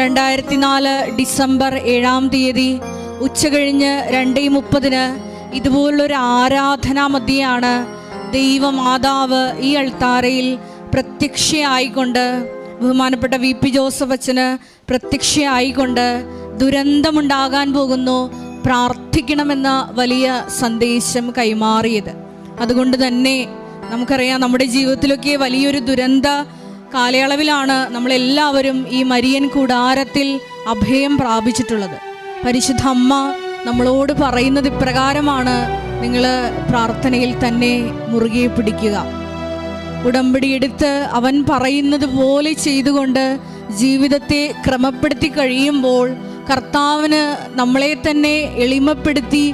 2004 December 7-ാം തീയതി ഉച്ചകഴിഞ്ഞ് 2:30 ഇതുപോലുള്ളൊരു ആരാധനാ മധ്യയാണ് ദൈവമാതാവ് ഈ അൾത്താരയിൽ പ്രത്യക്ഷയായിക്കൊണ്ട്, ബഹുമാനപ്പെട്ട VP ജോസഫ് അച്ഛന് പ്രത്യക്ഷയായിക്കൊണ്ട് ദുരന്തമുണ്ടാകാൻ പോകുന്നു, പ്രാർത്ഥിക്കണമെന്ന വലിയ സന്ദേശം കൈമാറിയത്. അതുകൊണ്ട് തന്നെ നമുക്കറിയാം, നമ്മുടെ ജീവിതത്തിലൊക്കെ വലിയൊരു ദുരന്ത കാലയളവിലാണ് നമ്മളെല്ലാവരും ഈ മരിയൻ കൂടാരത്തിൽ അഭയം പ്രാപിച്ചിട്ടുള്ളത്. പരിശുദ്ധ അമ്മ നമ്മളോട് പറയുന്നത് ഇപ്രകാരമാണ്: നിങ്ങൾ പ്രാർത്ഥനയിൽ തന്നെ മുറുകെ പിടിക്കുക. ഉടമ്പടി എടുത്ത് അവൻ പറയുന്നത് പോലെ ചെയ്തുകൊണ്ട് ജീവിതത്തെ ക്രമപ്പെടുത്തി കഴിയുമ്പോൾ, കർത്താവിന് നമ്മളെ തന്നെ എളിമപ്പെടുത്തി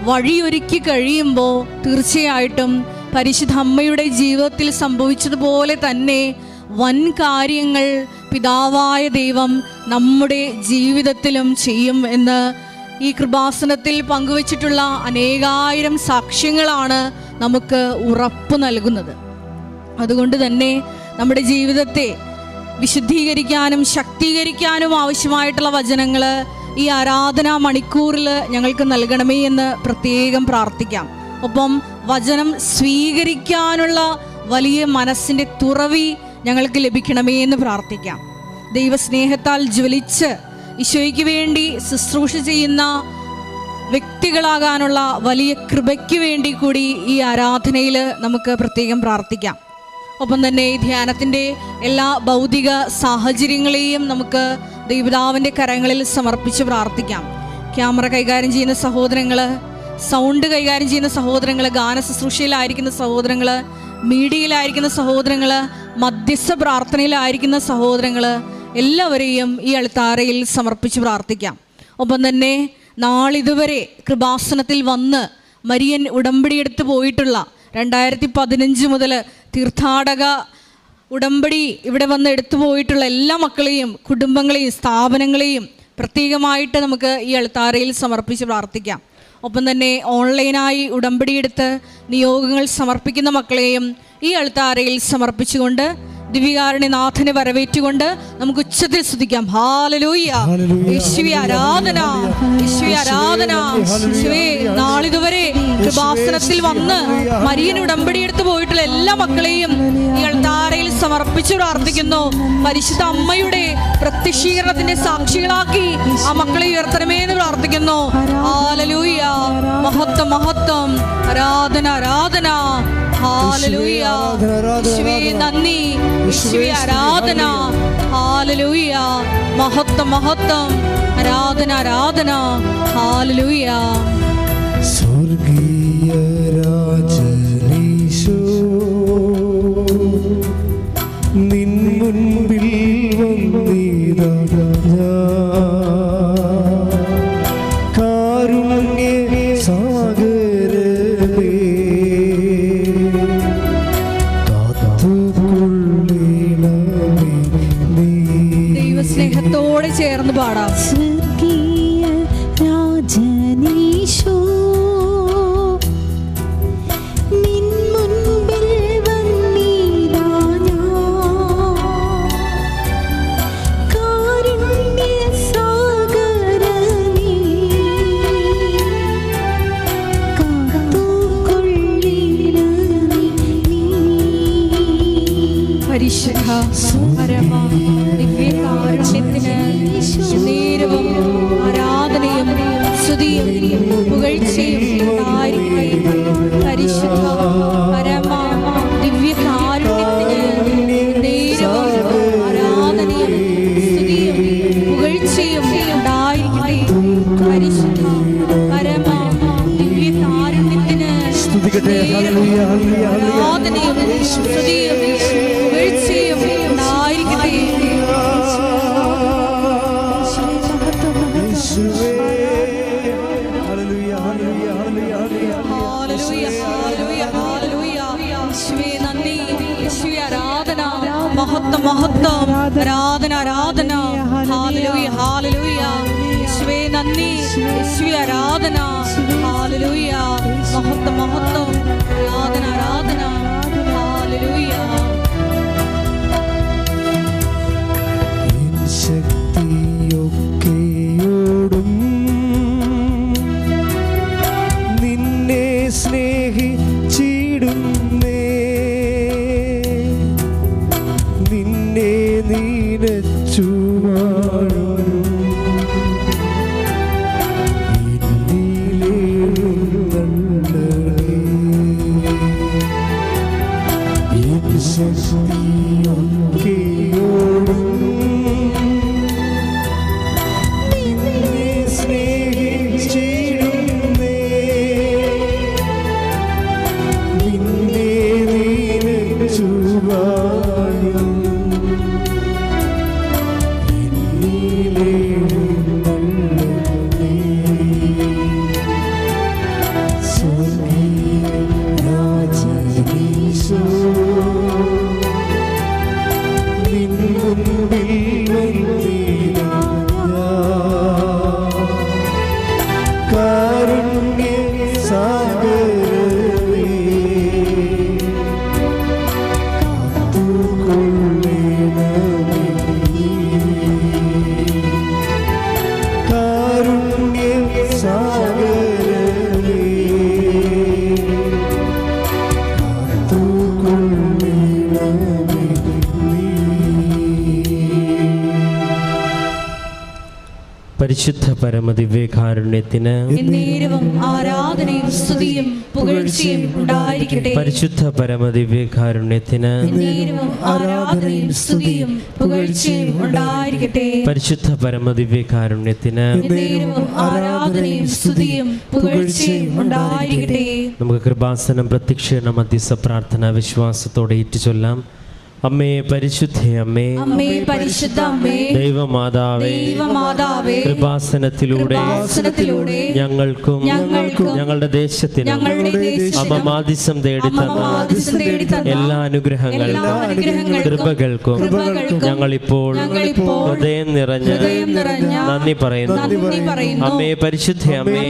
വഴിയൊരുക്കി കഴിയുമ്പോൾ, തീർച്ചയായിട്ടും പരിശുദ്ധ അമ്മയുടെ ജീവിതത്തിൽ സംഭവിച്ചതുപോലെ തന്നെ വൻ കാര്യങ്ങൾ പിതാവായ ദൈവം നമ്മുടെ ജീവിതത്തിലും ചെയ്യും എന്ന് ഈ കൃപാസനത്തിൽ പങ്കുവച്ചിട്ടുള്ള അനേകായിരം സാക്ഷ്യങ്ങളാണ് നമുക്ക് ഉറപ്പ് നൽകുന്നത്. അതുകൊണ്ട് തന്നെ നമ്മുടെ ജീവിതത്തെ വിശുദ്ധീകരിക്കാനും ശക്തീകരിക്കാനും ആവശ്യമായിട്ടുള്ള വചനങ്ങൾ ഈ ആരാധനാ മണിക്കൂറിൽ ഞങ്ങൾക്ക് നൽകണമേ എന്ന് പ്രത്യേകം പ്രാർത്ഥിക്കാം. ഒപ്പം വചനം സ്വീകരിക്കാനുള്ള വലിയ മനസ്സിൻ്റെ തുറവി ഞങ്ങൾക്ക് ലഭിക്കണമേ എന്ന് പ്രാർത്ഥിക്കാം. ദൈവസ്നേഹത്താൽ ജ്വലിച്ച് ഈശോയ്ക്ക് വേണ്ടി ശുശ്രൂഷ ചെയ്യുന്ന വ്യക്തികളാകാനുള്ള വലിയ കൃപയ്ക്ക് വേണ്ടി കൂടി ഈ ആരാധനയിൽ നമുക്ക് പ്രത്യേകം പ്രാർത്ഥിക്കാം. ഒപ്പം തന്നെ ഈ ധ്യാനത്തിൻ്റെ എല്ലാ ഭൗതിക സാഹചര്യങ്ങളെയും നമുക്ക് ദൈവപിതാവിൻ്റെ കരങ്ങളിൽ സമർപ്പിച്ച് പ്രാർത്ഥിക്കാം. ക്യാമറ കൈകാര്യം ചെയ്യുന്ന സഹോദരങ്ങൾ, സൗണ്ട് കൈകാര്യം ചെയ്യുന്ന സഹോദരങ്ങൾ, ഗാന ശുശ്രൂഷയിലായിരിക്കുന്ന സഹോദരങ്ങൾ, മീഡിയയിലായിരിക്കുന്ന സഹോദരങ്ങൾ, മധ്യസ്ഥ പ്രാർത്ഥനയിലായിരിക്കുന്ന സഹോദരങ്ങൾ, എല്ലാവരെയും ഈ അൾത്താരയിൽ സമർപ്പിച്ച് പ്രാർത്ഥിക്കാം. ഒപ്പം തന്നെ നാളിതുവരെ കൃപാസനത്തിൽ വന്ന് മരിയൻ ഉടമ്പടിയെടുത്ത് പോയിട്ടുള്ള 2015 മുതൽ തീർത്ഥാടക ഉടമ്പടി ഇവിടെ വന്ന് എടുത്തു പോയിട്ടുള്ള എല്ലാ മക്കളെയും, കുടുംബങ്ങളെയും, സ്ഥാപനങ്ങളെയും പ്രത്യേകമായിട്ട് നമുക്ക് ഈ അൾത്താരയിൽ സമർപ്പിച്ച് പ്രാർത്ഥിക്കാം. ഒപ്പം തന്നെ ഓൺലൈനായി ഉടമ്പടിയെടുത്ത് നിയോഗങ്ങൾ സമർപ്പിക്കുന്ന മക്കളെയും ഈ അൾത്താരയിൽ സമർപ്പിച്ചുകൊണ്ട് ദിവ്യകാരുണ്യനാഥനെ വരവേറ്റുകൊണ്ട് നമുക്ക് ഉച്ചത്തിൽ സ്തുതിക്കാം. ഹല്ലേലൂയ, യേശുവേ ആരാധന, യേശുവേ ആരാധന. യേശുവേ, നാളിതുവരെ കൃപാസനത്തിൽ വന്ന് മരിയൻ ഉടമ്പടിയെടുത്ത് പോയിട്ടുള്ള എല്ലാ മക്കളെയും ഈ അൾത്താരയിൽ സമർപ്പിച്ചു പ്രാർത്ഥിക്കുന്നു. പരിശുദ്ധ അമ്മയുടെ പ്രത്യക്ഷീകരണത്തിന്റെ സാക്ഷികളാക്കി ആ മക്കളെ ഉയർത്തണമേ എന്ന് പ്രാർത്ഥിക്കുന്നു. ഹല്ലേലൂയ, മഹത്വം മഹത്വം, ആരാധന ആരാധന. ഹല്ലേലൂയ, യേശുവേ നന്ദി, യേശുവേ ആരാധന. ഹല്ലേലൂയ, മഹത്വം മഹത്വം, ആരാധന ആരാധന. ഹല്ലേലൂയ. സ്വർഗീയ രാജനീശോ നിൻ മുൻപിൽ വന്നിതാ കാരുണ്യ സാഗരമേ ദൈവസ്നേഹത്തോടെ ചേർന്ന് പാടാം. സ്വർഗീയ രാജനീശോ നിൻ മുൻപിൽ വന്നിതാ കാരുണ്യ സാഗരമേ കാത്തുകൊള്ളിടണമേ നീ. പരിശുദ്ധ പരമ ദിവ്യകാരുണ്യത്തിന് നേരവും ആരാധനയും സ്തുതിയും പുകഴ്ചയും ഉണ്ടായിരിക്കട്ടെ. പരിശുദ്ധ പരമ ദിവ്യകാരുണ്യത്തിന് നേരവും ആരാധനയും സ്തുതിയും പുകഴ്ചയും ഉണ്ടായിരിക്കട്ടെ. പരിശുദ്ധ പരമ ദിവ്യകാരുണ്യത്തിന് ആരാധനയും സ്തുതിയും പുകഴ്ചയും ഉണ്ടായിരിക്കട്ടെ. മഹത്വം മഹത്വം, ആരാധന ആരാധന. ഹല്ലേലൂയ ഹല്ലേലൂയ, യേശുവേ നന്ദി, യേശുവേ ആരാധന. ഹല്ലേലൂയ, മഹത്വം മഹത്വം, ആരാധന ആരാധന. ഹല്ലേലൂയ. ശക്തിയോ പരിശുദ്ധ പരമദിവ്യകാരുണ്യത്തിന് എന്നേരവും ആരാധനയും സ്തുതിയും പുകഴ്ചയും ഉണ്ടായിരിക്കട്ടെ. പരിശുദ്ധ പരമദിവ്യകാരുണ്യത്തിന് എന്നേരവും ആരാധനയും സ്തുതിയും പുകഴ്ചയും ഉണ്ടായിരിക്കട്ടെ. പരിശുദ്ധ പരമദിവ്യകാരുണ്യത്തിന് എന്നേരവും ആരാധനയും സ്തുതിയും പുകഴ്ചയും ഉണ്ടായിരിക്കട്ടെ. നമുക്ക് കൃപാസനം പ്രത്യക്ഷീകരണ മധ്യസ്ഥ പ്രാർത്ഥന വിശ്വാസത്തോടെ ഏറ്റുചൊല്ലാം. അമ്മേ പരിശുദ്ധേ അമ്മേ, അമ്മേ പരിശുദ്ധ അമ്മേ, ദൈവമാതാവേ, ദൈവമാതാവേ, കൃപാസനത്തിലൂടെ ഞങ്ങൾക്കും ഞങ്ങളുടെ ദേശത്തിനും അമ്മ മാധ്യസ്ഥം തേടിത്തന്ന എല്ലാ അനുഗ്രഹങ്ങൾക്കും കൃപകൾക്കും ഞങ്ങളിപ്പോൾ ഹൃദയം നിറഞ്ഞ് നന്ദി പറയുന്നു. അമ്മേ പരിശുദ്ധേ അമ്മേ,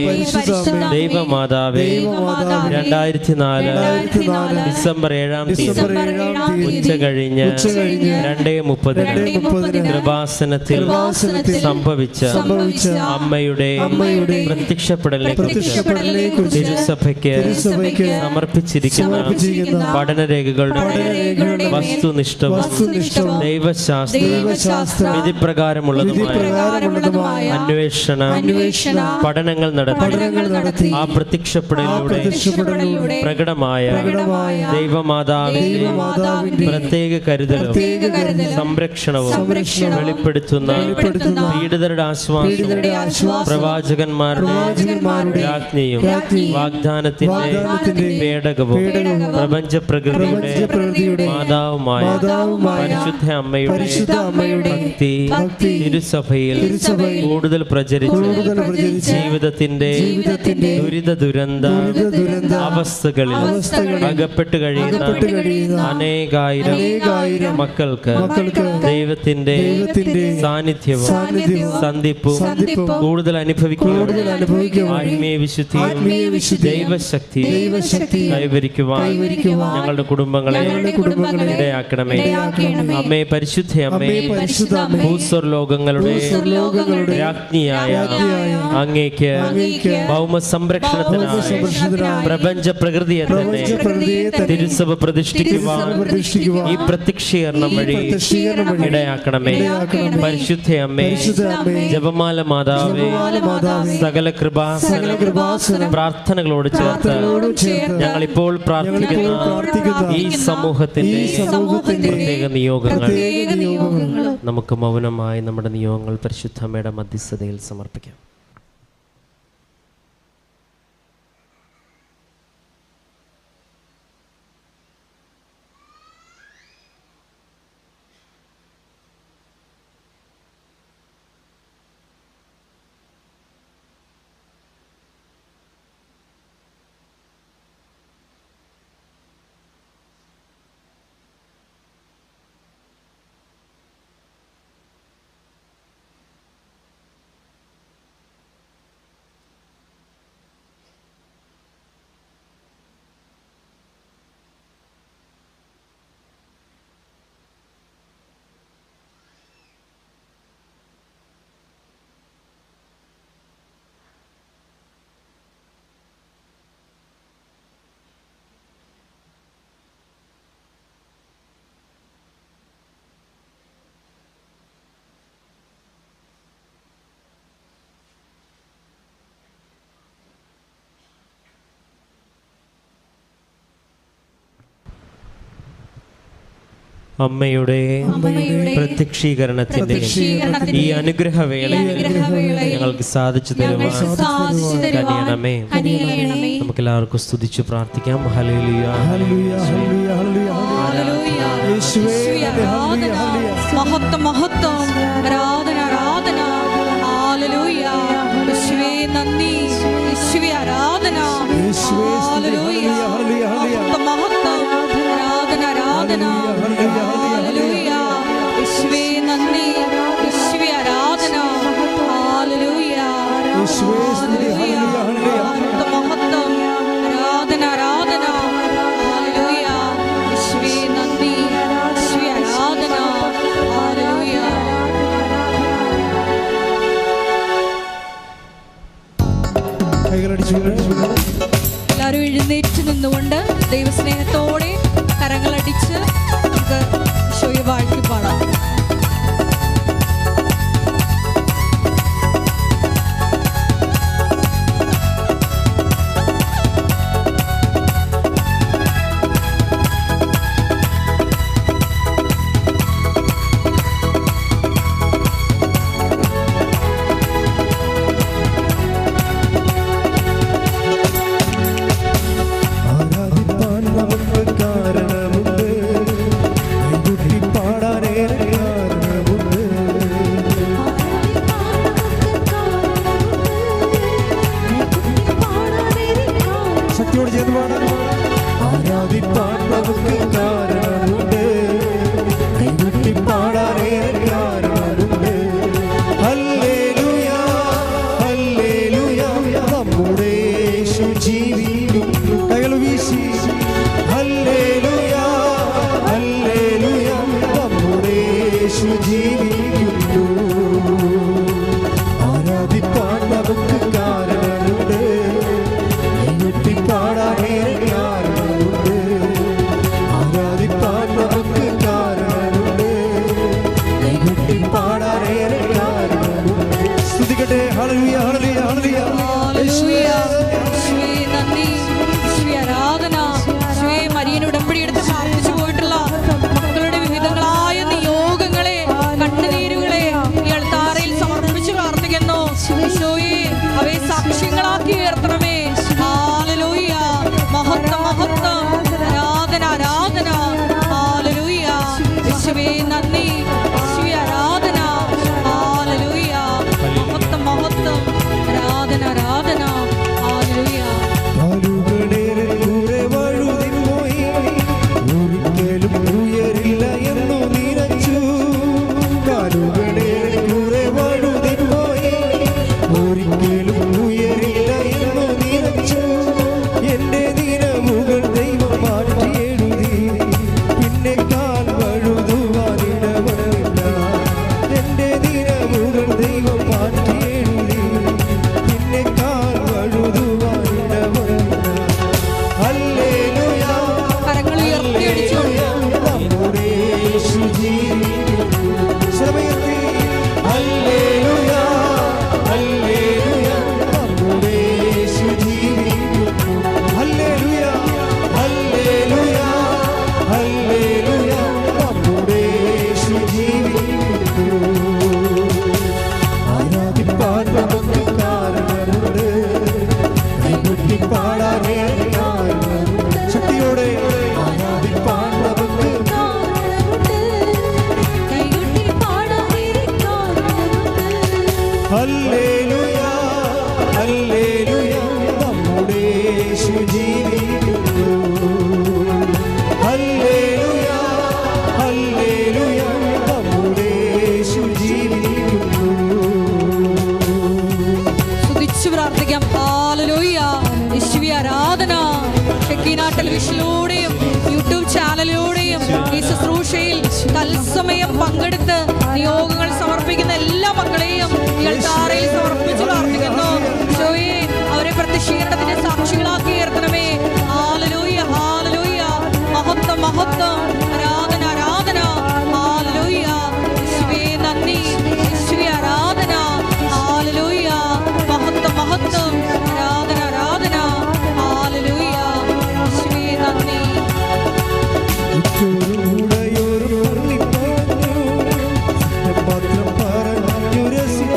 ദൈവമാതാവേ, 2004 ഡിസംബർ 7-ാം തീയതി ഉച്ച കഴിഞ്ഞ് 2:30 കൃപാസനത്തിൽ സംഭവിച്ച അമ്മയുടെ പ്രത്യക്ഷപ്പെടലിനെക്കുറിച്ച് തിരുസഭയ്ക്ക് സമർപ്പിച്ചിരിക്കുന്ന പഠനരേഖകളുടെ വസ്തുനിഷ്ഠവും ദൈവശാസ്ത്ര വിധിപ്രകാരമുള്ളതുമായ അന്വേഷണ പഠനങ്ങൾ നടത്തി ആ പ്രത്യക്ഷപ്പെടലിലൂടെ പ്രകടമായ ദൈവമാതാവിന്റെ പ്രത്യേക കരുതലും സംരക്ഷണവും വെളിപ്പെടുത്തുന്ന പീഡിതരുടെ ആശ്വാസം പ്രവാചകന്മാരുടെ രാജ്ഞിയും വാഗ്ദാനത്തിന്റെ പേടകവും പ്രപഞ്ച പ്രകൃതിയുടെ മാതാവുമായ പരിശുദ്ധ അമ്മയുടെ ഭക്തി തിരുസഭയിൽ കൂടുതൽ പ്രചരിച്ച് ജീവിതത്തിന്റെ ദുരിത അവസ്ഥകളിൽ അകപ്പെട്ട് കഴിയുന്ന അനേകായിരം മക്കൾക്ക് ദൈവത്തിന്റെ സാന്നിധ്യവും സന്ധിപ്പും കൂടുതൽ അനുഭവിക്കുക ആത്മീയ വിശുദ്ധിയും ദൈവശക്തി കൈവരിക്കുവാൻ ഞങ്ങളുടെ കുടുംബങ്ങളെ ഇടയാക്കണമേ. അമ്മേ പരിശുദ്ധ അമ്മേ, ഭൂസ്വർലോകങ്ങളുടെ രാജ്ഞിയായ അങ്ങേക്ക് ഭൗമ സംരക്ഷണത്തിനായി പ്രപഞ്ച പ്രകൃതിയെ തന്നെ തിരുസഭ പ്രതിഷ്ഠിക്കുവാൻ ഈ പ്രത്യക്ഷീകരണം വഴി ഇടയാക്കണമേ. പരിശുദ്ധ അമ്മേ, ജപമാല മാതാവേ, സകല കൃപാസന പ്രാർത്ഥനകളോട് ചേർത്ത് ഞങ്ങളിപ്പോൾ പ്രാർത്ഥിക്കുന്ന ഈ സമൂഹത്തിന്റെ പ്രത്യേക നിയോഗങ്ങൾ നമുക്ക് മൗനമായി നമ്മുടെ നിയോഗങ്ങൾ പരിശുദ്ധ അമ്മയുടെ മധ്യസ്ഥതയിൽ സമർപ്പിക്കാം. അമ്മയുടെ പ്രത്യക്ഷീകരണത്തിന്റെ ഈ അനുഗ്രഹവേളയിൽ ഞങ്ങൾക്ക് സാധിച്ചു തരുവാൻ കഴിയണമേ. നമുക്ക് എല്ലാവർക്കും സ്തുതിച്ചു പ്രാർത്ഥിക്കാം. ഹല്ലേലൂയ, ഹല്ലേലൂയ, മഹത്വം മഹത്വം, ആരാധന ആരാധന, ഹല്ലേലൂയ. യേശുവേ നന്ദി, യേശുവേ ആരാധന, ഹല്ലേലൂയ. മഹത്വം മഹത്വം, ആരാധന ആരാധന, ഹല്ലേലൂയ. യേശുവേ നന്ദി, യേശുവേ ആരാധന, ഹല്ലേലൂയ. മഹത്വം മഹത്വം, ആരാധന ആരാധന, ഹല്ലേലൂയ. യേശുവേ നന്ദി, യേശുവേ ആരാധന, ഹല്ലേലൂയ. എല്ലാവരും എഴുന്നേറ്റ് നിന്നുകൊണ്ട് ദൈവസ്നേഹത്തോടെ കരങ്ങളടിച്ച് നമുക്ക് ഈശോയെ വാഴ്ത്തി പാടാം. സ്തുതിക്കട്ടെ. ഹല്ലേലൂയ ഹല്ലേലൂയ ഹല്ലേലൂയ. ഹല്ലേലൂയ. യേശുവേ നന്ദി, യേശുവേ ആരാധന. യേശുവേ മരിയൻ ഉടമ്പടി എടുത്ത് പ്രാർത്ഥിച്ചു പോയിട്ടുള്ള മക്കളുടെ വിവിധങ്ങളായ നിയോഗങ്ങളെ, കണ്ണുനീരുകളെ ഈ അൾത്താരയിൽ സമർപ്പിച്ച് പ്രാർത്ഥിക്കുന്നു. യേശുവേ അവയെ സാക്ഷ്യങ്ങളാക്കി ഉയർത്തണമേ. ഹല്ലേലൂയ. മഹത്വം മഹത്വം, ആരാധന ആരാധന. ഹല്ലേലൂയ. യേശുവേ നന്ദി, യേശുവേ ആരാധന. ഹല്ലേലൂയ. മഹത്വം മഹത്വം, ആരാധന ആരാധന. ഹല്ലേലൂയ. കാലുകളേറെ ദൂരെ വഴുതിപ്പോയി, ഒരിക്കലും ഉയരില്ല എന്നു നിരച്ചു. കാലുകളേറെ ദൂരെ വഴുതിപ്പോയി, ഒരിക്കലും ഉയരില്ല എന്നു നിരച്ചു. എന്റെ നിലവുകൾ ദൈവം മാറ്റി എഴുതി, പിന്നെ കാൽ വഴുതുവാനിടവരില്ല. എന്റെ നിലവുകൾ ദൈവം മാറ്റി എഴുതി, പിന്നെ കാൽ വഴുതുവാനിടവരില്ല. ഹല്ലേലൂയ കരങ്ങൾ ഉയർത്തി അടിച്ചുകൊണ്ട് നമ്മുടെ യേശു ജീവിക്കുന്നു. ശ്രമയത്തി ഹല്ലേലൂയ ഹല്ലേലൂയ നമ്മുടെ യേശു ജീവിക്കുന്നു. ഹല്ലേലൂയ ഹല്ലേലൂയ ഹല്ലേലൂയ നമ്മുടെ യേശു ജീവിക്കുന്നു. ആരാധിപ്പാൻ നമുക്ക് കാരണമുണ്ട്, കൈകൊട്ടി പാടാനേ കാരണമുണ്ട്. ശക്തിയോടെ ആരാധിപ്പാൻ നമുക്ക് കൈകൊട്ടി പാടാനിരിക്കാറുണ്ട്. ഹല്ലേലൂയ ഹല്ലേലൂയ നമ്മുടെ യേശു ജീവിക്കുന്നു. ഹല്ലേലൂയ ഹല്ലേലൂയ നമ്മുടെ യേശു ജീവിക്കുന്നു. സ്തുതിച്ചു പ്രാർത്ഥിക്കാം. ഹല്ലേലൂയ. യേശുവേ ആരാധന. ഷെക്കീന ടെലിവിഷനിലൂടെയും യൂട്യൂബ് ചാനലിലൂടെയും ഈ ശുശ്രൂഷയിൽ തത്സമയം പങ്കെടുത്ത് നിയോഗങ്ങൾ സമർപ്പിക്കുന്ന എല്ലാ മക്കളെയും ഈ അൾത്താരയിൽ സമർപ്പിച്ച് പ്രാർത്ഥിക്കുന്നു. യേശുവേ അവരെ പ്രത്യക്ഷീകരണത്തിന്റെ സാക്ഷികളാക്കി ഉയർത്തണമേ. ഹല്ലേലൂയ ഹല്ലേലൂയ. മഹത്വം മഹത്വം, ആരാധന ആരാധന. ഹല്ലേലൂയ. യേശുവേ നന്ദി, യേശുവേ ആരാധന. ഹല്ലേലൂയ. മഹത്വം മഹത്വം, ആരാധന ആരാധന. ഹല്ലേലൂയ. യേശുവേ നന്ദി. ഉച്ചോടുകൂടയോർ പറഞ്ഞു, സത്യപത്രം പറഞ്ഞു രസിച്ചു.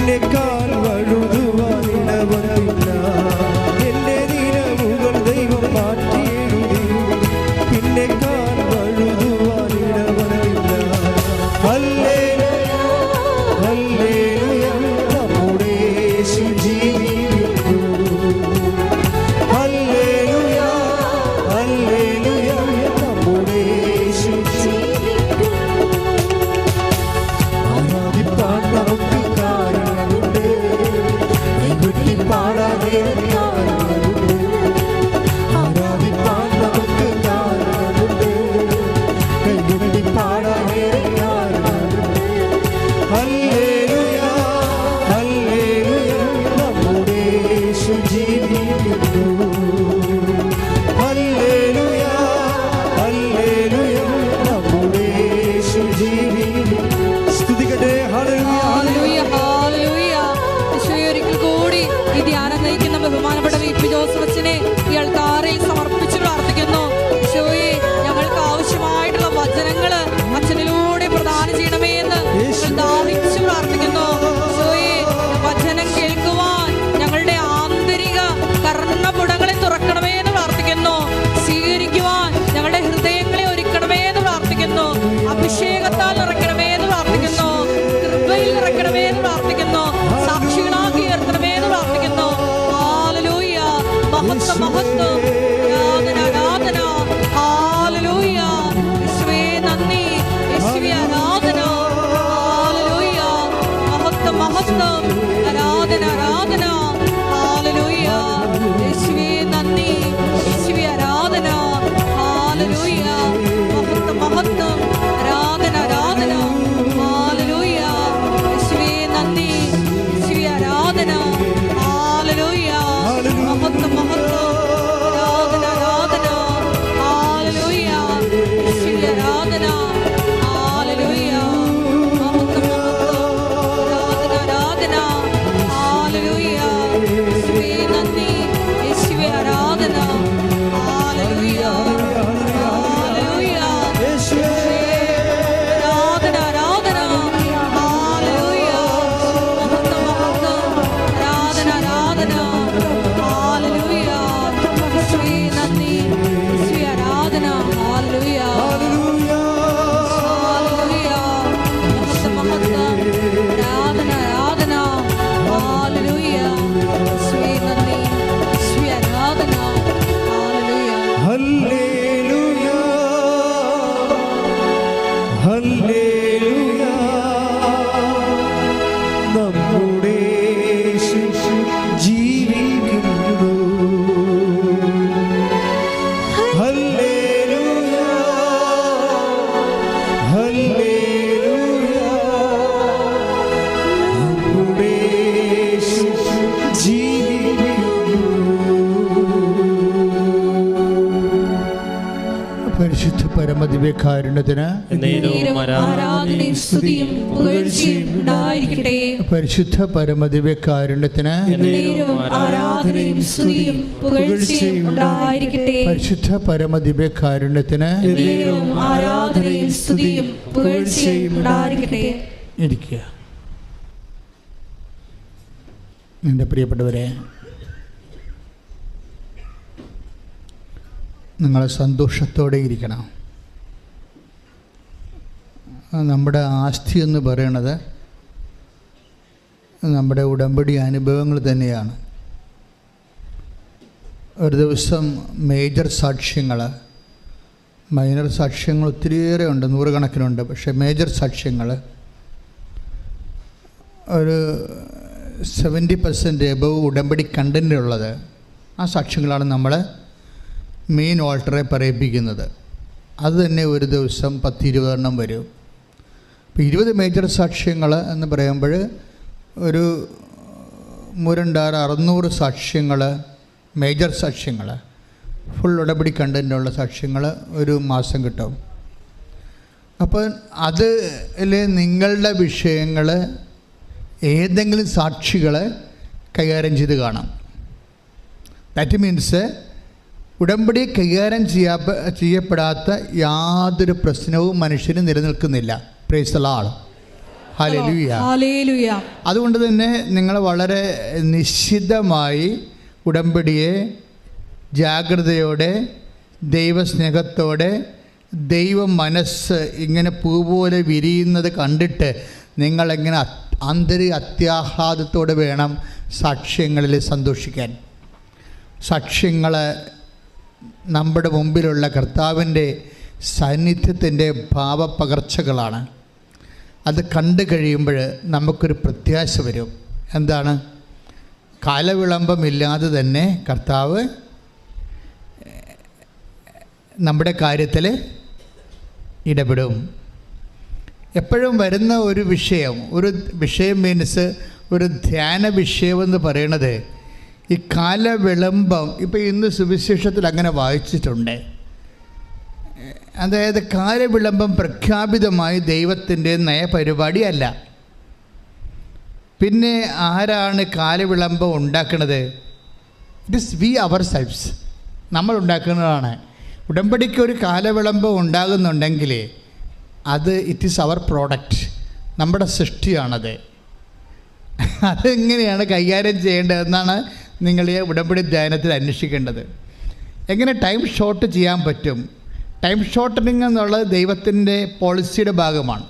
പിന്നെക്കാൽ വഴുതുവാനിടവന്നില്ല. എൻ്റെ നിലവുകൾ ദൈവം മാറ്റിയെഴുതി. പിന്നെക്കാൽ വഴുതുവാനിടവന്നില്ല. ഹല്ലേലൂയ ഹല്ലേലൂയ നമ്മുടെ യേശു ജീവിക്കുന്നു. ഹല്ലേലൂയ ഹല്ലേലൂയ നമ്മുടെ യേശു ആരാധിപ്പാൻ നമുക്ക് കാരണമുണ്ട്. കൈകൊട്ടി പാടാതെ കാരണമുണ്ട്. ആരാധിപ്പാൻ നമുക്ക് കാരണമുണ്ട്. കൈകൊട്ടി പാടാതെ കാരണമുണ്ട്. ഹല്ലേലൂയ ഹല്ലേലൂയ നമ്മുടെ യേശു ജീവിക്കുന്നു. ഹല്ലേലൂയ ഹല്ലേലൂയ നമ്മുടെ യേശു ജീവിക്കുന്നു. സ്തുതിക്കട്ടെ. ഹല്ലേലൂയ ഹല്ലേലൂയ, ഹല്ലേലൂയ. യേശുവേ, ഒരിക്കൽ കൂടി ഈ ധ്യാനം നയിക്കുന്ന ബഹുമാനപ്പെട്ട വി.പി. ജോസഫ് അച്ഛനെ ഈ അൾത്താരയിൽ സമർപ്പിച്ച് പ്രാർത്ഥിക്കുന്നു. യേശുവേ, ഞങ്ങൾക്ക് ആവശ്യമായിട്ടുള്ള വചനങ്ങള് അച്ഛനിലൂടെ പ്രദാനം ചെയ്യണമേ എന്ന് ഞങ്ങൾ ദാഹിച്ച് പ്രാർത്ഥിക്കുന്നു. യേശുവേ, വചനം കേൾക്കുവാൻ ഞങ്ങളുടെ ആന്തരിക കർണപുടങ്ങളെ തുറക്കണമേ എന്ന് പ്രാർത്ഥിക്കുന്നു. സ്വീകരിക്കുവാൻ ഞങ്ങളുടെ ഹൃദയങ്ങളെ ഒരുക്കണമേ എന്ന് പ്രാർത്ഥിക്കുന്നു. അഭിഷേകത്താൽ നിറയ്ക്കണമേ എന്ന് പ്രാർത്ഥിക്കുന്നു. കൃപയിൽ നിറയ്ക്കണമേ എന്ന് പ്രാർത്ഥിക്കുന്നു. സാക്ഷികളാക്കി ഉയർത്തണമേ എന്ന് പ്രാർത്ഥിക്കുന്നു. ഹല്ലേലൂയ, മഹത്വം മഹത്വം, ആരാധന ആരാധന. ഹല്ലേലൂയ, യേശുവേ നന്ദി, യേശുവേ ആരാധന. ഹല്ലേലൂയ, മഹത്വം മഹത്വം, ആരാധന ആരാധന. ഹല്ലേലൂയ, യേശുവേ നന്ദി, യേശുവേ ആരാധന. ഹല്ലേലൂയ, മഹത്വം മഹത്വം, ആരാധന ആരാധന. ഹല്ലേലൂയ, യേശുവേ നന്ദി, യേശുവേ ആരാധന. ഹല്ലേലൂയ, മഹത്വം മഹത്വം, ആരാധന ആരാധന. ഹല്ലേലൂയ, യേശുവേ ആരാധന. ഹല്ലേലൂയ, മഹത്വം മഹത്വം, ആരാധന ആരാധന. ഹല്ലേലൂയ, യേശുവേ നന്ദി, യേശുവേ ആരാധന. ഹല്ലേലൂയ ഹല്ലേലൂയ, യേശുവേ ആരാധന ആരാധന. ഹല്ലേലൂയ, മഹത്വം മഹത്വം, ആരാധന ആരാധന. ഹല്ലേലൂയ, യേശുവേ നന്ദി, യേശുവേ ആരാധന. ഹല്ലേലൂയ ഹല്ലേലൂയ, മഹത്വം മഹത്വം, ആരാധന ആരാധന. ഹല്ലേലൂയ, യേശുവേ നന്ദി, യേശുവേ ആരാധന. ഹല്ലേലൂയ. ഹല്ലേലൂയ ഹല്ലേലൂയ നമ്മുടെ യേശു ജീവിക്കുന്നു. ഹല്ലേലൂയ ഹല്ലേലൂയ നമ്മുടെ യേശു ജീവിക്കുന്നു. പരിശുദ്ധ പരമദിവ്യകാരുണ്യത്തിന് നേരവും ആരാധനയും സ്തുതിയും പുകഴ്ചയും ഉണ്ടായിരിക്കട്ടെ. പരിശുദ്ധ പരമദിവ്യകാരുണ്യത്തിന് നേരവും ആരാധനയും സ്തുതിയും പുകഴ്ചയും ഉണ്ടായിരിക്കട്ടെ. പരിശുദ്ധ പരമദിവ്യകാരുണ്യത്തിന് നേരവും ആരാധനയും സ്തുതിയും പുകഴ്ചയും ഉണ്ടായിരിക്കട്ടെ. ഇരിക്കുക. എൻ്റെ പ്രിയപ്പെട്ടവരെ, നിങ്ങൾ സന്തോഷത്തോടെ ഇരിക്കണം. നമ്മുടെ ആസ്തി എന്ന് പറയണത് നമ്മുടെ ഉടമ്പടി അനുഭവങ്ങൾ തന്നെയാണ്. ഒരു ദിവസം മേജർ സാക്ഷ്യങ്ങൾ, മൈനർ സാക്ഷ്യങ്ങൾ ഒത്തിരിയേറെ ഉണ്ട്, നൂറുകണക്കിനുണ്ട്. പക്ഷേ മേജർ സാക്ഷ്യങ്ങൾ ഒരു 70% എബവ് ഉടമ്പടി കണ്ടൻ്റുള്ളത്. ആ സാക്ഷ്യങ്ങളാണ് നമ്മൾ മെയിൻ ഓൾട്ടറെ പറയിപ്പിക്കുന്നത്. അത് തന്നെ ഒരു ദിവസം 10-20 എണ്ണം വരും. അപ്പോൾ 20 മേജർ സാക്ഷ്യങ്ങൾ എന്ന് പറയുമ്പോൾ ഒരു 300-600 സാക്ഷ്യങ്ങൾ, മേജർ സാക്ഷ്യങ്ങൾ, ഫുൾ ഉടമ്പടി കണ്ടൻ്റുള്ള സാക്ഷ്യങ്ങൾ ഒരു മാസം കിട്ടും. അപ്പോൾ അതിൽ നിങ്ങളുടെ വിഷയങ്ങൾ ഏതെങ്കിലും സാക്ഷികൾ കൈകാര്യം ചെയ്ത് കാണാം. ദാറ്റ് മീൻസ് ഉടമ്പടി കൈകാര്യം ചെയ്യപ്പെടാത്ത യാതൊരു പ്രശ്നവും മനുഷ്യന് നിലനിൽക്കുന്നില്ല. Price the Lord. Hallelujah. Hallelujah. അതുകൊണ്ട് തന്നെ നിങ്ങൾ വളരെ നിശ്ചിതമായി ഉടമ്പടിയെ ജാഗ്രതയോടെ ദൈവസ്നേഹത്തോടെ ദൈവ മനസ്സ് ഇങ്ങനെ പൂ പോലെ വിരിയുന്നത് കണ്ടിട്ട് നിങ്ങളെങ്ങനെ ആന്തരിക അത്യാഹ്ലാദത്തോടെ വേണം സാക്ഷ്യങ്ങളിൽ സന്തോഷിക്കാൻ. സാക്ഷ്യങ്ങൾ നമ്മുടെ മുമ്പിലുള്ള കർത്താവിൻ്റെ സാന്നിധ്യത്തിൻ്റെ ഭാവപകർച്ചകളാണ്. അത് കണ്ടു കഴിയുമ്പോൾ നമുക്കൊരു പ്രത്യാശ വരും. എന്താണ്? കാലവിളംബമില്ലാതെ തന്നെ കർത്താവ് നമ്മുടെ കാര്യത്തിൽ ഇടപെടും. എപ്പോഴും വരുന്ന ഒരു വിഷയം മീൻസ് ഒരു ധ്യാന വിഷയമെന്ന് പറയണത് ഈ കാലവിളംബം. ഇപ്പോൾ ഇന്ന് സുവിശേഷത്തിൽ അങ്ങനെ വായിച്ചിട്ടുണ്ട്. അതായത് കാലവിളംബം പ്രഖ്യാപിതമായി ദൈവത്തിൻ്റെ നയപരിപാടിയല്ല. പിന്നെ ആരാണ് കാലവിളംബം ഉണ്ടാക്കുന്നത്? It is we ourselves. നമ്മൾ ഉണ്ടാക്കുന്നതാണ്. ഉടമ്പടിക്ക് ഒരു കാലവിളംബം ഉണ്ടാകുന്നുണ്ടെങ്കിൽ അത് ഇറ്റ് ഈസ് അവർ പ്രോഡക്റ്റ്, നമ്മുടെ സൃഷ്ടിയാണത്. അതെങ്ങനെയാണ് കൈകാര്യം ചെയ്യേണ്ടതെന്നാണ് നിങ്ങൾ ഈ ഉടമ്പടി ധ്യാനത്തിൽ അന്വേഷിക്കേണ്ടത്. എങ്ങനെ ടൈം ഷോർട്ട് ചെയ്യാൻ പറ്റും? ടൈം ഷോർട്ടനിങ് എന്നുള്ളത് ദൈവത്തിൻ്റെ പോളിസിയുടെ ഭാഗമാണ്.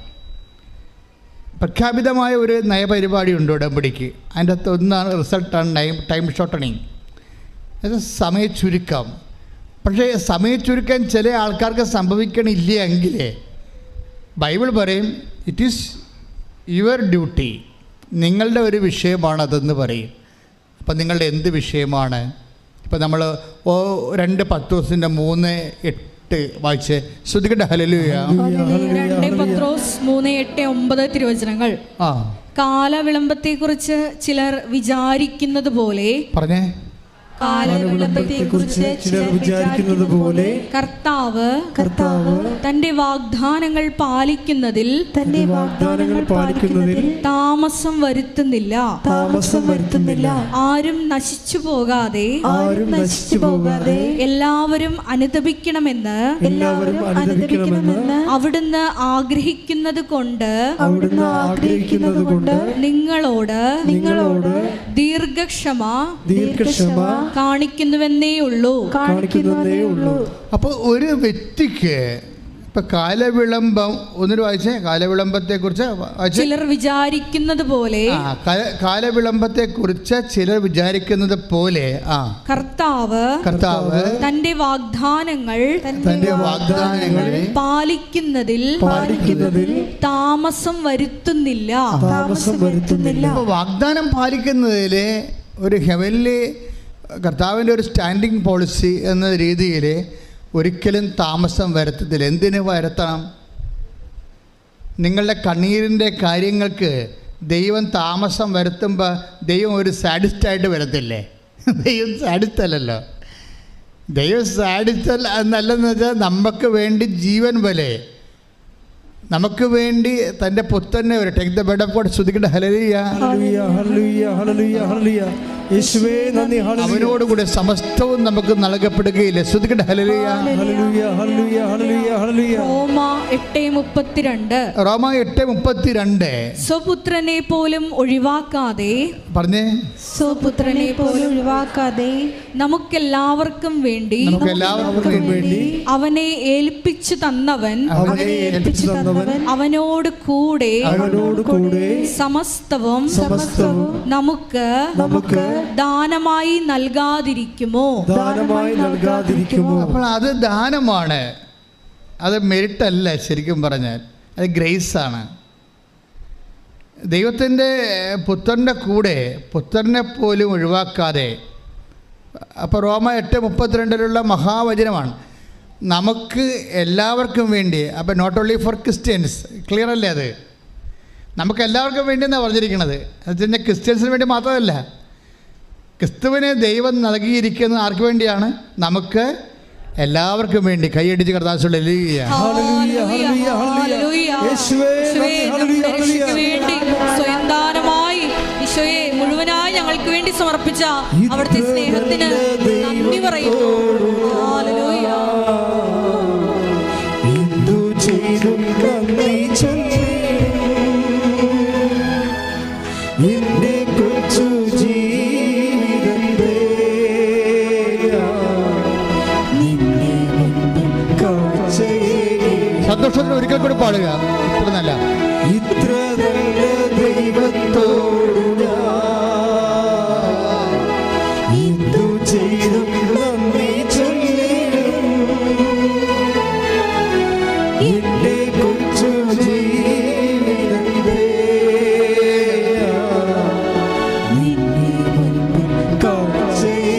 പ്രഖ്യാപിതമായ ഒരു നയപരിപാടിയുണ്ട് ഉടമ്പടിക്ക്. അതിൻ്റെ അകത്ത് ഒന്നാണ് റിസൾട്ടാണ് ടൈം ഷോർട്ടനിങ്, അത് സമയച്ചുരുക്കം. പക്ഷേ സമയച്ചുരുക്കം ചില ആൾക്കാർക്ക് സംഭവിക്കണില്ല എങ്കിൽ ബൈബിൾ പറയും ഇറ്റ് ഈസ് യുവർ ഡ്യൂട്ടി, നിങ്ങളുടെ ഒരു വിഷയമാണതെന്ന് പറയും. അപ്പം നിങ്ങളുടെ എന്ത് വിഷയമാണ്? ഇപ്പം നമ്മൾ 2 പത്രോസിൻ്റെ 3:8 വായിച്ച് ശ്രദ്ധിക്കട്ടെ. ഹല്ലേലൂയ. 2 പത്രോസ് 3:8-9 തിരുവചനങ്ങൾ. കാലവിളംബത്തെക്കുറിച്ച് ചിലർ വിചാരിക്കുന്നത് പോലെ പറഞ്ഞേ. കാലവിളംബത്തെക്കുറിച്ച് ചിലർ വിചാരിക്കുന്നത് പോലെ കർത്താവ് തന്റെ വാഗ്ദാനങ്ങൾ പാലിക്കുന്നതിൽ താമസം വരുത്തുന്നില്ല. ആരും നശിച്ചു പോകാതെ എല്ലാവരും അനുതപിക്കണമെന്ന് അവിടുന്ന് ആഗ്രഹിക്കുന്നത് കൊണ്ട് നിങ്ങളോട് ദീർഘക്ഷമ കാണിക്കുന്നുവെന്നേ ഉള്ളൂ. അപ്പോൾ ഒരു വ്യക്തിക്ക് ഇപ്പം കാലവിളംബം ഒന്നിനു വായിച്ചേ. കാലവിളംബത്തെക്കുറിച്ച് ചിലർ വിചാരിക്കുന്നത് പോലെ കാലവിളംബത്തെക്കുറിച്ച് ചിലർ വിചാരിക്കുന്നത് പോലെ കർത്താവ് തന്റെ വാഗ്ദാനങ്ങൾ പാലിക്കുന്നതിൽ താമസം വരുത്തുന്നില്ല. വാഗ്ദാനം പാലിക്കുന്നതിൽ ഒരു ഹെവൻലി കർത്താവിൻ്റെ ഒരു സ്റ്റാൻഡിങ് പോളിസി എന്ന രീതിയിൽ ഒരിക്കലും താമസം വരുത്തത്തില്ല. എന്തിനു വരുത്തണം? നിങ്ങളുടെ കണ്ണീരിൻ്റെ കാര്യങ്ങൾക്ക് ദൈവം താമസം വരുത്തുമ്പോൾ ദൈവം ഒരു സാഡിസ്റ്റായിട്ട് വരത്തില്ലേ? ദൈവം സാഡിസ്റ്റ് അല്ലല്ലോ. ദൈവം സാഡിസ്റ്റ് എന്നല്ലെന്ന് വെച്ചാൽ നമുക്ക് വേണ്ടി ജീവൻ പോലെ നമുക്ക് വേണ്ടി തൻ്റെ പുത്രനെ ഒരു take the bed of God സ്തുതിക്കട്ടെ. ഹല്ലേലൂയ ഹല്ലേലൂയ ഹല്ലേലൂയ ഹല്ലേലൂയ ഹല്ലേലൂയ. യേശുവേ നന്ദി. അവനോടുകൂടെ സമസ്തവും നമുക്ക് നൽകപ്പെടുകയില്ല. സ്തുതിക്കട്ടെ. ഹല്ലേലൂയ ഹല്ലേലൂയ ഹല്ലേലൂയ ഹല്ലേലൂയ ഹല്ലേലൂയ. റോമാ 8:32 സ്വപുത്രനെ പോലും ഒഴിവാക്കാതെ നമുക്കെല്ലാവർക്കും വേണ്ടി അവനെ ഏൽപ്പിച്ചു തന്നവൻ അവനോട് കൂടെ സമസ്തവും നമുക്ക് ദാനമായി നൽകാതിരിക്കുമോ? അപ്പോൾ അത് ദാനമാണ്, അത് മെറിറ്റ് അല്ല. ശരിക്കും പറഞ്ഞാൽ അത് ഗ്രേസാണ്. ദൈവത്തിൻ്റെ പുത്രൻ്റെ കൂടെ പുത്രനെ പോലും ഒഴിവാക്കാതെ. അപ്പോൾ റോമ 8:32 മഹാവചനമാണ്. നമുക്ക് എല്ലാവർക്കും വേണ്ടി. അപ്പോൾ not only for Christians. Clear അല്ലേ? അത് നമുക്ക് എല്ലാവർക്കും വേണ്ടി എന്നാണ് പറഞ്ഞിരിക്കുന്നത്. അതിൻ്റെ ക്രിസ്ത്യൻസിന് വേണ്ടി മാത്രമല്ല, ക്രിസ്തുവിനെ ദൈവം നൽകിയിരിക്കുന്നത് ആർക്ക് വേണ്ടിയാണ്? നമുക്ക് എല്ലാവർക്കും വേണ്ടി. കൈയടിച്ച് കർത്താവ് സ്വയംദാനമായി ഈശോയെ മുഴുവനായി ഞങ്ങൾക്ക് വേണ്ടി സമർപ്പിച്ച അവിടുത്തെ സ്നേഹത്തിന് നന്ദി പറയുന്നു. ഹല്ലേലൂയ. ചെയ്തും നന്ദി ചൊല്ലി കൊച്ചു ജീവിതത്തെ നിന്നെ കാഴ്ചയെ സന്തോഷത്തിന് ഒരിക്കൽ കൂടി പാടുക. ഇത്ര നല്ല ദൈവത്തോടു ഞാൻ എന്തു ചെയ്തും നന്ദി ചൊല്ലിടും. എന്റെ കൊച്ചു ജീവിതത്തെ നിന്നെ കാഴ്ചയെ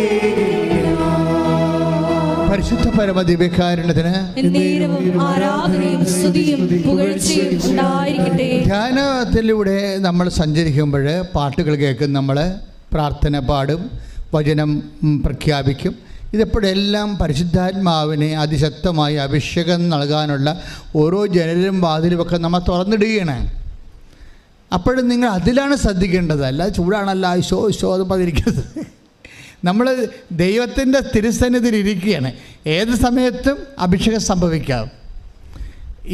പരിശുദ്ധ പരമദിവ്യകാരുണ്യത്തിന് ആരാധനയും സ്തുതിയും പുകഴ്ചയും ഉണ്ടായിരിക്കട്ടെ. ധ്യാനത്തിലൂടെ നമ്മൾ സഞ്ചരിക്കുമ്പോൾ പാട്ടുകൾ കേൾക്കും, നമ്മൾ പ്രാർത്ഥന പാടും, വചനം പ്രഖ്യാപിക്കും. ഇതെപ്പോഴെല്ലാം പരിശുദ്ധാത്മാവിനെ അതിശക്തമായി അഭിഷേകം നൽകാനുള്ള ഓരോ ജനലും വാതിലുമൊക്കെ നമ്മൾ തുറന്നിടുകയാണ്. അപ്പോഴും നിങ്ങൾ അതിലാണ് ശ്രദ്ധിക്കേണ്ടത്, അല്ല ചൂടാണല്ല ഈശോ അത് പതിരിക്കുന്നത്. നമ്മൾ ദൈവത്തിൻ്റെ തിരുസന്നിധിയിൽ ഇരിക്കുകയാണ്. ഏത് സമയത്തും അഭിഷേകം സംഭവിക്കാം.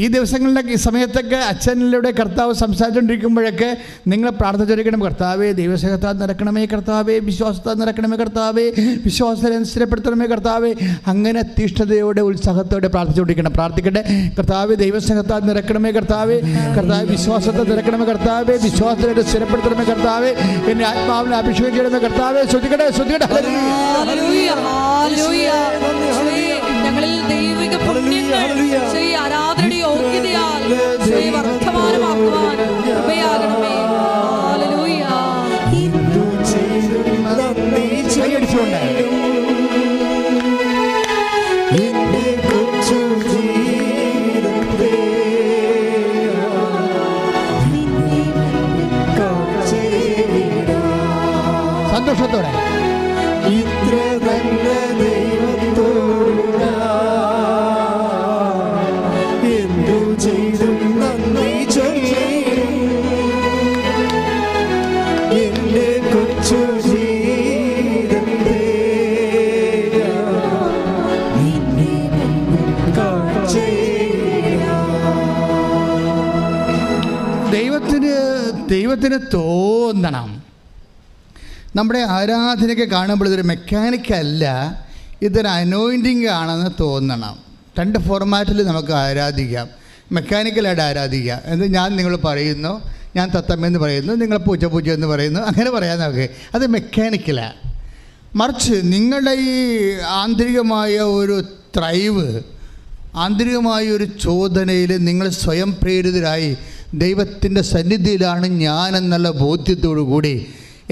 ഈ ദിവസങ്ങളിലൊക്കെ ഈ സമയത്തൊക്കെ അച്ഛനിലൂടെ കർത്താവ് സംസാരിച്ചുകൊണ്ടിരിക്കുമ്പോഴൊക്കെ നിങ്ങൾ പ്രാർത്ഥിച്ചിരിക്കണം, കർത്താവേ ദൈവസ്നേഹത്താൽ നിറക്കണമേ, കർത്താവേ വിശ്വാസത്താൽ നിറക്കണമേ, കർത്താവേ വിശ്വാസത്തെ സ്ഥിരപ്പെടുത്തണമേ, കർത്താവേ. അങ്ങനെ തീഷ്ണതയോടെ ഉത്സാഹത്തോടെ പ്രാർത്ഥിച്ചുകൊണ്ടിരിക്കണം. പ്രാർത്ഥിക്കട്ടെ. കർത്താവേ ദൈവസ്നേഹത്താൽ നിറക്കണമേ, കർത്താവേ, കർത്താവ് വിശ്വാസത്തെ നിറക്കണമേ, കർത്താവേ വിശ്വാസത്തെ സ്ഥിരപ്പെടുത്തണമേ, കർത്താവേ എന്നെ ആത്മാവിനെ അഭിഷേകം ചെയ്യണമേ, കർത്താവേ. ശ്രദ്ധിക്കട്ടെ, ശ്രദ്ധിക്കട്ടെ. ഹല്ലേലൂയ, ഹല്ലേലൂയ. ഞങ്ങളിൽ ദൈവിക പുണ്യങ്ങൾ ആരാധനയുടെ യോഗ്യതയാൽ വർദ്ധമാനമാക്കുവാൻ കൃപയാകണമേ. ഹല്ലേലൂയ. കൈയടിച്ചുകൊണ്ട് എന്റെ കൊച്ചു ജീവിതത്തെ നിന്നെ കാഴ്ചയെ സന്തോഷത്തോടെ ഇത്ര നല്ല ദൈവത്തോടു എന്തു ചെയ്തും നന്ദി ചൊല്ലിടും. എന്റെ കൊച്ചു ജീവിതത്തെ നിന്നെ കാഴ്ചയെ ദൈവത്തിന് തോന്നണം. നമ്മുടെ ആരാധനയൊക്കെ കാണുമ്പോൾ ഇതൊരു മെക്കാനിക്കല്ല, ഇതൊരു അനോയിൻറ്റിങ് ആണെന്ന് തോന്നണം. രണ്ട് ഫോർമാറ്റിൽ നമുക്ക് ആരാധിക്കാം. മെക്കാനിക്കലായിട്ട് ആരാധിക്കാം. എന്ന് ഞാൻ നിങ്ങൾ പറയുന്നു, ഞാൻ തത്തമ്മയെന്ന് പറയുന്നു, നിങ്ങൾ പൂച്ച പൂച്ച എന്ന് പറയുന്നു, അങ്ങനെ പറയാൻ നമുക്ക് അത് മെക്കാനിക്കലാണ്. മറിച്ച് നിങ്ങളുടെ ഈ ആന്തരികമായ ഒരു ത്രൈവ്, ആന്തരികമായ ഒരു ചോദനയിൽ നിങ്ങൾ സ്വയം പ്രേരിതരായി ദൈവത്തിൻ്റെ സന്നിധിയിലാണ് ഞാനെന്നുള്ള ബോധ്യത്തോടു കൂടി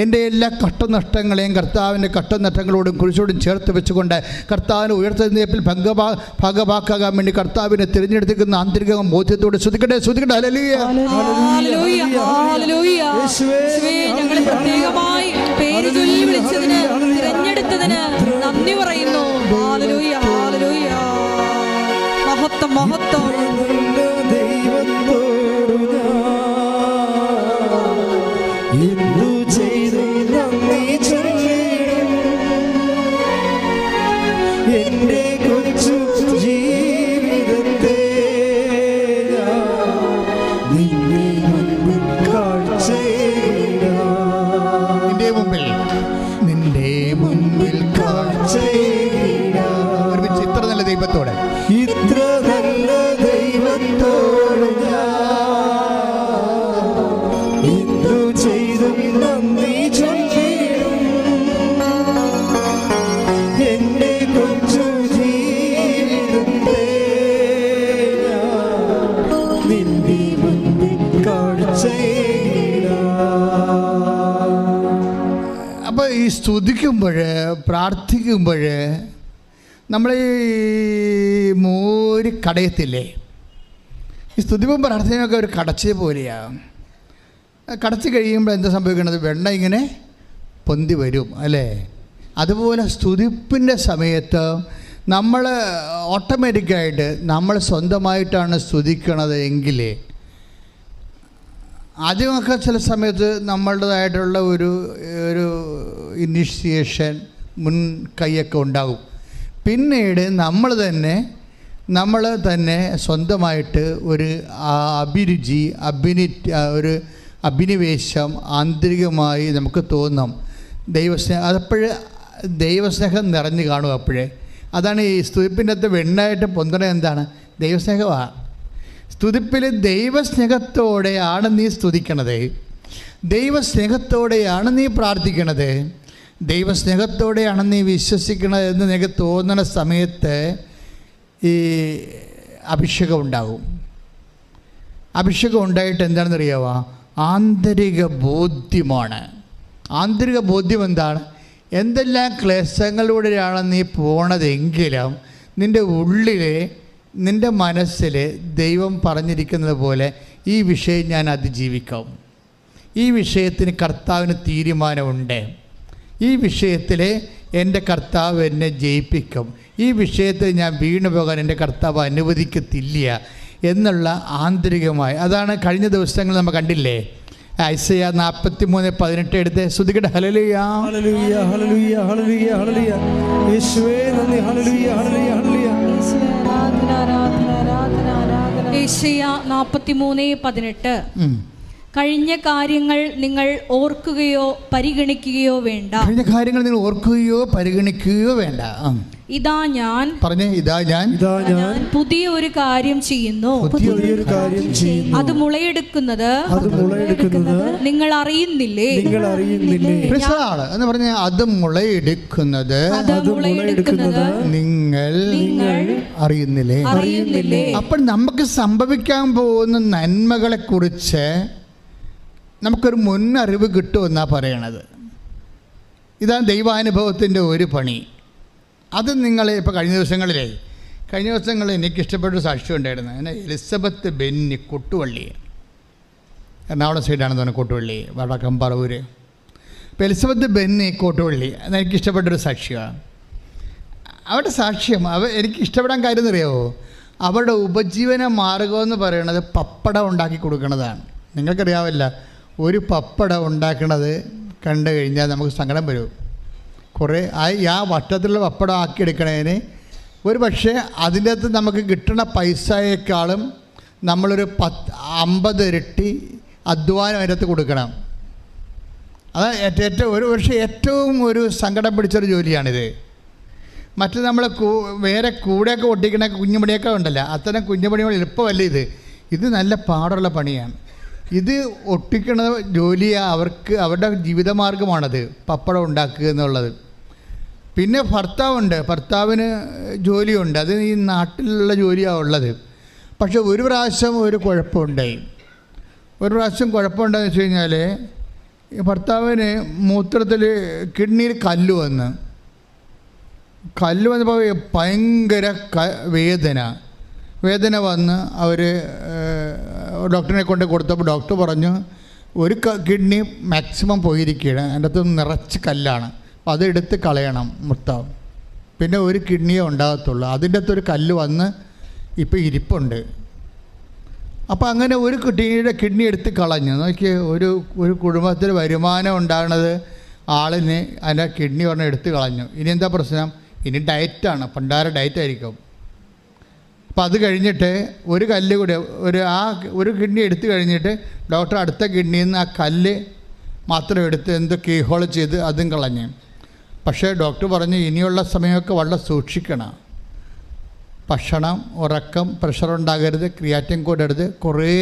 എൻ്റെ എല്ലാ കഷ്ടനഷ്ടങ്ങളെയും കർത്താവിൻ്റെ കഷ്ടനഷ്ടങ്ങളോടും കുരിശോടും ചേർത്ത് വെച്ചുകൊണ്ട് കർത്താവിനെ ഉയർത്തെഴുന്നേൽപ്പിൽ ഭാഗഭാക്കാകാൻ വേണ്ടി കർത്താവിനെ തിരഞ്ഞെടുത്തിരിക്കുന്ന ആന്തരിക ബോധ്യത്തോട് ശ്രദ്ധിക്കട്ടെ, ശ്രദ്ധിക്കട്ടെ. ഹല്ലേലൂയ, ഹല്ലേലൂയ, ഹല്ലേലൂയ. യേശുവേ, ഞങ്ങളെ പ്രത്യേകമായി പേര് ചൊല്ലി വിളിച്ചതിന്, തിരഞ്ഞെടുത്തതിന് നന്ദി പറയുന്നു. ഹല്ലേലൂയ, ഹല്ലേലൂയ. മഹത്വം, മഹത്വം. ദൈവത്തോടു എന്തു ചെയ്തും നന്ദി ചൊല്ലിടും. എന്റെ കൊച്ചു ജീവിതത്തെ നിന്നെ കാഴ്ചയെ നിന്റെ മുൻപിൽ കാഴ്ചയെ ഒരുമിച്ച് ഇത്ര നല്ല ദൈവത്തോടെ, ഇത്ര നല്ല ദൈവത്തോട് എന്തു ചെയ്തും നന്ദി ചൊല്ലിടും. എന്റെ കൊച്ചു ജീവിതത്തെ നിന്റെ മുൻപിൽ കാഴ്ചയെ. അപ്പോൾ ഈ സ്തുതിക്കുമ്പോൾ പ്രാർത്ഥിക്കുമ്പോൾ നമ്മൾ ഈ മോര് കടയത്തില്ലേ, ഈ സ്തുതിപ്പും പ്രാർത്ഥനയൊക്കെ ഒരു കടച്ച പോലെയാണ്. കടച്ച് കഴിയുമ്പോൾ എന്താ സംഭവിക്കുന്നത്? വെണ്ണ ഇങ്ങനെ പൊന്തി വരും അല്ലേ? അതുപോലെ സ്തുതിപ്പിൻ്റെ സമയത്ത് നമ്മൾ ഓട്ടോമാറ്റിക്കായിട്ട് നമ്മൾ സ്വന്തമായിട്ടാണ് സ്തുതിക്കണത് എങ്കിൽ ആദ്യമൊക്കെ ചില സമയത്ത് നമ്മളുടേതായിട്ടുള്ള ഒരു ഇനിഷ്യേഷൻ മുൻകൈയൊക്കെ ഉണ്ടാകും. പിന്നീട് നമ്മൾ തന്നെ സ്വന്തമായിട്ട് ഒരു അഭിരുചി ഒരു അഭിനിവേശം ആന്തരികമായി നമുക്ക് തോന്നും. ദൈവസ്നേഹം അതപ്പോഴേ ദൈവസ്നേഹം നിറഞ്ഞു കാണും. അപ്പോഴേ അതാണ് ഈ സ്തുതിപ്പിൻ്റെ അകത്ത് വെണ്ണായിട്ട് പൊന്തണ എന്താണ്? ദൈവസ്നേഹമാണ്. സ്തുതിപ്പിൽ ദൈവസ്നേഹത്തോടെയാണ് നീ സ്തുതിക്കണത്, ദൈവസ്നേഹത്തോടെയാണ് നീ പ്രാർത്ഥിക്കണത്, ദൈവസ്നേഹത്തോടെയാണ് നീ വിശ്വസിക്കണത് എന്ന് നിനക്ക് തോന്നുന്ന സമയത്ത് ഈ അഭിഷേകം ഉണ്ടാകും. അഭിഷേകം ഉണ്ടായിട്ട് എന്താണെന്നറിയാമോ? ആന്തരിക ബോധ്യമാണ്. ആന്തരിക ബോധ്യം എന്താണ്? എന്തെല്ലാം ക്ലേശങ്ങളിലൂടെയാണ് നീ പോണതെങ്കിലും നിൻ്റെ ഉള്ളിൽ, നിൻ്റെ മനസ്സിൽ ദൈവം പറഞ്ഞിരിക്കുന്നത് പോലെ ഈ വിഷയം ഞാൻ അതിജീവിക്കാം, ഈ വിഷയത്തിന് കർത്താവിന് തീരുമാനമുണ്ട്, ഈ വിഷയത്തിൽ എൻ്റെ കർത്താവ് എന്നെ ജയിപ്പിക്കും, ഈ വിഷയത്തിൽ ഞാൻ വീണു പോകാൻ എൻ്റെ കർത്താവ് അനുവദിക്കത്തില്ല എന്നുള്ള ആന്തരികമായി. അതാണ് കഴിഞ്ഞ ദിവസങ്ങൾ നമ്മൾ കണ്ടില്ലേ? ഐസയ്യ 43:18 എടുത്ത് സ്തുതിക്കട്ടെ. ഹല്ലേലൂയ ഹല്ലേലൂയ ഹല്ലേലൂയ ഹല്ലേലൂയ ഹല്ലേലൂയ. യേശുവേ നന്ദി. ഹല്ലേലൂയ ഹല്ലേലൂയ ഹല്ലേലൂയ. യേശയ്യ 43:18 കഴിഞ്ഞ കാര്യങ്ങൾ നിങ്ങൾ ഓർക്കുകയോ പരിഗണിക്കുകയോ വേണ്ട. കഴിഞ്ഞ കാര്യങ്ങൾ നിങ്ങൾ ഓർക്കുകയോ പരിഗണിക്കുകയോ വേണ്ട. ഇതാ ഞാൻ പറഞ്ഞേ, ഇതാ ഞാൻ പുതിയ ഒരു കാര്യം ചെയ്യുന്നു, പുതിയൊരു കാര്യം ചെയ്യുന്നു, അത് മുളയെടുക്കുന്നത് നിങ്ങൾ അറിയുന്നില്ലേ? എന്ന് പറഞ്ഞ അത് മുളയെടുക്കുന്നത് നിങ്ങൾ അറിയുന്നില്ലേ? അപ്പോൾ നമുക്ക് സംഭവിക്കാൻ പോകുന്ന നന്മകളെ കുറിച്ച് നമുക്കൊരു മുന്നറിവ് കിട്ടുമെന്നാണ് പറയണത്. ഇതാണ് ദൈവാനുഭവത്തിൻ്റെ ഒരു പണി. അത് നിങ്ങൾ ഇപ്പോൾ കഴിഞ്ഞ ദിവസങ്ങളിൽ എനിക്കിഷ്ടപ്പെട്ടൊരു സാക്ഷ്യം ഉണ്ടായിരുന്നു. അങ്ങനെ എലിസബത്ത് ബെന്നി കൊട്ടുവള്ളി, എറണാകുളം സൈഡാണെന്ന് തോന്നുന്നു കൊട്ടുവള്ളി, വടക്കം പറവൂർ. ഇപ്പോൾ എലിസബത്ത് ബെന്നി കൊട്ടുവള്ളി അതെനിക്കിഷ്ടപ്പെട്ടൊരു സാക്ഷ്യമാണ്. അവരുടെ സാക്ഷ്യം എനിക്ക് ഇഷ്ടപ്പെടാൻ കാര്യം അറിയാമോ? അവരുടെ ഉപജീവന മാർഗമെന്ന് പറയുന്നത് പപ്പടം ഉണ്ടാക്കി കൊടുക്കുന്നതാണ്. നിങ്ങൾക്കറിയാവില്ല, ഒരു പപ്പടം ഉണ്ടാക്കണത് കണ്ടു കഴിഞ്ഞാൽ നമുക്ക് സങ്കടം വരും. കുറേ ആ വട്ടത്തിലുള്ള പപ്പടം ആക്കിയെടുക്കണതിന് ഒരു പക്ഷേ അതിൻ്റെ അകത്ത് നമുക്ക് കിട്ടുന്ന പൈസയേക്കാളും നമ്മളൊരു 50 ഇരട്ടി അധ്വാനം അതിൻ്റെ അകത്ത് കൊടുക്കണം. അത് ഏറ്റവും ഒരു സങ്കടം പിടിച്ചൊരു ജോലിയാണിത്. മറ്റ് നമ്മൾ വേറെ കൂടെയൊക്കെ ഒട്ടിക്കണ കുഞ്ഞുപണിയൊക്കെ ഉണ്ടല്ലോ, അത്തരം കുഞ്ഞുപണികൾ എളുപ്പമല്ല. ഇത് നല്ല പാടുള്ള പണിയാണ്. ഇത് ഒട്ടിക്കണ ജോലിയാണ് അവർക്ക്, അവരുടെ ജീവിതമാർഗമാണത്, പപ്പടം ഉണ്ടാക്കുക എന്നുള്ളത്. പിന്നെ ഭർത്താവിന് ജോലിയുണ്ട്, അത് ഈ നാട്ടിലുള്ള ജോലിയാണ് ഉള്ളത്. പക്ഷെ ഒരു പ്രാവശ്യം കുഴപ്പമുണ്ടെന്ന് വെച്ച് കഴിഞ്ഞാൽ ഭർത്താവിന് മൂത്രത്തിൽ കിഡ്നിയിൽ കല്ല് വന്നപ്പോൾ ഭയങ്കര വേദന വന്ന് അവർ ഡോക്ടറിനെ കൊണ്ട് കൊടുത്തപ്പോൾ ഡോക്ടർ പറഞ്ഞു ഒരു കിഡ്നി മാക്സിമം പോയിരിക്കുകയാണ്, അതിൻ്റെ അകത്ത് നിറച്ച് കല്ലാണ്, അപ്പോൾ അതെടുത്ത് കളയണം മൊത്തം, പിന്നെ ഒരു കിഡ്നിയേ ഉണ്ടാകത്തുള്ളൂ. അതിൻ്റെ അകത്തൊരു കല്ല് വന്ന് ഇപ്പോൾ ഇരിപ്പുണ്ട്. അപ്പോൾ അങ്ങനെ ഒരു കിഡ്നി എടുത്ത് കളഞ്ഞു. നോക്കിയേ, ഒരു കുടുംബത്തിൽ വരുമാനം ഉണ്ടാകുന്നത് ആളിന് അതിൻ്റെ കിഡ്നി പറഞ്ഞ് എടുത്ത് കളഞ്ഞു. ഇനി എന്താ പ്രശ്നം? ഇനി ഡയറ്റാണ്, പണ്ടാര ഡയറ്റായിരിക്കും. അപ്പോൾ അത് കഴിഞ്ഞിട്ട് ഒരു കല്ല് കൂടെ ഒരു കിഡ്നി എടുത്തു കഴിഞ്ഞിട്ട് ഡോക്ടർ അടുത്ത കിഡ്നിയിൽ നിന്ന് ആ കല്ല് മാത്രം എടുത്ത് എന്തോ കീഹോൾ ചെയ്ത് അതും കളഞ്ഞു. പക്ഷേ ഡോക്ടർ പറഞ്ഞു ഇനിയുള്ള സമയമൊക്കെ വളരെ സൂക്ഷിക്കണം, ഭക്ഷണം, ഉറക്കം, പ്രഷർ ഉണ്ടാകരുത്, ക്രിയാറ്റിൻ കൂടരുത്, കുറേ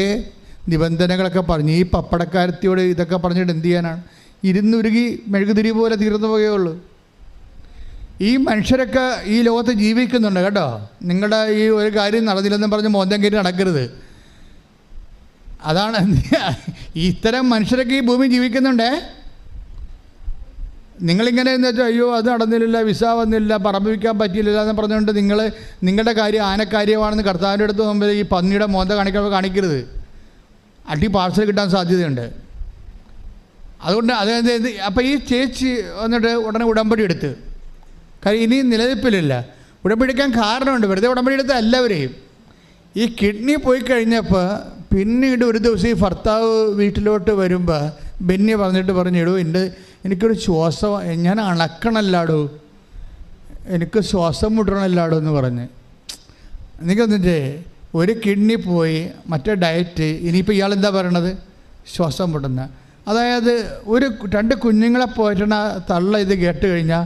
നിബന്ധനകളൊക്കെ പറഞ്ഞു. ഈ പപ്പടക്കാരത്തിയോട് ഇതൊക്കെ പറഞ്ഞിട്ട് എന്ത് ചെയ്യാനാണ്? ഇരുന്നുരുകി മെഴുകുതിരി പോലെ തീർന്നു പോവുകയുള്ളൂ. ഈ മനുഷ്യരൊക്കെ ഈ ലോകത്ത് ജീവിക്കുന്നുണ്ട് കേട്ടോ. നിങ്ങളുടെ ഈ ഒരു കാര്യം നടന്നില്ലെന്നും പറഞ്ഞ് മോന്തം കയറി നടക്കരുത്. അതാണ് ഇത്തരം മനുഷ്യരൊക്കെ ഈ ഭൂമി ജീവിക്കുന്നുണ്ടേ. നിങ്ങളിങ്ങനെ എന്ന് വെച്ചാൽ അയ്യോ അത് നടന്നില്ല, വിസ വന്നില്ല, പറമ്പ് വയ്ക്കാൻ പറ്റിയില്ല എന്ന് പറഞ്ഞുകൊണ്ട് നിങ്ങളുടെ കാര്യം ആനക്കാര്യമാണെന്ന് കർത്താവിൻ്റെ അടുത്ത് മുമ്പിൽ ഈ പന്നിയുടെ മോന്ത കാണിക്കരുത്. അടി പാർസൽ കിട്ടാൻ സാധ്യതയുണ്ട്. അതുകൊണ്ട് അതായത് അപ്പോൾ ഈ ചേച്ചി വന്നിട്ട് ഉടനെ ഉടമ്പടി എടുത്ത്, കാര്യം ഇനി നിലനിൽപ്പിലില്ല. ഉടമ്പടി എടുക്കാൻ കാരണമുണ്ട്, വെറുതെ ഉടമ്പടി എടുത്ത എല്ലാവരെയും. ഈ കിഡ്നി പോയി കഴിഞ്ഞപ്പോൾ പിന്നീട് ഒരു ദിവസം ഈ ഭർത്താവ് വീട്ടിലോട്ട് വരുമ്പോൾ ബെന്നി പറഞ്ഞിടൂ എനിക്കൊരു ശ്വാസം, ഞാൻ അണക്കണല്ലാടോ, എനിക്ക് ശ്വാസം മുട്ടണല്ലാടോ എന്ന് പറഞ്ഞ്. എനിക്കൊന്നിട്ടേ ഒരു കിഡ്നി പോയി, മറ്റേ ഡയറ്റ്, ഇനിയിപ്പോൾ ഇയാളെന്താ പറയണത്? ശ്വാസം മുട്ടുന്ന. അതായത് ഒരു 2 കുഞ്ഞുങ്ങളെ പോറ്റണ തള്ള ഇത് കേട്ട് കഴിഞ്ഞാൽ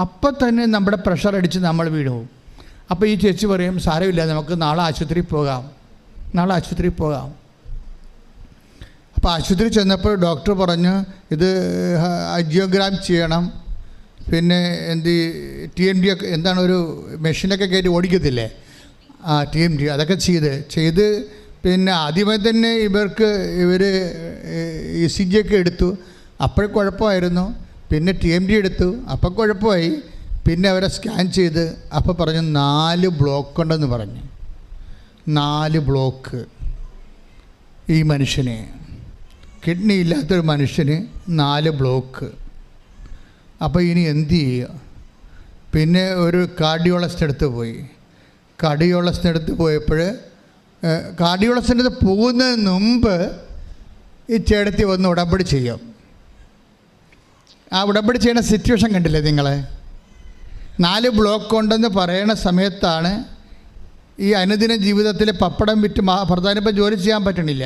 അപ്പം തന്നെ നമ്മുടെ പ്രഷർ അടിച്ച് നമ്മൾ വീണു. അപ്പോൾ ഈ ചേച്ചി പറയും, സാരമില്ല, നമുക്ക് നാളെ ആശുപത്രിയിൽ പോകാം. അപ്പോൾ ആശുപത്രി ചെന്നപ്പോൾ ഡോക്ടർ പറഞ്ഞു, ഇത് ആൻജിയോഗ്രാം ചെയ്യണം, പിന്നെ TMD ഒക്കെ എന്താണ്, ഒരു മെഷീനൊക്കെ കയറ്റി ഓടിക്കത്തില്ലേ, TMD, അതൊക്കെ ചെയ്ത് പിന്നെ ആദ്യമേ തന്നെ ഇവർ ECG ഒക്കെ എടുത്തു. അപ്പോൾ കുഴപ്പമായിരുന്നു. പിന്നെ TMD എടുത്തു, അപ്പോൾ കുഴപ്പമായി. പിന്നെ അവരെ സ്കാൻ ചെയ്ത് അപ്പോൾ പറഞ്ഞു 4 ബ്ലോക്ക് ഉണ്ടെന്ന് പറഞ്ഞു. 4 ബ്ലോക്ക്. ഈ മനുഷ്യന്, കിഡ്നി ഇല്ലാത്തൊരു മനുഷ്യന് 4 ബ്ലോക്ക്. അപ്പോൾ ഇനി എന്ത് ചെയ്യുക? പിന്നെ ഒരു കാർഡിയോളജിസ്റ്റ് അടുത്ത് പോയി. കാർഡിയോളജിസ്റ്റ് അടുത്ത് പോയപ്പോൾ കാർഡിയോളജിൻ്റെ അടുത്ത് പോകുന്നതിന് മുമ്പ് ഈ ചേട്ടത്തി വന്ന് ഉടമ്പടി ചെയ്യും. ആ ഉടമ്പടി ചെയ്യുന്ന സിറ്റുവേഷൻ കണ്ടില്ലേ നിങ്ങൾ? 4 ബ്ലോക്ക് ഉണ്ടെന്ന് പറയുന്ന സമയത്താണ് ഈ അനുദിന ജീവിതത്തിൽ പപ്പടം വിറ്റ് ഭർത്താവിനിപ്പോൾ ജോലി ചെയ്യാൻ പറ്റണില്ല.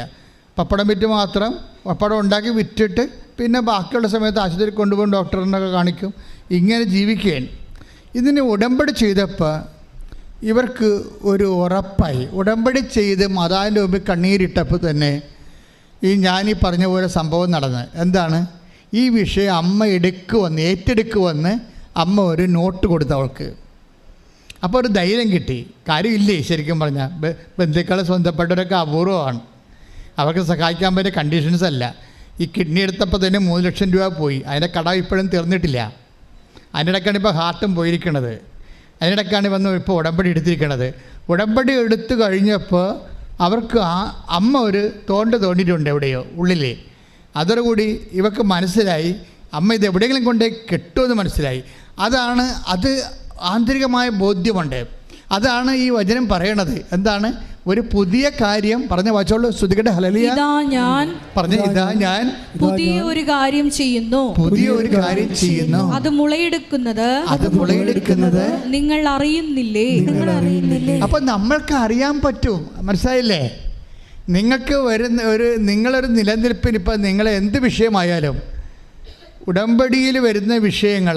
പപ്പടം വിറ്റ് മാത്രം പപ്പടം ഉണ്ടാക്കി വിറ്റിട്ട് പിന്നെ ബാക്കിയുള്ള സമയത്ത് ആശുപത്രി കൊണ്ടുപോകും, ഡോക്ടറിനൊക്കെ കാണിക്കും, ഇങ്ങനെ ജീവിക്കുകയാണ്. ഇതിന് ഉടമ്പടി ചെയ്തപ്പോൾ ഇവർക്ക് ഒരു ഉറപ്പായി. ഉടമ്പടി ചെയ്ത് മാതാവിൻ്റെ മുമ്പിൽ കണ്ണീരിട്ടപ്പോൾ തന്നെ ഞാനീ പറഞ്ഞ പോലെ സംഭവം നടന്ന്. എന്താണ്? ഈ വിഷയം അമ്മ ഏറ്റെടുക്കുവന്ന് അമ്മ ഒരു നോട്ട് കൊടുത്തു അവൾക്ക്. അപ്പോൾ ഒരു ധൈര്യം കിട്ടി. കാര്യമില്ലേ, ശരിക്കും പറഞ്ഞാൽ ബന്ധുക്കളെ സ്വന്തപ്പെട്ടവരൊക്കെ അപൂർവമാണ്. അവർക്ക് സഹായിക്കാൻ പറ്റിയ കണ്ടീഷൻസ് അല്ല. ഈ കിഡ്നി എടുത്തപ്പോൾ തന്നെ 3 ലക്ഷം രൂപ പോയി. അതിൻ്റെ കടം ഇപ്പോഴും തീർന്നിട്ടില്ല. അതിനിടയ്ക്കാണ് ഇപ്പോൾ ഹാർട്ടും പോയിരിക്കണത്. അതിനിടയ്ക്കാണ് ഇപ്പോൾ ഉടമ്പടി എടുത്തിരിക്കണത്. ഉടമ്പടി എടുത്തു കഴിഞ്ഞപ്പോൾ അവർക്ക് അമ്മ ഒരു തോണ്ടിയിട്ടുണ്ട് എവിടെയോ ഉള്ളിൽ. അതോടുകൂടി ഇവർക്ക് മനസ്സിലായി അമ്മ ഇത് എവിടെയെങ്കിലും കൊണ്ട് കെട്ടുമെന്ന് മനസ്സിലായി. അത് ആന്തരികമായ ബോധ്യമുണ്ട്. അതാണ് ഈ വചനം പറയണത്. എന്താണ്? ഒരു പുതിയ കാര്യം പറഞ്ഞ വാച്ചോളൂ, ശ്രുതികട്ടെ. ഹല്ലേലൂയ. ഇതാ ഞാൻ പുതിയ ഒരു കാര്യം ചെയ്യുന്നു. അത് മുളയെടുക്കുന്നത് നിങ്ങൾ അറിയുന്നില്ലേ? അപ്പൊ നമ്മൾക്ക് അറിയാൻ പറ്റും. മനസ്സിലായില്ലേ? നിങ്ങൾക്ക് നിങ്ങളൊരു നിലനിൽപ്പിന് ഇപ്പം നിങ്ങൾ എന്ത് വിഷയമായാലും ഉടമ്പടിയിൽ വരുന്ന വിഷയങ്ങൾ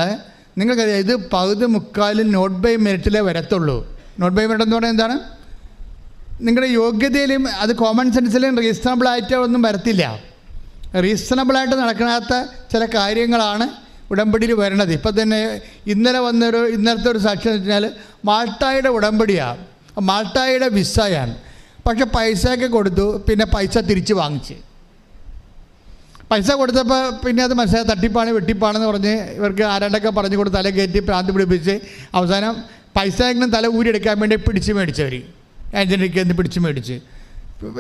നിങ്ങൾക്കറിയാം. ഇത് 10-3/4 നോട്ട് ബൈ മെറിറ്റിലേ വരത്തുള്ളൂ. നോട്ട് ബൈ മെറിറ്റ് എന്ന് പറഞ്ഞാൽ എന്താണ്? നിങ്ങളുടെ യോഗ്യതയിലും അത് കോമൺ സെൻസിലും റീസണബിളായിട്ട് ഒന്നും വരത്തില്ല. റീസണബിളായിട്ട് നടക്കാത്ത ചില കാര്യങ്ങളാണ് ഉടമ്പടിയിൽ വരണത്. ഇപ്പം തന്നെ ഇന്നലത്തെ ഒരു സാക്ഷ്യം എന്ന് വെച്ചാൽ മാൾട്ടായുടെ ഉടമ്പടിയാണ്, മാൾട്ടായുടെ വിസയാണ്. പക്ഷെ പൈസയൊക്കെ കൊടുത്തു, പിന്നെ പൈസ തിരിച്ച് വാങ്ങിച്ച്. പൈസ കൊടുത്തപ്പോൾ പിന്നെ അത് മനസ്സിലായി തട്ടിപ്പാണ് വെട്ടിപ്പാണെന്ന് പറഞ്ഞ് ഇവർക്ക് ആരാണ്ടൊക്കെ പറഞ്ഞു കൊടുത്ത് തല കയറ്റി പ്രാന്തി പിടിപ്പിച്ച് അവസാനം പൈസ എങ്കിലും തല ഊരിയെടുക്കാൻ വേണ്ടി പിടിച്ച് മേടിച്ചവർ ഏജൻറ്റിക്ക് പിടിച്ച് മേടിച്ച്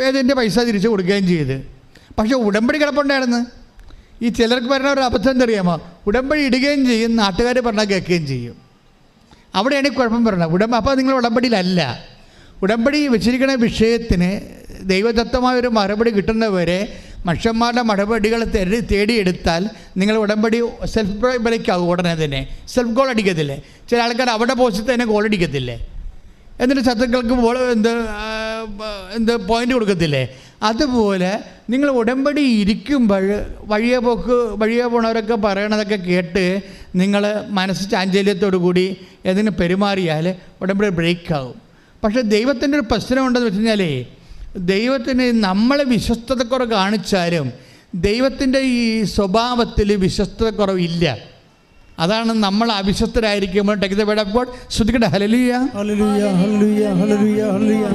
ഏജൻറ്റ് പൈസ തിരിച്ച് കൊടുക്കുകയും ചെയ്ത്. പക്ഷേ ഉടമ്പടി കിടപ്പുണ്ടായിരുന്നു. ഈ ചിലർക്ക് പറഞ്ഞ ഒരു അബദ്ധം എന്തറിയാമോ? ഉടമ്പടി ഇടുകയും ചെയ്യും, നാട്ടുകാർ പറഞ്ഞാൽ കേൾക്കുകയും ചെയ്യും. അവിടെയാണ് കുഴപ്പം പറയുന്നത്. അപ്പോൾ നിങ്ങൾ ഉടമ്പടിയിലല്ല. ഉടമ്പടി വെച്ചിരിക്കുന്ന വിഷയത്തിന് ദൈവദത്തമായൊരു മറുപടി കിട്ടുന്നവരെ മനുഷ്യന്മാരുടെ മറുപടികൾ തേടിയെടുത്താൽ നിങ്ങൾ ഉടമ്പടി സെൽഫ് ബ്രേക്ക് ആകും. ഉടനെ തന്നെ സെൽഫ് ഗോൾ അടിക്കത്തില്ലേ? ചില ആൾക്കാർ അവിടെ പോസ്റ്റ് തന്നെ ഗോൾ അടിക്കത്തില്ലേ? എന്നിട്ട് ശത്രുക്കൾക്ക് പോയിൻ്റ് കൊടുക്കത്തില്ലേ? അതുപോലെ നിങ്ങൾ ഉടമ്പടി ഇരിക്കുമ്പോൾ വഴിയെ പോണവരൊക്കെ പറയണതൊക്കെ കേട്ട് നിങ്ങൾ മനസ്സ് ചാഞ്ചല്യത്തോടു കൂടി ഏതെങ്കിലും പെരുമാറിയാൽ ഉടമ്പടി ബ്രേക്കാവും. പക്ഷേ ദൈവത്തിൻ്റെ ഒരു പ്രശ്നമുണ്ടെന്ന് വെച്ച് കഴിഞ്ഞാൽ ദൈവത്തിന് നമ്മളെ വിശ്വസ്തതക്കുറവ് കാണിച്ചാലും ദൈവത്തിൻ്റെ ഈ സ്വഭാവത്തിൽ വിശ്വസ്തതക്കുറവില്ല. അതാണ് നമ്മൾ അവിശ്വസ്തരായിരിക്കുമ്പോൾ take the word of God. ശ്രുതിക്കട്ടെ. ഹല്ലേലൂയ, ഹല്ലേലൂയ, ഹല്ലേലൂയ, ഹല്ലേലൂയ, ഹല്ലേലൂയ.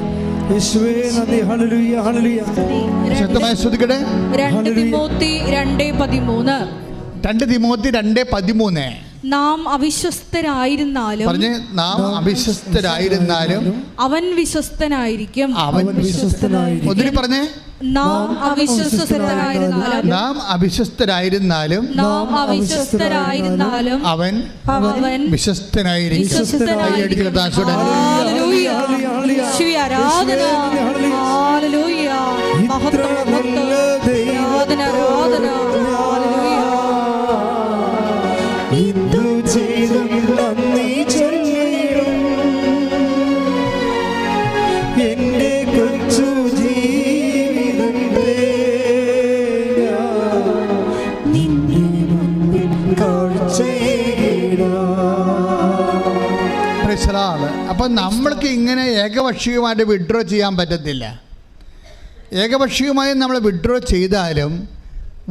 യേശുവേ നന്ദി. ഹല്ലേലൂയ, ഹല്ലേലൂയ. ശക്തമായി ശ്രുതിക്കട്ടെ. 2 തിമോത്തി 2:13. 2 തിമോത്തി 2:13. നാം അവിശ്വസ്തരായിരുന്നാലും അവൻ വിശ്വസ്തനായിരിക്കും. ഒത്തിരി പറഞ്ഞേ. നാം അവിശ്വസ്തരായിരുന്നാലും അവൻ വിശ്വസ്തനായിരിക്കും. ആരാധന, ഹല്ലേലൂയ, മഹത്വം, ആരാധന, ആരാധന. എന്റെ കൊച്ചു ജീവിതത്തെ അപ്പം നമ്മൾക്ക് ഇങ്ങനെ ഏകപക്ഷീയമായിട്ട് വിഡ്രോ ചെയ്യാൻ പറ്റത്തില്ല. ഏകപക്ഷീയമായി നമ്മൾ വിഡ്രോ ചെയ്താലും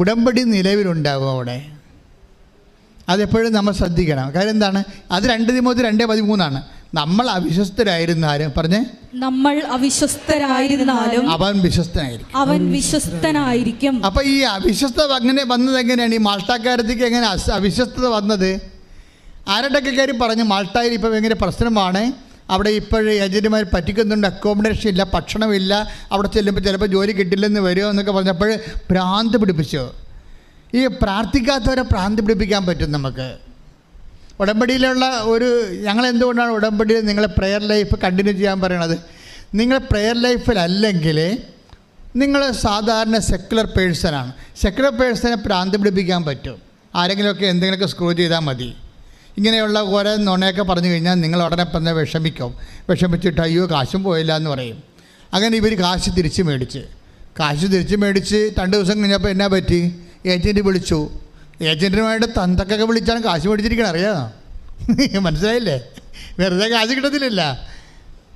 ഉടമ്പടി നിലവിലുണ്ടാകും അവിടെ. അതെപ്പോഴും നമ്മൾ ശ്രദ്ധിക്കണം. കാര്യം എന്താണ്? അത് 2 തിമോത്തി 2:13 നമ്മൾ അവിശ്വസ്തരായിരുന്നാലും പറഞ്ഞേ, നമ്മൾ അവിശ്വസ്തരായിരുന്നാലും അവൻ വിശ്വസ്തനായിരിക്കും. അവൻ വിശ്വസ്തനായിരിക്കും. അപ്പം ഈ അവിശ്വസ്തത അങ്ങനെ വന്നത് എങ്ങനെയാണ്? ഈ മാൾട്ടാക്കാരത്തേക്ക് എങ്ങനെ അവിശ്വസ്തത വന്നത്? ആരുടെയൊക്കെ കാര്യം പറഞ്ഞു, മാൾട്ടായിൽ ഇപ്പം ഭയങ്കര പ്രശ്നമാണ്. അവിടെ ഇപ്പോഴും ഏജൻറ്റുമാർ പറ്റിക്കുന്നുണ്ട്, അക്കോമഡേഷൻ ഇല്ല, ഭക്ഷണമില്ല, അവിടെ ചെല്ലുമ്പോൾ ചിലപ്പോൾ ജോലി കിട്ടില്ലെന്ന് വരുമോ എന്നൊക്കെ പറഞ്ഞപ്പോൾ ഭ്രാന്ത് പിടിപ്പിച്ചു. ഈ പ്രാർത്ഥിക്കാത്തവരെ ഭ്രാന്ത് പിടിപ്പിക്കാൻ പറ്റും നമുക്ക്. ഉടമ്പടിയിലുള്ള ഞങ്ങളെന്തുകൊണ്ടാണ് ഉടമ്പടിയിൽ നിങ്ങളെ പ്രെയർ ലൈഫ് കണ്ടിന്യൂ ചെയ്യാൻ പറയണത്? നിങ്ങൾ പ്രെയർ ലൈഫിലല്ലെങ്കിൽ നിങ്ങൾ സാധാരണ സെക്കുലർ പേഴ്സണാണ്. സെക്കുലർ പേഴ്സണെ ഭ്രാന്ത് പിടിപ്പിക്കാൻ പറ്റും. ആരെങ്കിലുമൊക്കെ എന്തെങ്കിലുമൊക്കെ സ്ക്രൂ ചെയ്താൽ മതി. ഇങ്ങനെയുള്ള ഓരോ നുണയൊക്കെ പറഞ്ഞു കഴിഞ്ഞാൽ നിങ്ങൾ ഉടനെ തന്നെ വിഷമിച്ചിട്ട് അയ്യോ കാശും പോയില്ല എന്ന് പറയും. അങ്ങനെ ഇവർ കാശ് തിരിച്ച് മേടിച്ച് 2 ദിവസം കഴിഞ്ഞപ്പോൾ എന്നാ പറ്റി? ഏജൻറ്റ് വിളിച്ചു. ഏജൻറ്റിനുമായിട്ട് തന്തക്കൊക്കെ വിളിച്ചാണ് കാശ് മേടിച്ചിരിക്കണം, അറിയാമോ? മനസ്സിലായില്ലേ? വെറുതെ കാശ് കിട്ടത്തില്ല.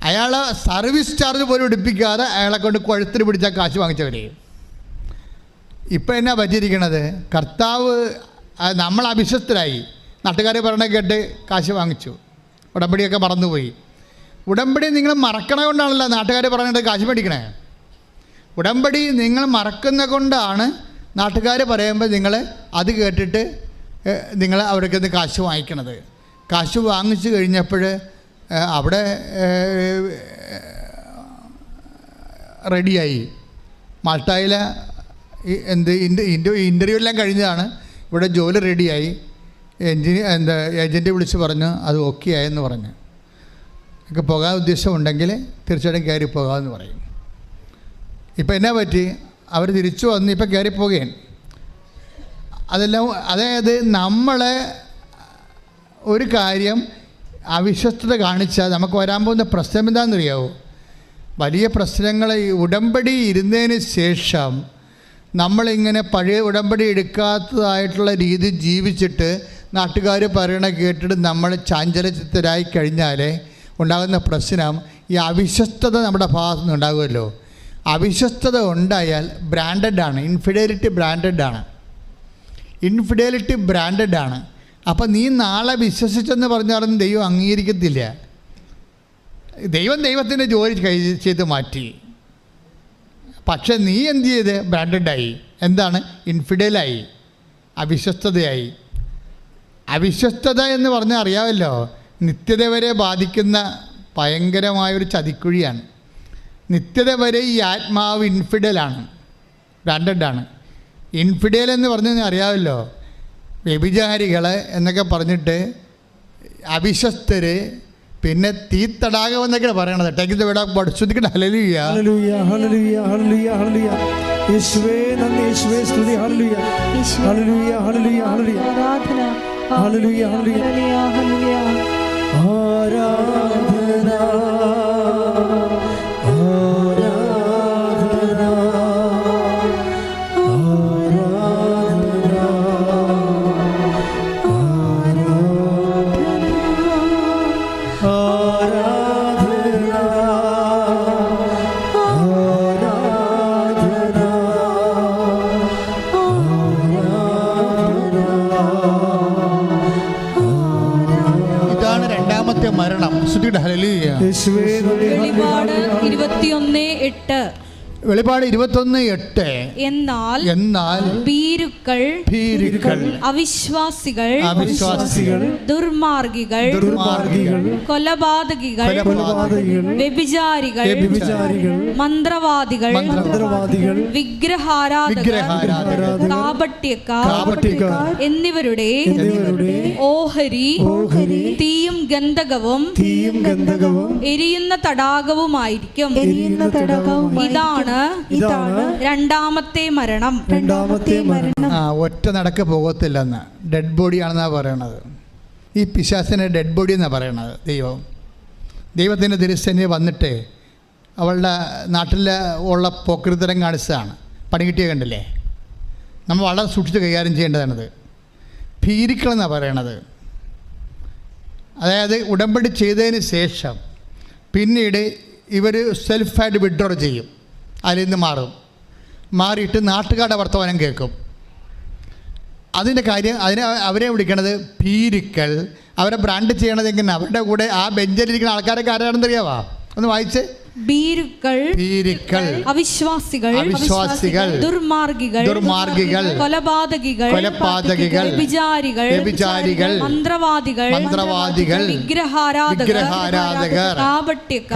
അയാളെ സർവീസ് ചാർജ് പോലും എടുപ്പിക്കാതെ അയാളെ കൊണ്ട് കഴുത്തിന് പിടിച്ചാൽ കാശ് വാങ്ങിച്ചവരെ. ഇപ്പം എന്നാ പറ്റിയിരിക്കണത്? കർത്താവ് നമ്മൾ അവിശ്വസ്തരായി. നാട്ടുകാരെ പറഞ്ഞ കേട്ട് കാശ് വാങ്ങിച്ചു, ഉടമ്പടിയൊക്കെ മറന്നുപോയി. ഉടമ്പടി നിങ്ങൾ മറക്കണ കൊണ്ടാണല്ലോ നാട്ടുകാർ പറഞ്ഞിട്ട് കാശ് മേടിക്കണേ. ഉടമ്പടി നിങ്ങൾ മറക്കുന്ന കൊണ്ടാണ് നാട്ടുകാർ പറയുമ്പോൾ നിങ്ങൾ അത് കേട്ടിട്ട് നിങ്ങൾ അവിടേക്ക് നിന്ന് കാശ് വാങ്ങിക്കണത്. കാശ് വാങ്ങിച്ചു കഴിഞ്ഞപ്പോൾ അവിടെ റെഡിയായി. മാൾട്ടായിലെ ഇൻ്റർവ്യൂ എല്ലാം കഴിഞ്ഞതാണ്. ഇവിടെ ജോലി റെഡിയായി. ഏജൻറ്റ് വിളിച്ച് പറഞ്ഞു അത് ഓക്കെ ആയെന്ന് പറഞ്ഞു. ഒക്കെ പോകാൻ ഉദ്ദേശമുണ്ടെങ്കിൽ തീർച്ചയായിട്ടും കയറി പോകാമെന്ന് പറയും. ഇപ്പം എന്നാ പറ്റി? അവർ തിരിച്ചു വന്ന് ഇപ്പം കയറി പോകുകയാണ്. അതെല്ലാം അതായത് നമ്മളെ ഒരു കാര്യം അവിശ്വസ്തത കാണിച്ചാൽ നമുക്ക് വരാൻ പോകുന്ന പ്രശ്നം എന്താണെന്നറിയാവോ? വലിയ പ്രശ്നങ്ങൾ. ഈ ഉടമ്പടി ഇരുന്നതിന് ശേഷം നമ്മളിങ്ങനെ പഴയ ഉടമ്പടി എടുക്കാത്തതായിട്ടുള്ള രീതി ജീവിച്ചിട്ട് നാട്ടുകാർ പറയണ കേട്ടിട്ട് നമ്മൾ ചാഞ്ചലചിത്തരായി കഴിഞ്ഞാൽ ഉണ്ടാകുന്ന പ്രശ്നം ഈ അവിശ്വസ്തത നമ്മുടെ ഭാഗത്തു നിന്ന് ഉണ്ടാകുമല്ലോ. അവിശ്വസ്തത ഉണ്ടായാൽ ബ്രാൻഡഡാണ്. ഇൻഫിഡലിറ്റി ബ്രാൻഡഡാണ്. അപ്പം നീ നാളെ വിശ്വസിച്ചെന്ന് പറഞ്ഞാലും ദൈവം അംഗീകരിക്കത്തില്ല. ദൈവത്തിൻ്റെ ജോലി ചെയ്ത് മാറ്റി. പക്ഷെ നീ എന്ത് ചെയ്ത്? ബ്രാൻഡഡായി. എന്താണ്? ഇൻഫിഡലായി, അവിശ്വസ്തതയായി. അവിശ്വസ്തത എന്ന് പറഞ്ഞാൽ അറിയാമല്ലോ, നിത്യത വരെ ബാധിക്കുന്ന ഭയങ്കരമായൊരു ചതിക്കുഴിയാണ്. നിത്യത വരെ ഈ ആത്മാവ് ഇൻഫിഡലാണ്, ബ്രാൻഡഡാണ്. ഇൻഫിഡൽ എന്ന് പറഞ്ഞാൽ അറിയാമല്ലോ, വ്യഭിചാരികൾ എന്നൊക്കെ പറഞ്ഞിട്ട് അവിശ്വസ്തർ, പിന്നെ തീത്തടാകം എന്നൊക്കെയാണ് പറയണത്. ടേക്ക് വിടാൻ പഠിച്ചിരിക്കണം. ഹല്ലേലൂയ, ഹല്ലേലൂയ, ഹല്ലേലൂയ, ഹല്ലേലൂയ, ഹല്ലേലൂയ. യേശുവേ നന്ദി, യേശുവേ സ്തുതി. ഹല്ലേലൂയ, ഹല്ലേലൂയ, ഹല്ലേലൂയ, ഹല്ലേലൂയ, ആരാധന, ഹല്ലേലൂയ, ഹല്ലേലൂയ, ഹല്ലേലൂയ, ആരാധന, മരണം. ഹല്ലേലൂയ. വെളിപാട് 21:8. വെളിപാട് 21:8. എന്നാൽ ഭീരുക്കൾ, അവിശ്വാസികൾ, ദുർമാർഗികൾ, കൊലപാതകികൾ, വ്യഭിചാരികൾ, മന്ത്രവാദികൾ, വിഗ്രഹാരാധകർ, കാപട്യക്കാർ എന്നിവരുടെ ഓഹരി തീയും ഗന്ധകവും എരിയുന്ന തടാകവുമായിരിക്കും. ഇതാണ് രണ്ടാമത്തെ മരണം. ഒറ്റ നടക്ക് പോകത്തില്ലെന്ന്. ഡെഡ് ബോഡിയാണെന്നാണ് പറയണത്. ഈ പിശാചിനെ ഡെഡ് ബോഡി എന്നാണ് പറയണത്. ദൈവത്തിൻ്റെ തിരുസേനയെ വന്നിട്ട് അവളുടെ നാട്ടിൽ ഉള്ള പോക്കൃതരം കാണിച്ചതാണ്. പണി കിട്ടിയ കണ്ടില്ലേ? നമ്മൾ വളരെ സൂക്ഷിച്ച് കൈകാര്യം ചെയ്യേണ്ടതാണത്. ഭീരുക്കളെന്നാണ് പറയണത്. അതായത് ഉടമ്പടി ചെയ്തതിന് ശേഷം പിന്നീട് ഇവർ സെൽഫായിട്ട് വിഡ്രോ ചെയ്യും, അതിൽ നിന്ന് മാറിയിട്ട് നാട്ടുകാരുടെ വർത്തമാനം കേൾക്കും. അതിൻ്റെ കാര്യം അവരെ വിളിക്കണത് പീരിക്കൽ. അവരെ ബ്രാൻഡ് ചെയ്യണത് എങ്ങനെ? അവരുടെ കൂടെ ആ ബെഞ്ചിലിരിക്കുന്ന ആൾക്കാരൊക്കെ ആരാണെന്ന് അറിയാവാ? ഒന്ന് വായിച്ചേ. ഭീരുക്കൾ, അവിശ്വാസികൾ, ദുർമാർഗികൾ, കൊലപാതകികൾ, വ്യഭിചാരികൾ, മന്ത്രവാദികൾ, വിഗ്രഹാരാധകർ,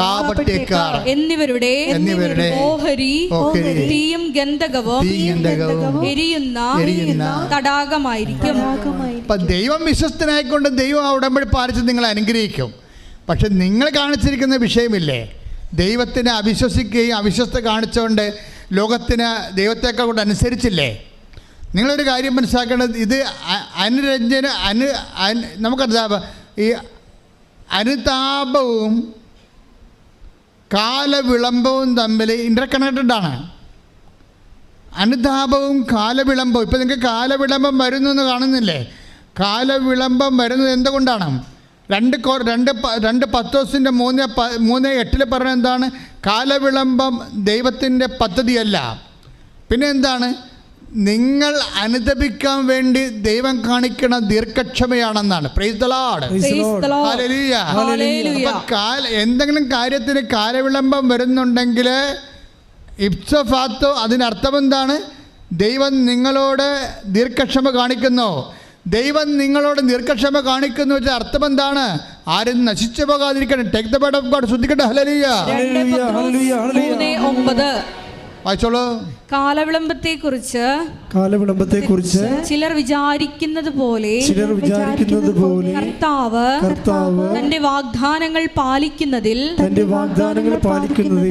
കാപട്യക്കാർ എന്നിവരുടെ ഓഹരി തീയും ഗന്ധകവും എരിയുന്ന തടാകമായിരിക്കും. ദൈവം വിശ്വസ്തനായിക്കൊണ്ട് ദൈവം ഉടമ്പടി പാലിച്ച് നിങ്ങളെ അനുഗ്രഹിക്കും. പക്ഷെ നിങ്ങൾ കാണിച്ചിരിക്കുന്ന വിഷയമില്ലേ, ദൈവത്തിനെ അവിശ്വസിക്കുകയും അവിശ്വസ്ത കാണിച്ചുകൊണ്ട് ലോകത്തിന് ദൈവത്തേക്കാൾ കൊണ്ട് അനുസരിച്ചില്ലേ? നിങ്ങളൊരു കാര്യം മനസ്സിലാക്കേണ്ടത്, ഇത് നമുക്കറിയാം, ഈ അനുതാപവും കാലവിളംബവും തമ്മിൽ ഇൻ്റർകണക്റ്റഡാണ്. അനുതാപവും കാലവിളംബവും. ഇപ്പം നിങ്ങൾക്ക് കാലവിളംബം വരുന്നു എന്ന് കാണുന്നില്ലേ? കാലവിളംബം വരുന്നത് എന്തുകൊണ്ടാണ്? 2 പത്രോസിൻ്റെ 3:8 പറഞ്ഞ എന്താണ്? കാലവിളംബം ദൈവത്തിൻ്റെ പദ്ധതിയല്ല. പിന്നെ എന്താണ്? നിങ്ങൾ അനുതപിക്കാൻ വേണ്ടി ദൈവം കാണിക്കുന്ന ദീർഘക്ഷമയാണെന്നാണ്. Praise the Lord. ഹല്ലേലൂയ. എന്തെങ്കിലും കാര്യത്തിന് കാലവിളംബം വരുന്നുണ്ടെങ്കിൽ ഇപ്സോഫാത്തോ, അതിനർത്ഥം എന്താണ്? ദൈവം നിങ്ങളോട് ദീർഘക്ഷമ കാണിക്കുന്നു. ദൈവം നിങ്ങളോട് ദീർഘക്ഷമ കാണിക്കുന്നു വെച്ചാൽ അർത്ഥം എന്താണ്? ആരും നശിച്ചു പോകാതിരിക്കണം. Take the word of God. ശ്രദ്ധിക്കട്ടെ. ഹല്ലേലൂയ. വായിച്ചോളൂ. കാലവിളംബത്തെക്കുറിച്ച് ചിലർ വിചാരിക്കുന്നത് പോലെ കർത്താവ് തന്റെ വാഗ്ദാനങ്ങൾ പാലിക്കുന്നതിൽ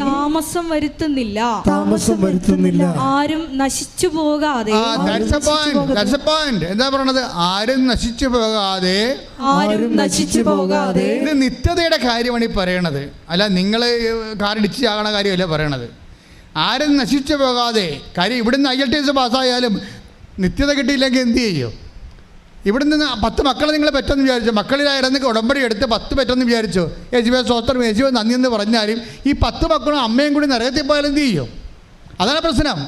താമസം വരുത്തുന്നില്ല. ആരും നശിച്ചു പോകാതെ. എന്താ പറയണത്? ആരും നശിച്ചു പോകാതെ. ഇത് നിത്യതയുടെ കാര്യമാണ് ഈ പറയണത്. അല്ല നിങ്ങൾ കാറിടിച്ച് ചാകണ കാര്യമല്ല പറയണത്. ആരും നശിച്ചു പോകാതെ. കാര്യം ഇവിടുന്ന് IELTS പാസ്സായാലും നിത്യത കിട്ടിയില്ലെങ്കിൽ എന്ത് ചെയ്യും? ഇവിടുന്ന് 10 മക്കളെ നിങ്ങൾ പെട്ടെന്ന് വിചാരിച്ചു, മക്കളിലായിരുന്നു ഉടമ്പടി എടുത്ത് 10 പെട്ടെന്ന് വിചാരിച്ചു, യേശുവേ സ്തോത്രം, യേശുവേ നന്ദി എന്ന് പറഞ്ഞാലും ഈ 10 മക്കളും അമ്മയും കൂടി നരകത്തിൽ പോയാലും എന്ത് ചെയ്യും? അതാണ് പ്രശ്നം.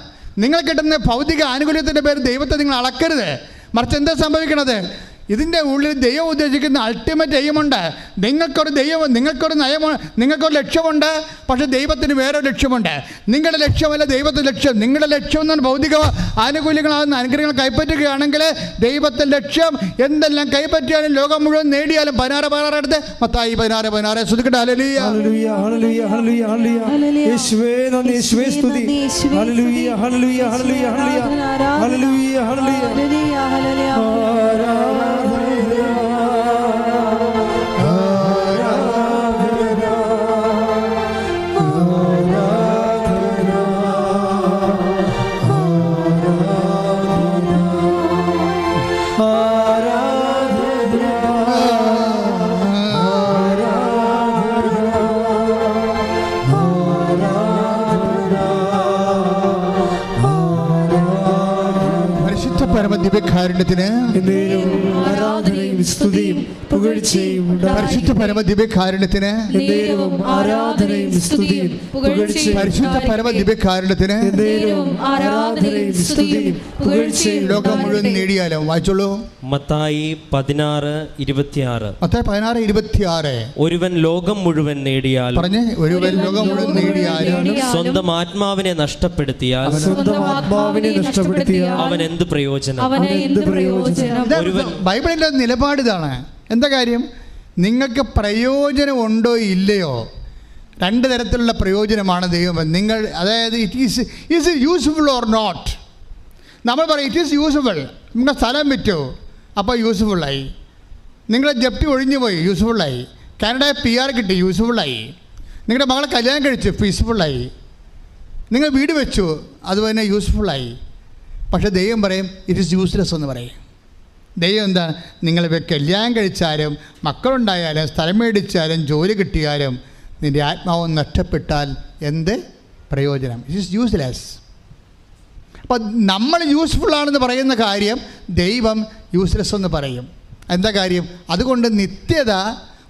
നിങ്ങൾ കിട്ടുന്ന ഭൗതിക ആനുകൂല്യത്തിൻ്റെ പേര് ദൈവത്തെ നിങ്ങൾ അളക്കരുത്. മറിച്ച് എന്താ സംഭവിക്കണത്? ഇതിൻ്റെ ഉള്ളിൽ ദൈവം ഉദ്ദേശിക്കുന്ന അൾട്ടിമേറ്റ് എയിമുണ്ട്. നിങ്ങൾക്കൊരു നയമുണ്ട്, നിങ്ങൾക്കൊരു ലക്ഷ്യമുണ്ട്. പക്ഷേ ദൈവത്തിന് വേറൊരു ലക്ഷ്യമുണ്ട്. നിങ്ങളുടെ ലക്ഷ്യമല്ല ദൈവത്തിൻ്റെ ലക്ഷ്യം. നിങ്ങളുടെ ലക്ഷ്യം എന്നാണ് ഭൗതിക ആനുകൂല്യങ്ങളാകുന്ന അനുഗ്രഹങ്ങൾ കൈപ്പറ്റുകയാണെങ്കിൽ ദൈവത്തിൻ്റെ ലക്ഷ്യം എന്തെല്ലാം കൈപ്പറ്റിയാലും ലോകം മുഴുവൻ നേടിയാലും 16 എടുത്ത് മത്തായി 16 ശ്രദ്ധിക്കട്ടെ. ഹല്ലേലൂയ. യേശുവേ നന്ദി, യേശുവേ സ്തുതി. ഹല്ലേലൂയ, ഹല്ലേലൂയ, ഹല്ലേലൂയ, ഹല്ലേലൂയ, ഹല്ലേലൂയ. പരമദിവ്യകാരുണ്യത്തിന് ആരാധനയും സ്തുതിയും പുകഴ്ചയും. പരിശുദ്ധ പരമദിവ്യകാരുണ്യത്തിന് ആരാധനയും സ്തുതിയും പുകഴ്ചയും. പരിശുദ്ധ പരമദിവ്യകാരുണ്യത്തിന് ആരാധനയും സ്തുതിയും പുകഴ്ചയും. ലോകം മുഴുവൻ നേടിയാലും. വായിച്ചോളൂ. മത്തായി 16:26. മത്തായി 16:26. ഒരുവൻ ലോകം മുഴുവൻ നേടിയാലും പറഞ്ഞേ, ഒരുവൻ ലോകം മുഴുവൻ നേടിയാലും സ്വന്തം ആത്മാവിനെ നഷ്ടപ്പെടുത്തിയാൽ അവൻ എന്ത് പ്രയോജനം? ബൈബിളിന്റെ നിലപാട് ഇതാണ്. എന്താ കാര്യം? നിങ്ങൾക്ക് പ്രയോജനം ഉണ്ടോ ഇല്ലയോ? 2 തരത്തിലുള്ള പ്രയോജനമാണ് ദൈവം. നിങ്ങൾ അതായത് ഈസ് യൂസ്ഫുൾ ഓർ നോട്ട്. നമ്മൾ പറയും ഇറ്റ് ഈസ് യൂസ്ഫുൾ. നിങ്ങളുടെ സ്ഥലം വിറ്റോ, അപ്പോൾ യൂസ്ഫുള്ളായി. നിങ്ങളുടെ ജപ്തി ഒഴിഞ്ഞു പോയി, യൂസ്ഫുള്ളായി. കാനഡ PR കിട്ടി, യൂസ്ഫുള്ളായി. നിങ്ങളുടെ മകളെ കല്യാണം കഴിച്ചു, പീസ്ഫുള്ളായി. നിങ്ങൾ വീട് വെച്ചു, അതുപോലെ യൂസ്ഫുള്ളായി. പക്ഷേ ദൈവം പറയും ഇറ്റ് ഈസ് യൂസ്ലെസ് എന്ന് പറയും. ദൈവം എന്താ? നിങ്ങൾ കല്യാണം കഴിച്ചാലും മക്കളുണ്ടായാലും സ്ഥലം മേടിച്ചാലും ജോലി കിട്ടിയാലും നിൻ്റെ ആത്മാവ് നഷ്ടപ്പെട്ടാൽ എന്ത് പ്രയോജനം? It is useless. അപ്പം നമ്മൾ യൂസ്ഫുള്ളാണെന്ന് പറയുന്ന കാര്യം ദൈവം യൂസ്ലെസ് എന്ന് പറയും. എന്താ കാര്യം? അതുകൊണ്ട് നിത്യത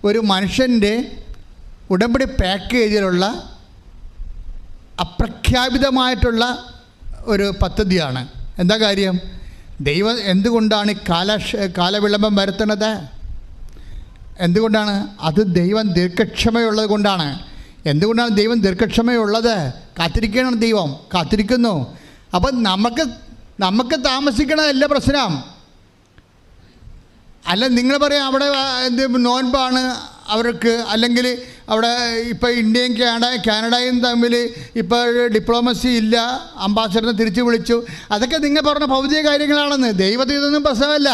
ഒരു മനുഷ്യൻ്റെ ഉടമ്പടി പാക്കേജിലുള്ള അപ്രഖ്യാപിതമായിട്ടുള്ള ഒരു പദ്ധതിയാണ്. എന്താ കാര്യം? ദൈവം എന്തുകൊണ്ടാണ് ഈ കാലവിളംബം വരുത്തുന്നത്? എന്തുകൊണ്ടാണ്? അത് ദൈവം ദീർഘക്ഷമയുള്ളത് കൊണ്ടാണ്. എന്തുകൊണ്ടാണ് ദൈവം ദീർഘക്ഷമയുള്ളത്? കാത്തിരിക്കണം, ദൈവം കാത്തിരിക്കുന്നു. അപ്പം നമുക്ക് താമസിക്കണതല്ല പ്രശ്നം. അല്ല, നിങ്ങൾ പറയാം അവിടെ എന്ത് നോൻപാണ് അവർക്ക്, അല്ലെങ്കിൽ അവിടെ ഇപ്പോൾ ഇന്ത്യയും കാനഡയും തമ്മിൽ ഇപ്പോൾ ഡിപ്ലോമസി ഇല്ല, അംബാസഡറിനെ തിരിച്ചു വിളിച്ചു. അതൊക്കെ നിങ്ങൾ പറഞ്ഞ ഭൗതിക കാര്യങ്ങളാണെന്ന്. ദൈവത്തിൽ ഇതൊന്നും പ്രശ്നമല്ല.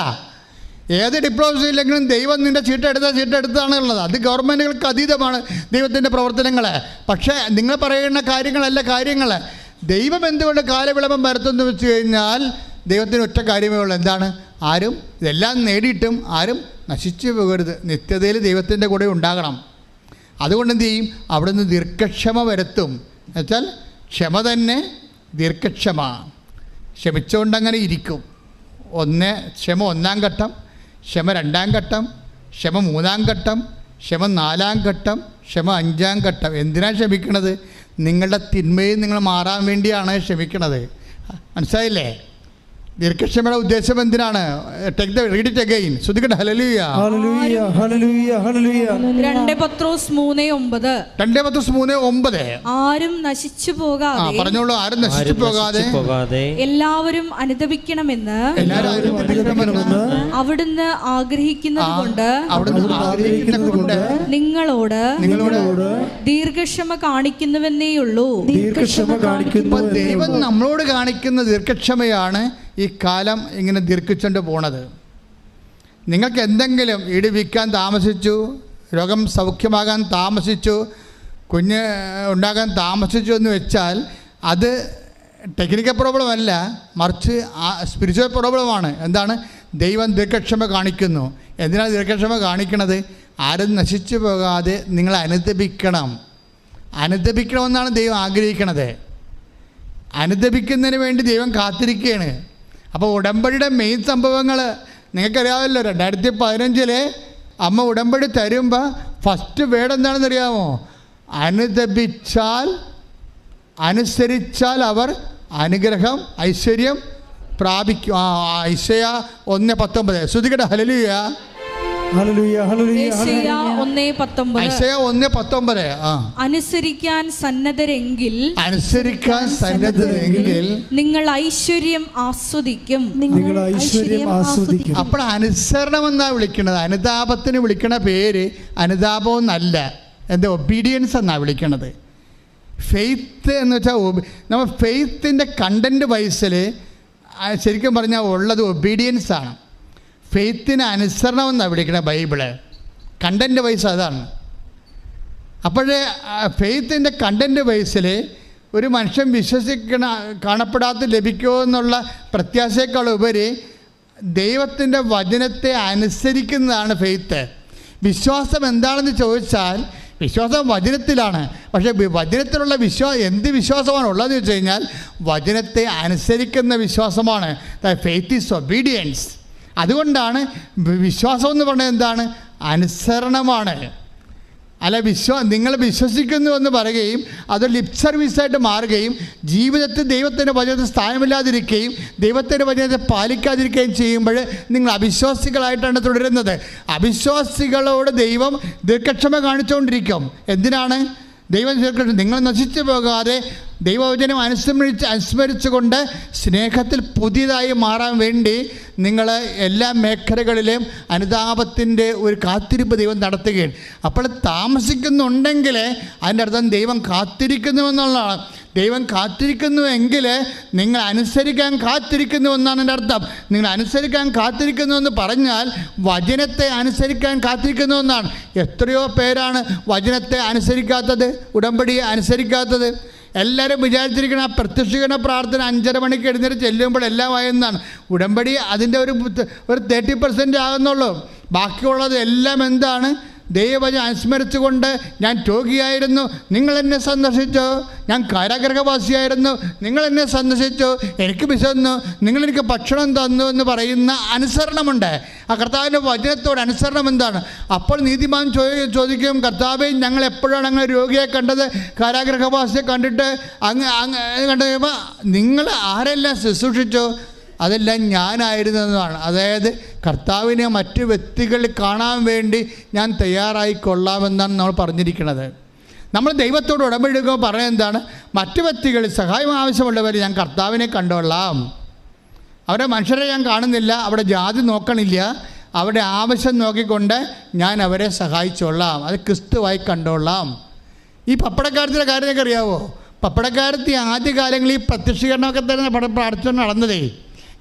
ഏത് ഡിപ്ലോമസി ഇല്ലെങ്കിലും ദൈവം നിൻ്റെ ചീട്ടെടുത്താണ് ഉള്ളത്. അത് ഗവൺമെൻറ്റുകൾക്ക് അതീതമാണ് ദൈവത്തിൻ്റെ പ്രവർത്തനങ്ങൾ. പക്ഷേ നിങ്ങൾ പറയുന്ന കാര്യങ്ങളല്ല കാര്യങ്ങൾ. ദൈവം എന്തുകൊണ്ട് കാലവിളംബം വരുത്തുമെന്ന് വെച്ച് കഴിഞ്ഞാൽ ദൈവത്തിന് ഒറ്റ കാര്യമേ ഉള്ളൂ. എന്താണ്? ആരും ഇതെല്ലാം നേടിയിട്ടും ആരും നശിച്ചു പോകരുത്, നിത്യതയിൽ ദൈവത്തിൻ്റെ കൂടെ ഉണ്ടാകണം. അതുകൊണ്ട് എന്ത് ചെയ്യും? അവിടുന്ന് ദീർഘക്ഷമ വരുത്തും. എന്നുവെച്ചാൽ ക്ഷമ തന്നെ ദീർഘക്ഷമ. ക്ഷമിച്ചുകൊണ്ടങ്ങനെ ഇരിക്കും. ക്ഷമ 1-ാം ഘട്ടം, ക്ഷമ 2-ാം ഘട്ടം, ക്ഷമ 3-ാം ഘട്ടം, ക്ഷമ 4-ാം ഘട്ടം, ക്ഷമ 5-ാം ഘട്ടം. എന്തിനാണ് ക്ഷമിക്കണത്? നിങ്ങളുടെ തിന്മയിൽ നിങ്ങൾ മാറാൻ വേണ്ടിയാണ് ക്ഷമിക്കണത്. മനസ്സിലായില്ലേ? ദീർഘക്ഷമയുടെ ഉദ്ദേശം എന്തിനാണ്? Read it again. ശ്രദ്ധിക്കട്ടെ. ഹല്ലേലൂയ, ഹല്ലേലൂയ, ഹല്ലേലൂയ, ഹല്ലേലൂയ. 2 പത്രോസ് 3:9. ആരും നശിച്ചു പോകാതെ, പറഞ്ഞോളൂ, ആരും നശിച്ചു പോകാതെ എല്ലാവരും അനുതപിക്കണമെന്ന് അവിടുന്ന് ആഗ്രഹിക്കുന്നത് കൊണ്ട് നിങ്ങളോട് ദീർഘക്ഷമ കാണിക്കുന്നുവെന്നേയുള്ളൂ. ദൈവം നമ്മളോട് കാണിക്കുന്ന ദീർഘക്ഷമയാണ് ഈ കാലം ഇങ്ങനെ ദീർഘിച്ചുകൊണ്ട് പോണത്. നിങ്ങൾക്ക് എന്തെങ്കിലും ഇടിവിക്കാൻ താമസിച്ചു, രോഗം സൗഖ്യമാകാൻ താമസിച്ചു, കുഞ്ഞ് ഉണ്ടാകാൻ താമസിച്ചു എന്ന് വെച്ചാൽ അത് ടെക്നിക്കൽ പ്രോബ്ലം അല്ല, മറിച്ച് സ്പിരിച്വൽ പ്രോബ്ലമാണ്. എന്താണ്? ദൈവം ദീർഘക്ഷമ കാണിക്കുന്നു. എന്തിനാണ് ദീർഘക്ഷമ കാണിക്കണത്? ആരും നശിച്ചു പോകാതെ നിങ്ങൾ അനുദപിക്കണമെന്നാണ് ദൈവം ആഗ്രഹിക്കണത്. അനുദപിക്കുന്നതിന് വേണ്ടി ദൈവം കാത്തിരിക്കുകയാണ്. അപ്പോൾ ഉടമ്പടിയുടെ മെയിൻ സംഭവങ്ങൾ നിങ്ങൾക്കറിയാമല്ലോ. 2015 അമ്മ ഉടമ്പടി തരുമ്പോൾ ഫസ്റ്റ് വേർഡ് എന്താണെന്ന് അറിയാമോ? അനുസരിച്ചാൽ അവർ അനുഗ്രഹം ഐശ്വര്യം പ്രാപിക്കും. ഐശയ്യ 1:19. ശ്രദ്ധിക്കട്ടെ. ഹല്ലേലൂയ, ഹല്ലേലൂയ, ഹല്ലേലൂയ. ഐശയ്യ 1:19. അനുസരിക്കാൻ സന്നദ്ധരെങ്കിൽ നിങ്ങൾ ഐശ്വര്യം ആസ്വദിക്കും. അപ്പോൾ അനുസരണം എന്നാ വിളിക്കണത്. അനുതാപത്തിന് വിളിക്കണ പേര് അനുതാപം എന്നല്ല, എന്താ? ഒബീഡിയൻസ് എന്നാണ് വിളിക്കണത്. ഫെയ്ത്ത് എന്ന് വെച്ചാൽ നമ്മൾ ഫെയ്ത്തിൻ്റെ കണ്ടൻറ്റ് വൈസിൽ ശരിക്കും പറഞ്ഞാൽ ഉള്ളത് ഒബീഡിയൻസാണ്. ഫെയ്ത്തിന് അനുസരണം എന്നാണ് വിളിക്കുന്നത് ബൈബിള്. കണ്ടൻറ്റ് വൈസ് അതാണ്. അപ്പോഴേ ഫെയ്ത്തിൻ്റെ കണ്ടൻറ്റ് വൈസിൽ ഒരു മനുഷ്യൻ കാണപ്പെടാത്ത ലഭിക്കുമോ എന്നുള്ള പ്രത്യാശയേക്കാൾ ഉപരി ദൈവത്തിൻ്റെ വചനത്തെ അനുസരിക്കുന്നതാണ് ഫെയ്ത്ത്. വിശ്വാസം എന്താണെന്ന് ചോദിച്ചാൽ വിശ്വാസം വചനത്തിലാണ്. പക്ഷേ വചനത്തിലുള്ള എന്ത് വിശ്വാസമാണ് ഉള്ളതെന്ന് വെച്ച് കഴിഞ്ഞാൽ വചനത്തെ അനുസരിക്കുന്ന വിശ്വാസമാണ്. Faith is obedience. അതുകൊണ്ടാണ് വിശ്വാസം എന്ന് പറയുന്നത് എന്താണ്? അനുസരണമാണ്. അല്ല, നിങ്ങൾ വിശ്വസിക്കുന്നു എന്ന് പറയുകയും അത് ലിപ് സർവീസായിട്ട് മാറുകയും ജീവിതത്തിൽ ദൈവത്തിൻ്റെ വചനത്തിൽ സ്ഥാനമില്ലാതിരിക്കുകയും ദൈവത്തിൻ്റെ വചനത്തെ പാലിക്കാതിരിക്കുകയും ചെയ്യുമ്പോൾ നിങ്ങൾ അവിശ്വാസികളായിട്ടാണ് തുടരുന്നത്. അവിശ്വാസികളോട് ദൈവം ദീർഘക്ഷമ കാണിച്ചുകൊണ്ടിരിക്കും. എന്തിനാണ്? ദൈവം നിങ്ങൾ നശിച്ചു പോകാതെ ദൈവവചനം അനുസ്മരിച്ചുകൊണ്ട് സ്നേഹത്തിൽ പുതിയതായി മാറാൻ വേണ്ടി നിങ്ങൾ എല്ലാ മേഖലകളിലും അനുതാപത്തിൻ്റെ ഒരു കാത്തിരിപ്പ് ദൈവം നടത്തുകയാണ്. അപ്പോൾ താമസിക്കുന്നുണ്ടെങ്കിൽ അതിൻ്റെ അർത്ഥം ദൈവം കാത്തിരിക്കുന്നുവെന്നുള്ളതാണ്. ദൈവം കാത്തിരിക്കുന്നുവെങ്കിൽ നിങ്ങൾ അനുസരിക്കാൻ കാത്തിരിക്കുന്നു എന്നാണ് എൻ്റെ അർത്ഥം. നിങ്ങൾ അനുസരിക്കാൻ കാത്തിരിക്കുന്നു എന്ന് പറഞ്ഞാൽ വചനത്തെ അനുസരിക്കാൻ കാത്തിരിക്കുന്നു എന്നാണ്. എത്രയോ പേരാണ് വചനത്തെ അനുസരിക്കാത്തത്, ഉടമ്പടിയെ അനുസരിക്കാത്തത്. എല്ലാവരും വിചാരിച്ചിരിക്കണം ആ പ്രത്യക്ഷീകരണ പ്രാർത്ഥന 5:30 മണിക്ക് എഴുന്നേറ്റ് ചെല്ലുമ്പോൾ എല്ലാം ആയെന്നാണ്. ഉടമ്പടി അതിൻ്റെ ഒരു 30% ആകുന്നുള്ളൂ. ബാക്കിയുള്ളത് എല്ലാം എന്താണ്? ദൈവവചനം അനുസ്മരിച്ചുകൊണ്ട് ഞാൻ രോഗിയായിരുന്നു, നിങ്ങൾ എന്നെ സന്ദർശിച്ചു. ഞാൻ കാരാഗ്രഹവാസിയായിരുന്നു, നിങ്ങൾ എന്നെ സന്ദർശിച്ചു. എനിക്ക് വിശന്നു, നിങ്ങളെനിക്ക് ഭക്ഷണം തന്നു എന്ന് പറയുന്ന അനുസരണമുണ്ട്. ആ കർത്താവിൻ്റെ വചനത്തോട് അനുസരണം എന്താണ്? അപ്പോൾ നീതിമാൻ ചോദിക്കും, കർത്താവേ, ഞങ്ങൾ എപ്പോഴാണ് അങ്ങനെ രോഗിയെ കണ്ടത്, കാരാഗ്രഹവാസിയെ കണ്ടിട്ട് അങ്ങ് കണ്ടു കഴിയുമ്പോൾ നിങ്ങൾ ആരെല്ലാം ശുശ്രൂഷിച്ചു? അതെല്ലാം ഞാനായിരുന്നതാണ്. അതായത് കർത്താവിനെ മറ്റ് വ്യക്തികളിൽ കാണാൻ വേണ്ടി ഞാൻ തയ്യാറായിക്കൊള്ളാമെന്നാണ് നമ്മൾ പറഞ്ഞിരിക്കുന്നത്. നമ്മൾ ദൈവത്തോട് ഉടമ്പടിക്കുമ്പോൾ പറയുന്നത് എന്താണ്? മറ്റ് വ്യക്തികളിൽ സഹായം ആവശ്യമുള്ളവർ ഞാൻ കർത്താവിനെ കണ്ടോളാം. അവരെ മനുഷ്യരെ ഞാൻ കാണുന്നില്ല, അവിടെ ജാതി നോക്കണില്ല, അവരുടെ ആവശ്യം നോക്കിക്കൊണ്ട് ഞാൻ അവരെ സഹായിച്ചോളാം, അത് ക്രിസ്തുവായി കണ്ടോളാം. ഈ പപ്പടക്കാരത്തിൻ്റെ കാര്യമൊക്കെ അറിയാവോ? പപ്പടക്കാരത്തി ആദ്യകാലങ്ങളിൽ ഈ പ്രത്യക്ഷീകരണമൊക്കെ തന്നെ പ്രാർത്ഥന നടന്നതേ.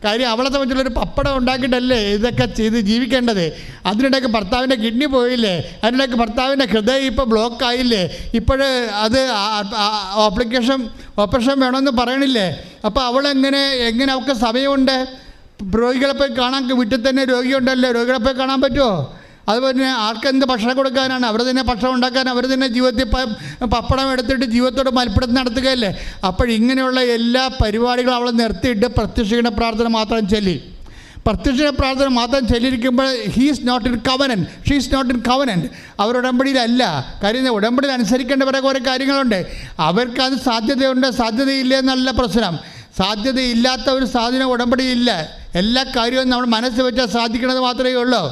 കാര്യം അവളെ സംബന്ധിച്ചുള്ളൊരു പപ്പടം ഉണ്ടാക്കിയിട്ടല്ലേ ഇതൊക്കെ ചെയ്ത് ജീവിക്കേണ്ടത്. അതിനിടയ്ക്ക് ഭർത്താവിൻ്റെ കിഡ്നി പോയില്ലേ, അതിനിടയ്ക്ക് ഭർത്താവിൻ്റെ ഹൃദയം ഇപ്പോൾ ബ്ലോക്കായില്ലേ, ഇപ്പോഴ് അത് ഓപ്പറേഷൻ വേണമെന്ന് പറയണില്ലേ. അപ്പോൾ അവളെങ്ങനെ അവൾക്ക് സമയമുണ്ട്? രോഗികളെ പോയി കാണാൻ, വീട്ടിൽ തന്നെ രോഗിയുണ്ടല്ലോ, രോഗികളെ പോയി കാണാൻ പറ്റുമോ? അതുപോലെ തന്നെ ആർക്കെന്ത് ഭക്ഷണം കൊടുക്കാനാണ്? അവർ തന്നെ ഭക്ഷണം ഉണ്ടാക്കാൻ, അവർ തന്നെ ജീവിതത്തിൽ പപ്പടം എടുത്തിട്ട് ജീവിതത്തോട് മൽപ്പിടുത്തം നടത്തുകയല്ലേ. അപ്പോഴിങ്ങനെയുള്ള എല്ലാ പരിപാടികളും അവൾ നിർത്തിയിട്ട് പ്രത്യക്ഷീകരണ പ്രാർത്ഥന മാത്രം ചൊല്ലി. പ്രത്യക്ഷീകരണ പ്രാർത്ഥന മാത്രം ചൊല്ലിയിരിക്കുമ്പോൾ he's not in covenant, she's not in covenant. അവർ ഉടമ്പടിയിലല്ല. കാര്യം ഉടമ്പടിയിൽ അനുസരിക്കേണ്ട കുറേ കാര്യങ്ങളുണ്ട്. അവർക്കത് സാധ്യതയുണ്ട്, സാധ്യതയില്ല എന്നല്ല പ്രശ്നം. സാധ്യതയില്ലാത്ത ഒരു സാധനം ഉടമ്പടിയില്ല. എല്ലാ കാര്യവും നമ്മൾ മനസ്സ് വെച്ചാൽ സാധിക്കുന്നത് മാത്രമേ ഉള്ളൂ.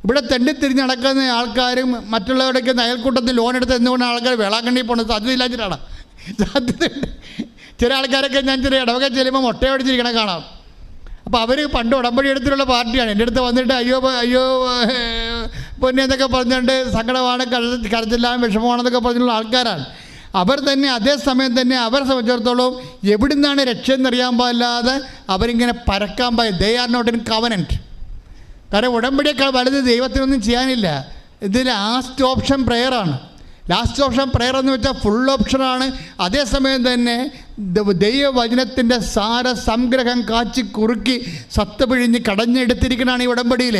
ഇവിടെ തെണ്ടിത്തിരിഞ്ഞ് നടക്കുന്ന ആൾക്കാരും മറ്റുള്ളവരുടെയൊക്കെ അയൽക്കൂട്ടത്തിൽ ലോൺ എടുത്ത് എന്തുകൊണ്ട് ആൾക്കാർ വേളാങ്കണ്ണി പോകുന്നത് സാധ്യതയില്ലാച്ചിട്ടാണ്. സാധ്യതയുണ്ട്. ചില ആൾക്കാരൊക്കെ ഞാൻ ചെറിയ ഇടവക ചെല്ലുമ്പോൾ മുട്ടയടിച്ചിരിക്കണേ കാണാം. അപ്പോൾ അവർ പണ്ട് ഉടമ്പടി എടുത്തിട്ടുള്ള പാർട്ടിയാണ്. എൻ്റെ അടുത്ത് വന്നിട്ട് അയ്യോ പൊന്നെ എന്നൊക്കെ പറഞ്ഞുകൊണ്ട് സങ്കടമാണ്, കരച്ചില്ലാൻ വിഷമമാണെന്നൊക്കെ പറഞ്ഞിട്ടുള്ള ആൾക്കാരാണ്. അവർ തന്നെ അതേസമയം തന്നെ അവരെ സംബന്ധിച്ചിടത്തോളം എവിടുന്നാണ് രക്ഷയെന്നറിയാൻ പാടില്ലാതെ അവരിങ്ങനെ പരക്കാൻ പാടില്ല. They are not in covenant. കാരണം ഉടമ്പടിയേക്കാൾ വലുത് ദൈവത്തിനൊന്നും ചെയ്യാനില്ല. ഇത് ലാസ്റ്റ് ഓപ്ഷൻ പ്രെയറാണ്. ലാസ്റ്റ് ഓപ്ഷൻ പ്രെയർ എന്ന് വെച്ചാൽ ഫുൾ ഓപ്ഷനാണ്. അതേസമയം തന്നെ ദൈവവചനത്തിൻ്റെ സാര സംഗ്രഹം കാച്ചി കുറുക്കി സത്ത് പിഴിഞ്ഞ് കടഞ്ഞെടുത്തിരിക്കണതാണ് ഈ ഉടമ്പടിയിൽ.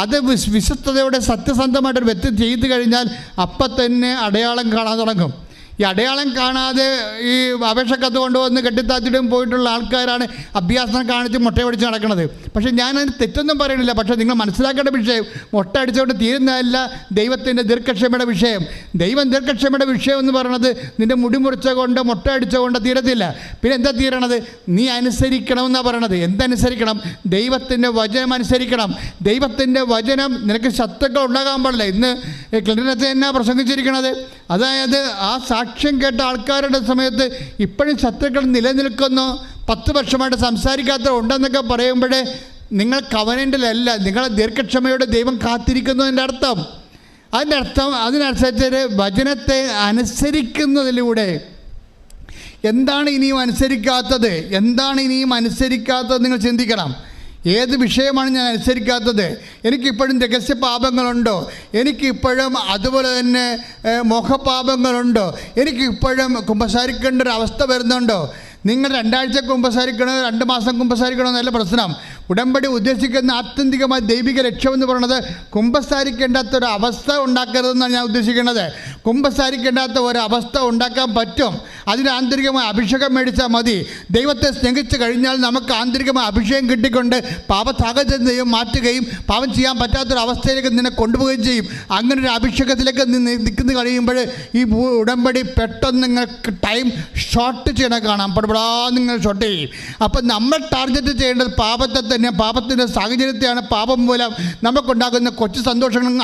അത് വിശ്വസ്തയോടെ സത്യസന്ധമായിട്ടൊരു വ്യക്തി ചെയ്തു കഴിഞ്ഞാൽ അപ്പം തന്നെ അടയാളം കാണാൻ തുടങ്ങും. ഈ അടയാളം കാണാതെ ഈ അപേക്ഷക്കത്ത് കൊണ്ടുവന്ന് കെട്ടിത്താത്തിട്ടും പോയിട്ടുള്ള ആൾക്കാരാണ് അഭ്യാസം കാണിച്ച് മുട്ടയടിച്ച് നടക്കുന്നത്. പക്ഷേ ഞാനതിന് തെറ്റൊന്നും പറയണില്ല. പക്ഷേ നിങ്ങൾ മനസ്സിലാക്കേണ്ട വിഷയം മുട്ട അടിച്ചുകൊണ്ട് തീരുന്നതല്ല ദൈവത്തിൻ്റെ ദീർഘക്ഷമയുടെ വിഷയം. ദൈവം ദീർഘക്ഷമയുടെ വിഷയം എന്ന് പറയുന്നത് നിൻ്റെ മുടി മുറിച്ച കൊണ്ട് മുട്ട അടിച്ച കൊണ്ട് തീരത്തില്ല. പിന്നെ എന്താ തീരണത്? നീ അനുസരിക്കണമെന്നാണ് പറയണത്. എന്തനുസരിക്കണം? ദൈവത്തിൻ്റെ വചനം അനുസരിക്കണം. ദൈവത്തിൻ്റെ വചനം നിനക്ക് ശത്രുക്കൾ ഉണ്ടാകാൻ പാടില്ല. ഇന്ന് ക്ലിനിനത്തെ എന്നാ പ്രസംഗിച്ചിരിക്കണത്? അതായത് ആ സാക്ഷ്യം കേട്ട ആൾക്കാരുടെ സമയത്ത് ഇപ്പോഴും ശത്രുക്കൾ നിലനിൽക്കുന്നു, 10 വർഷമായിട്ട് സംസാരിക്കാത്ത ഉണ്ടെന്നൊക്കെ പറയുമ്പോഴേ നിങ്ങൾ കവനൻ്റിലല്ല, നിങ്ങളെ ദീർഘക്ഷമയോടെ ദൈവം കാത്തിരിക്കുന്നതിൻ്റെ അർത്ഥം. അതിനനുസരിച്ച് വചനത്തെ അനുസരിക്കുന്നതിലൂടെ എന്താണ് ഇനിയും അനുസരിക്കാത്തത്? നിങ്ങൾ ചിന്തിക്കണം. ഏത് വിഷയമാണ് ഞാൻ അനുസരിക്കാത്തത്? എനിക്കിപ്പോഴും രഹസ്യ പാപങ്ങളുണ്ടോ? എനിക്കിപ്പോഴും അതുപോലെ തന്നെ മോഹപാപങ്ങളുണ്ടോ? എനിക്കിപ്പോഴും കുമ്പസാരിക്കേണ്ട ഒരു അവസ്ഥ വരുന്നുണ്ടോ? നിങ്ങൾ 2 ആഴ്ച കുമ്പസാരിക്കണോ 2 മാസം കുമ്പസാരിക്കണോ എന്നല്ല പ്രശ്നം. ഉടമ്പടി ഉദ്ദേശിക്കുന്ന ആത്യന്തികമായ ദൈവിക ലക്ഷ്യമെന്ന് പറയുന്നത് കുമ്പസാരിക്കേണ്ടാത്ത ഒരു അവസ്ഥ ഉണ്ടാക്കരുതെന്നാണ് ഞാൻ ഉദ്ദേശിക്കുന്നത്. കുമ്പസാരിക്കേണ്ടാത്ത ഒരവസ്ഥ ഉണ്ടാക്കാൻ പറ്റും. അതിന് ആന്തരികമായ അഭിഷേകം മേടിച്ചാൽ മതി. ദൈവത്തെ സ്നേഹിച്ച് കഴിഞ്ഞാൽ നമുക്ക് ആന്തരികമായ അഭിഷേകം കിട്ടിക്കൊണ്ട് പാപസാഹചര്യം ദൈവം മാറ്റുകയും പാപം ചെയ്യാൻ പറ്റാത്തൊരവസ്ഥയിലേക്ക് നിന്നെ കൊണ്ടുപോവുകയും ചെയ്യും. അങ്ങനെ ഒരു അഭിഷേകത്തിലേക്ക് നിൽക്കുന്ന കഴിയുമ്പോൾ ഈ ഉടമ്പടി പെട്ടെന്ന് നിങ്ങൾക്ക് ടൈം ഷോർട്ട് ചെയ്യണ കാണാം. നിങ്ങൾ ഷോർട്ട് ചെയ്യും. അപ്പം നമ്മൾ ടാർഗറ്റ് ചെയ്യേണ്ടത് പാപത്തെ തന്നെ, പാപത്തിൻ്റെ സാഹചര്യത്തെയാണ്. പാപം മൂലം നമുക്കുണ്ടാകുന്ന കൊച്ചു സന്തോഷങ്ങളും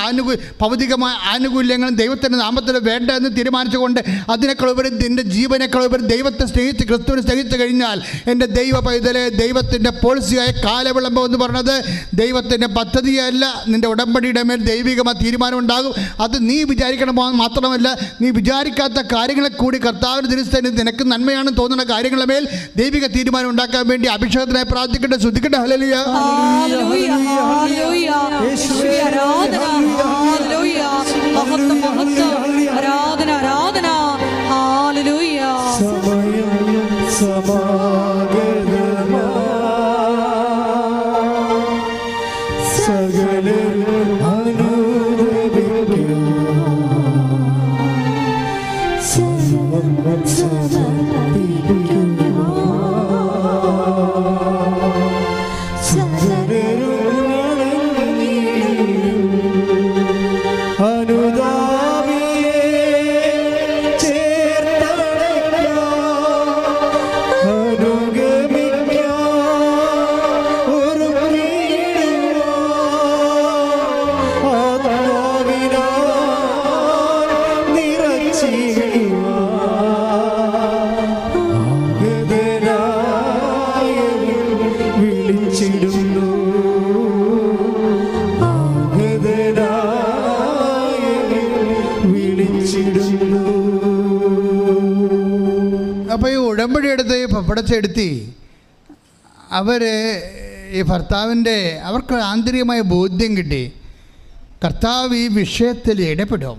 ഭൗതികമായ ആനുകൂല്യങ്ങളും ദൈവത്തിൻ്റെ നാമത്തിൽ വേണ്ട എന്ന് തീരുമാനിച്ചുകൊണ്ട് അതിനേക്കാൾ ഉപരി നിൻ്റെ ജീവനേക്കാൾ ഉപരി ദൈവത്തെ സ്നേഹിച്ച് ക്രിസ്തുവിനെ സ്നേഹിച്ച് കഴിഞ്ഞാൽ എൻ്റെ ദൈവ പൈതലെ, ദൈവത്തിൻ്റെ പോളിസിയായ കാലവിളംബം എന്ന് പറയുന്നത് ദൈവത്തിൻ്റെ പദ്ധതിയല്ല. നിൻ്റെ ഉടമ്പടിയുടെ മേൽ ദൈവികമായ തീരുമാനം ഉണ്ടാകും. അത് നീ വിചാരിക്കണം മാത്രമല്ല, നീ വിചാരിക്കാത്ത കാര്യങ്ങളെ കൂടി കർത്താവിന് തിരുസന്നിധിയിൽ നിനക്ക് നന്മയാണെന്ന് തോന്നുന്ന കാര്യങ്ങളുടെ മേൽ ദൈവിക തീരുമാനം ഉണ്ടാക്കാൻ വേണ്ടി അഭിഷേകത്തിനായി പ്രാർത്ഥിക്കട്ടെ. ശ്രദ്ധിക്കട്ടെ. ഹല്ലേലൂയ. ഹല്ലേലൂയ, ഹല്ലേലൂയ, യേശുവേ ആരാധന, ഹല്ലേലൂയ, മഹത്വം, മഹത്വം, ആരാധന, ആരാധന, ഹല്ലേലൂയ. സമയം സമാഗതമാ സകല അനുഗ്രഹിക്കണമേ. ഉടമ്പടി എടുത്ത് പപ്പടച്ചെടുത്തി അവർ ഈ ഭർത്താവിൻ്റെ അവർക്ക് ആന്തരികമായ ബോധ്യം കിട്ടി, കർത്താവ് ഈ വിഷയത്തിൽ ഇടപെടും.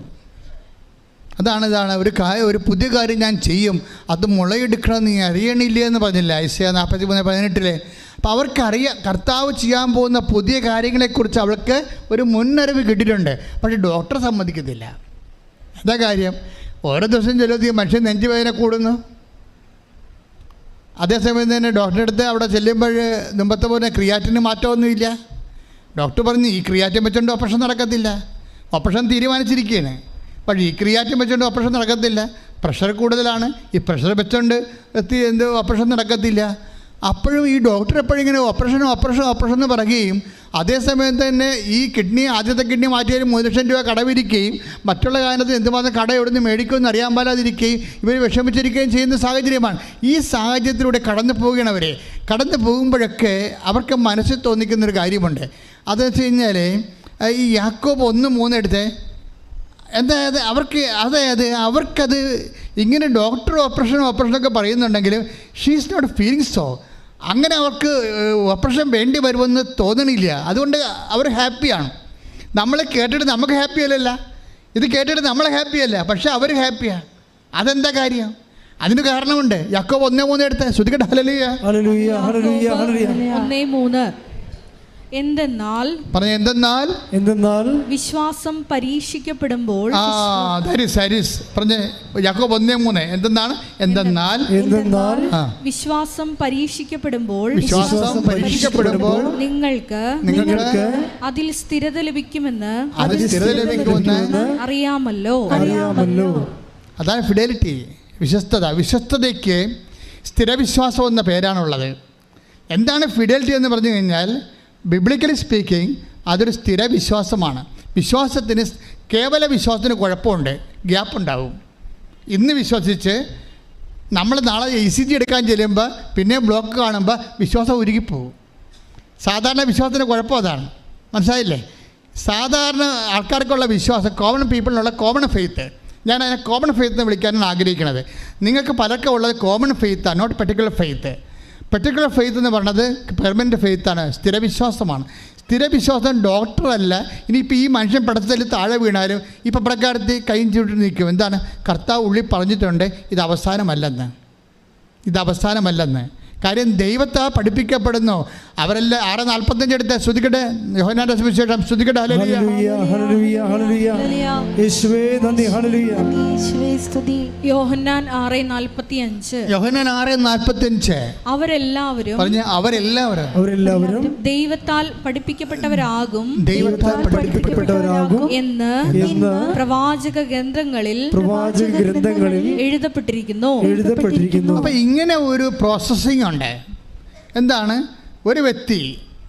ഇതാണ് ഒരു പുതിയ കാര്യം ഞാൻ ചെയ്യും, അത് മുളയെടുക്കണം നീ അറിയണില്ല എന്ന് പറഞ്ഞില്ല ഐസയ 43:18. അപ്പോൾ അവർക്കറിയാം കർത്താവ് ചെയ്യാൻ പോകുന്ന പുതിയ കാര്യങ്ങളെക്കുറിച്ച് അവൾക്ക് ഒരു മുന്നറിവ് കിട്ടിയിട്ടുണ്ട്. പക്ഷേ ഡോക്ടർ സമ്മതിക്കത്തില്ല. എന്താ കാര്യം? ഓരോ ദിവസം ചിലത് മനുഷ്യൻ നെഞ്ചുവേദന കൂടുന്നു. അതേസമയം തന്നെ ഡോക്ടറെ അടുത്ത് അവിടെ ചെല്ലുമ്പോൾ മുമ്പത്തെ പോലെ ക്രിയാറ്റിന് മാറ്റമൊന്നുമില്ല. ഡോക്ടർ പറഞ്ഞു ഈ ക്രിയാറ്റിൻ വെച്ചുകൊണ്ട് ഓപ്പറേഷൻ നടക്കത്തില്ല, ഓപ്പറേഷൻ തീരുമാനിച്ചിരിക്കുകയാണ്. പക്ഷേ ഈ ക്രിയാറ്റിൻ വെച്ചുകൊണ്ട് ഓപ്പറേഷൻ നടക്കത്തില്ല, പ്രഷർ കൂടുതലാണ്, ഈ പ്രഷർ വെച്ചുകൊണ്ട് ഓപ്പറേഷൻ നടക്കത്തില്ല. അപ്പോഴും ഈ ഡോക്ടർ എപ്പോഴും ഇങ്ങനെ ഓപ്പറേഷൻ എന്ന് പറയുകയും അതേസമയം തന്നെ ഈ ആദ്യത്തെ കിഡ്നി മാറ്റിയാൽ 3 ലക്ഷം രൂപ കടവിരിക്കുകയും മറ്റുള്ള കാര്യത്തിൽ എന്തുമാത്രം കട എവിടെ നിന്ന് മേടിക്കുമെന്ന് അറിയാൻ പാടാതിരിക്കുകയും ഇവർ വിഷമിച്ചിരിക്കുകയും ചെയ്യുന്ന സാഹചര്യമാണ്. ഈ സാഹചര്യത്തിലൂടെ കടന്നു പോവുകയാണവരെ. കടന്നു പോകുമ്പോഴൊക്കെ അവർക്ക് മനസ്സിൽ തോന്നിക്കുന്നൊരു കാര്യമുണ്ട്. അതെന്ന് വെച്ച് കഴിഞ്ഞാൽ ഈ യാക്കോബ് 1:3 എടുത്തേ. അവർക്കത് ഇങ്ങനെ ഡോക്ടർ ഓപ്പറേഷനൊക്കെ പറയുന്നുണ്ടെങ്കിലും she is not feeling so. അങ്ങനെ അവർക്ക് ഓപ്പറേഷൻ വേണ്ടി വരുമെന്ന് തോന്നണില്ല. അതുകൊണ്ട് അവർ ഹാപ്പിയാണ്. നമ്മൾ കേട്ടിട്ട് നമുക്ക് ഹാപ്പി അല്ലല്ല, ഇത് കേട്ടിട്ട് നമ്മൾ ഹാപ്പിയല്ല, പക്ഷെ അവർ ഹാപ്പിയാണ്. അതെന്താ കാര്യം? അതിന് കാരണമുണ്ട്. യാക്കോബ് 1:3 എടുത്ത് ശ്രുതികട്ടെ. ഹല്ലേലൂയ ഹല്ലേലൂയ ഹല്ലേലൂയ ഹല്ലേലൂയ. 1:3 എന്തെന്നാൽ വിശ്വാസം പരീക്ഷിക്കപ്പെടുമ്പോൾ യാക്കോബ് 1:3 എന്തെന്നാൽ വിശ്വാസം പരീക്ഷിക്കപ്പെടുമ്പോൾ നിങ്ങൾക്ക് അതിൽ സ്ഥിരത ലഭിക്കുമെന്ന് അറിയാമല്ലോ. അതാണ് ഫിഡലിറ്റി, വിശ്വസ്തതയ്ക്ക് സ്ഥിരവിശ്വാസം എന്ന പേരാണുള്ളത്. എന്താണ് ഫിഡലിറ്റി എന്ന് പറഞ്ഞു കഴിഞ്ഞാൽ ബിബ്ലിക്കലി സ്പീക്കിംഗ് അതൊരു സ്ഥിര വിശ്വാസമാണ്. വിശ്വാസത്തിന് കേവല വിശ്വാസത്തിന് കുഴപ്പമുണ്ട്, ഗ്യാപ്പുണ്ടാവും. ഇന്ന് വിശ്വസിച്ച് നമ്മൾ നാളെ ECG എടുക്കാൻ ചെല്ലുമ്പോൾ പിന്നെ ബ്ലോക്ക് കാണുമ്പോൾ വിശ്വാസം ഉരുകിപ്പോവും. സാധാരണ വിശ്വാസത്തിന് കുഴപ്പം അതാണ്. മനസ്സിലായില്ലേ? സാധാരണ ആൾക്കാർക്കുള്ള വിശ്വാസം, കോമൺ പീപ്പിളിനുള്ള കോമൺ ഫെയ്ത്ത്, ഞാൻ അതിനെ കോമൺ ഫെയ്ത്ത് എന്ന് വിളിക്കാനാണ് ആഗ്രഹിക്കുന്നത്. നിങ്ങൾക്ക് പലർക്കും ഉള്ളത് കോമൺ ഫെയ്ത്താണ്, not particular faith. Particular faith എന്ന് പറയുന്നത് പെർമനൻറ്റ് ഫെയ്ത്താണ്, സ്ഥിരവിശ്വാസമാണ്. സ്ഥിരവിശ്വാസം ഡോക്ടറല്ല. ഇനിയിപ്പോൾ ഈ മനുഷ്യൻ പടത്തിൽ താഴെ വീണാലും ഈ പപ്പടക്കാരത്തി കൈയും ചൂട്ടി നിൽക്കും. എന്താണ്? കർത്താവ് ഉള്ളിൽ പറഞ്ഞിട്ടുണ്ട് ഇത് അവസാനമല്ലെന്ന്. കാര്യം ദൈവത്തെ പഠിപ്പിക്കപ്പെടുന്നു. അവരെല്ലാം 6:45 എടുത്ത് ശ്രുതിക്കട്ടെ. യോഹന്നാന്റെ സുവിശേഷം ശ്രുതിക്കട്ടെ. ഹല്ലേലൂയ ഹല്ലേലൂയ ഹല്ലേലൂയ യേശുവേ നന്ദി. ഹല്ലേലൂയ യേശുവേ സ്തുതി. യോഹന്നാൻ 6:45 അവരെല്ലാവരും ദൈവത്താൽ പഠിപ്പിക്കപ്പെട്ടവരാകും എന്ന് പ്രവാചക ഗ്രന്ഥങ്ങളിൽ എഴുതപ്പെട്ടിരിക്കുന്നു. അപ്പോൾ ഇങ്ങനെ ഒരു പ്രോസസ്സിംഗ് ഉണ്ട്. എന്താണ്? ഒരു വ്യക്തി,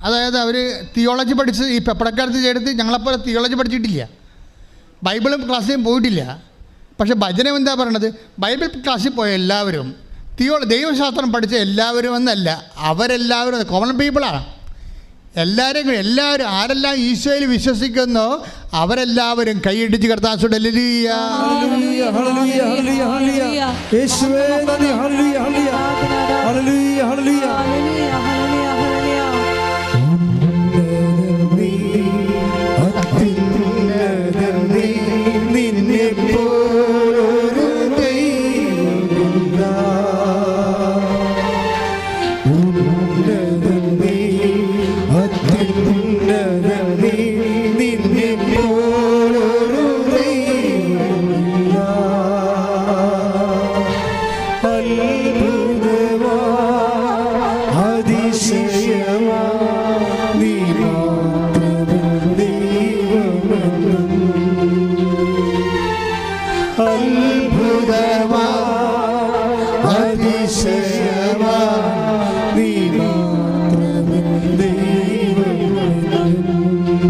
അതായത് അവർ തിയോളജി പഠിച്ച് ഈ പെപ്പടക്കാലത്ത് ചേർത്ത് ഞങ്ങളെപ്പോലെ തിയോളജി പഠിച്ചിട്ടില്ല, ബൈബിളും ക്ലാസ്സിലും പോയിട്ടില്ല. പക്ഷേ ഭജനം എന്താ പറയണത്? ബൈബിൾ ക്ലാസ്സിൽ പോയ എല്ലാവരും, ദൈവശാസ്ത്രം പഠിച്ച എല്ലാവരും എന്നല്ല, അവരെല്ലാവരും കോമൺ പീപ്പിളാണ്. എല്ലാവരും ആരെല്ലാം ഈശോയിൽ വിശ്വസിക്കുന്നോ അവരെല്ലാവരും കൈയിടിച്ച് കർത്താവേ ഹല്ലേലൂയ ഹല്ലേലൂയ ഹല്ലേലൂയ ഹല്ലേലൂയ യേശുവേ നന്ദി. ഹല്ലേലൂയ ഹല്ലേലൂയ ഹല്ലേലൂയ ഹല്ലേലൂയ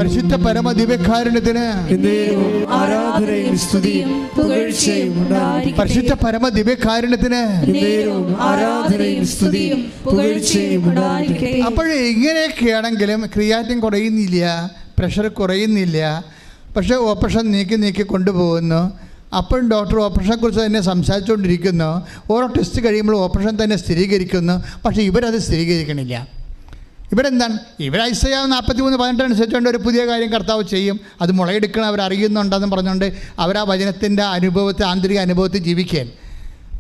പരിശുദ്ധ പരമദിവ്യകാരുണ്യത്തിന് ആരാധനയും സ്തുതിയും പുകഴ്ചയും ഉണ്ടായിരിക്കട്ടെ. പരിശുദ്ധ പരമദിവ്യകാരുണ്യത്തിന് ആരാധനയും സ്തുതിയും പുകഴ്ചയും ഉണ്ടായിരിക്കട്ടെ. അപ്പോഴേ ഇങ്ങനെയൊക്കെയാണെങ്കിലും ക്രിയാറ്റിൻ കുറയുന്നില്ല, പ്രഷർ കുറയുന്നില്ല, പക്ഷേ ഓപ്പറേഷൻ നീക്കി കൊണ്ടുപോകുന്നു. അപ്പോഴും ഡോക്ടർ ഓപ്പറേഷനെക്കുറിച്ച് തന്നെ സംസാരിച്ചുകൊണ്ടിരിക്കുന്നു. ഓരോ ടെസ്റ്റ് കഴിയുമ്പോൾ ഓപ്പറേഷൻ തന്നെ സ്ഥിരീകരിക്കുന്നു. പക്ഷേ ഇവരത് സ്ഥിരീകരിക്കണില്ല. ഇവരെന്താണ്? ഐസയ്യാ 43:18 അനുസരിച്ചുകൊണ്ട് ഒരു പുതിയ കാര്യം കർത്താവ് ചെയ്യും, അത് മുളയെടുക്കണം അവരറിയുന്നുണ്ടെന്ന് പറഞ്ഞുകൊണ്ട് അവരാ വചനത്തിൻ്റെ അനുഭവത്തെ, ആന്തരിക അനുഭവത്തിൽ ജീവിക്കാൻ.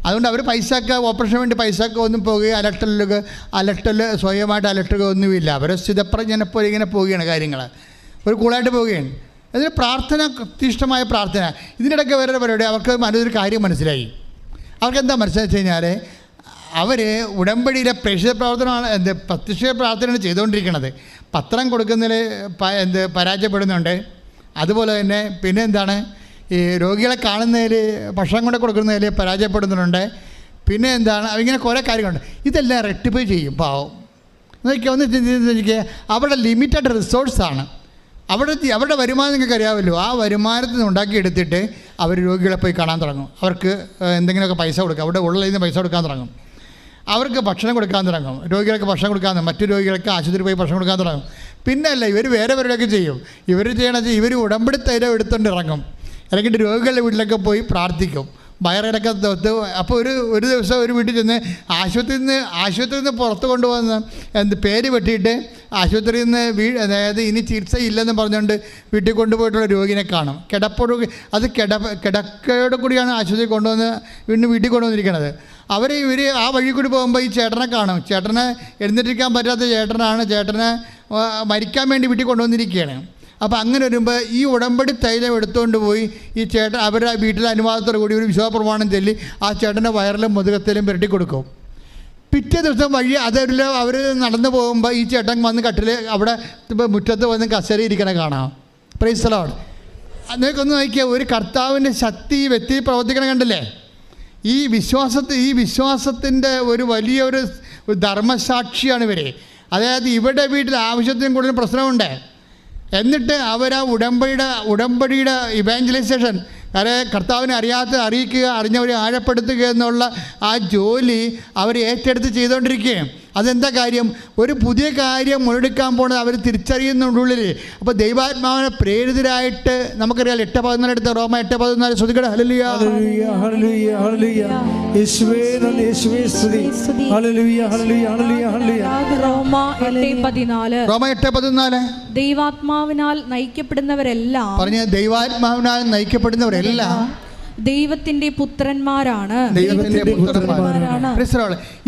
അതുകൊണ്ട് അവർ പൈസക്ക് ഓപ്പറേഷന് വേണ്ടി പൈസക്ക് ഒന്നും പോകുകയോ അലട്ടൽ സ്വയമായിട്ട് അലട്ടുക ഒന്നുമില്ല. അവരെ സ്ഥിതപ്രജ്ഞനെപ്പോലെ ഇങ്ങനെ പോവുകയാണ് കാര്യങ്ങൾ, ഒരു കൂളായിട്ട് പോവുകയാണ്. അതിന് പ്രാർത്ഥന, കൃത്യനിഷ്ഠമായ പ്രാർത്ഥന. ഇതിനിടയ്ക്ക് വേറെ പരിപാടി. അവർക്ക് മനസ്സിലൊരു കാര്യം മനസ്സിലായി. അവർക്ക് എന്താ മനസ്സിലാക്കി കഴിഞ്ഞാൽ അവർ ഉടമ്പടിയിലെ പ്രേക്ഷിത പ്രവർത്തനമാണ്, പ്രത്യക്ഷ പ്രാർത്ഥനയാണ് ചെയ്തുകൊണ്ടിരിക്കുന്നത്. പത്രം കൊടുക്കുന്നതിൽ പരാജയപ്പെടുന്നുണ്ട്. അതുപോലെ തന്നെ പിന്നെ എന്താണ്, ഈ രോഗികളെ കാണുന്നതിൽ, ഭക്ഷണം കൊണ്ട് കൊടുക്കുന്നതിൽ പരാജയപ്പെടുന്നുണ്ട്. പിന്നെ എന്താണ്, ഇങ്ങനെ കുറേ കാര്യങ്ങളുണ്ട്. ഇതെല്ലാം റെക്ടിഫൈ ചെയ്യും പാവം. എന്നൊക്കെ ഒന്ന് ചിന്തിക്കുക. അവരുടെ ലിമിറ്റഡ് റിസോഴ്സാണ്. അവരുടെ വരുമാനം നിങ്ങൾക്ക് അറിയാമല്ലോ. ആ വരുമാനത്തിൽ നിന്ന് ഉണ്ടാക്കിയെടുത്തിട്ട് അവർ രോഗികളെ പോയി കാണാൻ തുടങ്ങും. അവർക്ക് എന്തെങ്കിലുമൊക്കെ പൈസ കൊടുക്കുക, അവിടെ ഉള്ളതിൽ നിന്ന് പൈസ കൊടുക്കാൻ തുടങ്ങും. അവർക്ക് ഭക്ഷണം കൊടുക്കാൻ തുടങ്ങും. രോഗികൾക്ക് ഭക്ഷണം കൊടുക്കാൻ, മറ്റു രോഗികൾക്ക് ആശുപത്രി പോയി ഭക്ഷണം കൊടുക്കാൻ തുടങ്ങും. പിന്നല്ല, ഇവർ വേറെ പരിപാടിയൊക്കെ ചെയ്യും. ഇവർ ചെയ്യണമെന്ന് ഇവർ ഉടമ്പടി തൈലം എടുത്തുകൊണ്ട് ഇറങ്ങും. അല്ലെങ്കിൽ രോഗികളുടെ വീട്ടിലൊക്കെ പോയി പ്രാർത്ഥിക്കും, വയറിളക്കം തൊട്ട്. അപ്പോൾ ഒരു ദിവസം ഒരു വീട്ടിൽ ചെന്ന് ആശുപത്രിയിൽ നിന്ന് പുറത്ത് കൊണ്ടുപോകുന്ന പേര് വെട്ടിയിട്ട് ആശുപത്രിയിൽ നിന്ന് അതായത് ഇനി ചികിത്സയില്ലെന്ന് പറഞ്ഞുകൊണ്ട് വീട്ടിൽ കൊണ്ടുപോയിട്ടുള്ള രോഗിനെ കാണും. കിടക്കയോട് കൂടിയാണ് ആശുപത്രി വീട്ടിൽ കൊണ്ടുവന്നിരിക്കുന്നത്. ഇവർ ആ വഴി കൂടി പോകുമ്പോൾ ഈ ചേട്ടനെ കാണും. ചേട്ടനെ എഴുന്നേറ്റിരിക്കാൻ പറ്റാത്ത ചേട്ടനാണ്. ചേട്ടനെ മരിക്കാൻ വേണ്ടി വീട്ടിൽ കൊണ്ടുവന്നിരിക്കുകയാണ്. അപ്പോൾ അങ്ങനെ വരുമ്പോൾ ഈ ഉടമ്പടി തൈലം എടുത്തുകൊണ്ട് പോയി ഈ ചേട്ടൻ അവരുടെ വീട്ടിലെ അനുവാദത്തോടു കൂടി ഒരു വിശ്വാസപ്രമാണം ചൊല്ലി ആ ചേട്ടൻ്റെ വയറിലും മുതുകത്തിലും പുരട്ടി കൊടുക്കും. പിറ്റേ ദിവസം വഴി അതെല്ലാം അവർ നടന്നു പോകുമ്പോൾ ഈ ചേട്ടൻ വന്ന് കട്ടിൽ അവിടെ മുറ്റത്ത് വന്ന് കസേര ഇരിക്കണ കാണാം. Price the Lord. നിങ്ങൾക്കൊന്ന് നോക്കിയാൽ ഒരു കർത്താവിൻ്റെ ശക്തി ഈ വ്യക്തി പ്രവർത്തിക്കണം കണ്ടില്ലേ? ഈ വിശ്വാസത്തിൻ്റെ ഒരു വലിയൊരു ധർമ്മസാക്ഷിയാണ് ഇവർ. അതായത് ഇവരുടെ വീട്ടിൽ ആവശ്യത്തിനും കൂടുതൽ പ്രശ്നമുണ്ട്. എന്നിട്ട് അവർ ആ ഉടമ്പടിയുടെ ഇവാഞ്ചലൈസേഷൻ, കർത്താവിനെ അറിയിക്കുക, അറിഞ്ഞവരെ ആഴപ്പെടുത്തുക എന്നുള്ള ആ ജോലി അവർ ഏറ്റെടുത്ത് ചെയ്തുകൊണ്ടിരിക്കുകയും. അതെന്താ കാര്യം? ഒരു പുതിയ കാര്യം മുന്നെടുക്കാൻ പോകുന്നത് അവർ തിരിച്ചറിയുന്നുള്ളിൽ. അപ്പോൾ ദൈവാത്മാവിനെ പ്രേരിതരായിട്ട് നമുക്കറിയാം. 8:14 എടുത്ത റോമ 8:14 ശ്രദ്ധിക്കട്ടെ. ഹല്ലേലൂയ ഹല്ലേലൂയ ഹല്ലേലൂയ ഹല്ലേലൂയ. യേശുവേ നന്ദി, യേശുവേ സ്തുതി. ഹല്ലേലൂയ ഹല്ലേലൂയ ഹല്ലേലൂയ ഹല്ലേലൂയ. റോമ 8:14 ദൈവാത്മാവിനാൽ നയിക്കപ്പെടുന്നവരെല്ലാം, പറഞ്ഞ ദൈവാത്മാവിനാൽ നയിക്കപ്പെടുന്നവരെല്ലാം ദൈവത്തിന്റെ പുത്രന്മാരാണ്.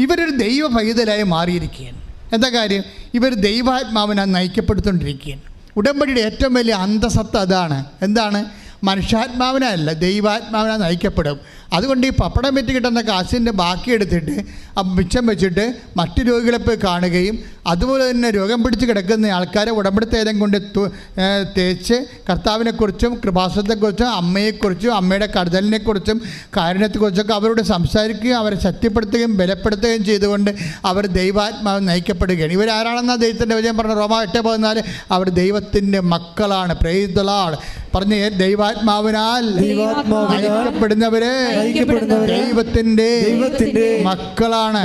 ഇവരൊരു ദൈവ പൈതലായി മാറിയിരിക്കുകയാണ്. എന്താ കാര്യം? ഇവർ ദൈവാത്മാവിനാൽ നയിക്കപ്പെടുത്തോണ്ടിരിക്കുകയാണ്. ഉടമ്പടിയുടെ ഏറ്റവും വലിയ അന്തസത്ത അതാണ്. എന്താണ്? മനുഷ്യാത്മാവിനല്ല, ദൈവാത്മാവിനാൽ നയിക്കപ്പെടും. അതുകൊണ്ട് ഈ പപ്പടം വെച്ച് കിട്ടുന്ന കാശിൻ്റെ ബാക്കി എടുത്തിട്ട് മിച്ചം വെച്ചിട്ട് മറ്റു രോഗികളെ പോയി കാണുകയും അതുപോലെ തന്നെ രോഗം പിടിച്ച് കിടക്കുന്ന ആൾക്കാരെ ഉടമ്പടി തൈലം കൊണ്ട് തേച്ച് കർത്താവിനെക്കുറിച്ചും കൃപാസനത്തെക്കുറിച്ചും അമ്മയെക്കുറിച്ചും അമ്മയുടെ കരുതലിനെക്കുറിച്ചും കാരുണ്യത്തെക്കുറിച്ചൊക്കെ അവരോട് സംസാരിക്കുകയും അവരെ ശക്തിപ്പെടുത്തുകയും ബലപ്പെടുത്തുകയും ചെയ്തുകൊണ്ട് അവർ ദൈവാത്മാവ് നയിക്കപ്പെടുകയാണ്. ഇവരാരാണെന്നാ ദൈവത്തിൻ്റെ വചനം പറഞ്ഞ റോമ 8:14 അവർ ദൈവത്തിൻ്റെ മക്കളാണ്. Price the Lord. പറഞ്ഞ ദൈവാത്മാവിനാൽ നയിക്കപ്പെടുന്നവരെ ദൈവത്തിന്റെ മക്കളാണ്.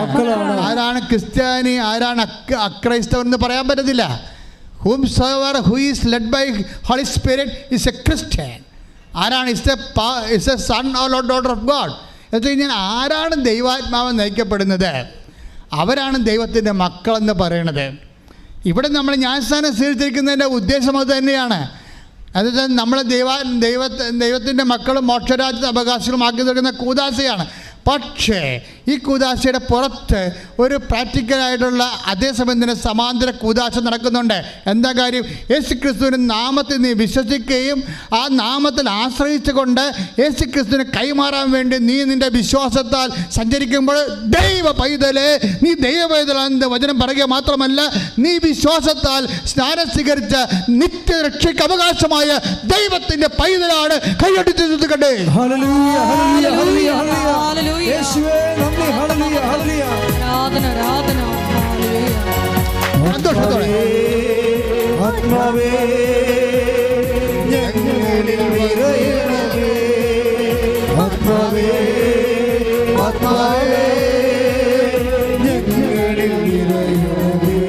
ആരാണ് ക്രിസ്ത്യാനി, ആരാണ് അക്രൈസ്തവൻ എന്ന് പറയാൻ പറ്റത്തില്ല. whomsoever who is led by Holy Spirit is a Christian. ആരാണ്? is a son or daughter of God. എന്ന് വെച്ച് കഴിഞ്ഞാൽ ആരാണ് ദൈവാത്മാവ് നയിക്കപ്പെടുന്നത് അവരാണ് ദൈവത്തിൻ്റെ മക്കളെന്ന് പറയുന്നത്. ഇവിടെ നമ്മൾ ജ്ഞാനസ്നാനം സ്വീകരിച്ചിരിക്കുന്നതിൻ്റെ ഉദ്ദേശം അത് തന്നെയാണ്. എന്നുവെച്ചാൽ നമ്മളെ ദൈവത്തിൻ്റെ മക്കളും മോക്ഷരാജ്യത്തെ അവകാശികളുമാക്കി തീർക്കുന്ന കൂദാശയാണ്. പക്ഷേ ഈ കൂദാശയുടെ പുറത്ത് ഒരു പ്രാക്ടിക്കലായിട്ടുള്ള അതേസമയം തന്നെ സമാന്തര കൂദാശ നടക്കുന്നുണ്ട്. എന്താ കാര്യം? യേശു ക്രിസ്തുവിൻ്റെ നാമത്തിൽ നീ വിശ്വസിക്കുകയും ആ നാമത്തിൽ ആശ്രയിച്ചുകൊണ്ട് യേശു ക്രിസ്തുവിനെ കൈമാറാൻ വേണ്ടി നീ നിൻ്റെ വിശ്വാസത്താൽ സഞ്ചരിക്കുമ്പോൾ ദൈവ പൈതലേ, നീ ദൈവ പൈതലാണെന്ന് വചനം പറയുക മാത്രമല്ല, നീ വിശ്വാസത്താൽ സ്നാനം സ്വീകരിച്ച നിത്യരക്ഷയ്ക്ക് അവകാശമായ ദൈവത്തിൻ്റെ പൈതലാണ്. കൈയടിച്ച് കണ്ടേ. ഹല്ലേലൂയ ഹല്ലേലൂയ ഹല്ലേലൂയ. യേശുവേ നന്ദി. ഹല്ലേലൂയ ഹല്ലേലൂയ. ആരാധന. സന്തോഷത്തോടെ ആത്മാവേ ഞങ്ങളിൽ നിറയണമേ. ആത്മാവേ ആത്മാവേ ഞങ്ങളിൽ നിറയണമേ.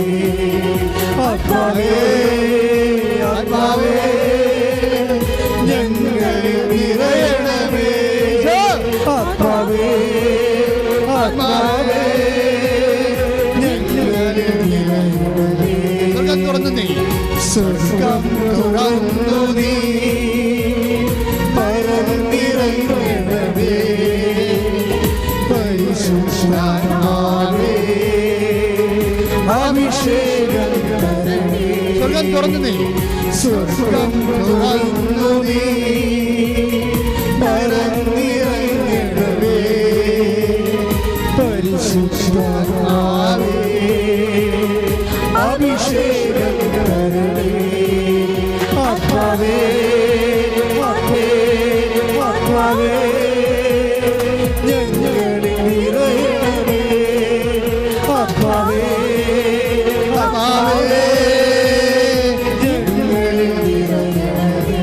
ആത്മാവേ ആത്മാവേ ഞങ്ങളിൽ നിറയണമേ. ആത്മാവേ ഞങ്ങളിൽ നിറയണമേ. സ്വർഗ്ഗം തുറന്നു നീ, സ്വർഗ്ഗം തുറന്നു നീ പറന്നിറങ്ങണമേ. പരിശുദ്ധാത്മാവേ അഭിഷേകം തരണമേ. സ്വർഗ്ഗം തുറന്നു നീ, സ്വർഗ്ഗം തുറന്നു നീ പറന്നിറങ്ങണമേ. പരിശുദ്ധാത്മാവേ അഭിഷേകം തരണമേ. ആത്മാവേ ആത്മാവേ ഞങ്ങളിൽ നിറയണമേ. ആത്മാവേ ആത്മാവേ ഞങ്ങളിൽ നിറയണമേ.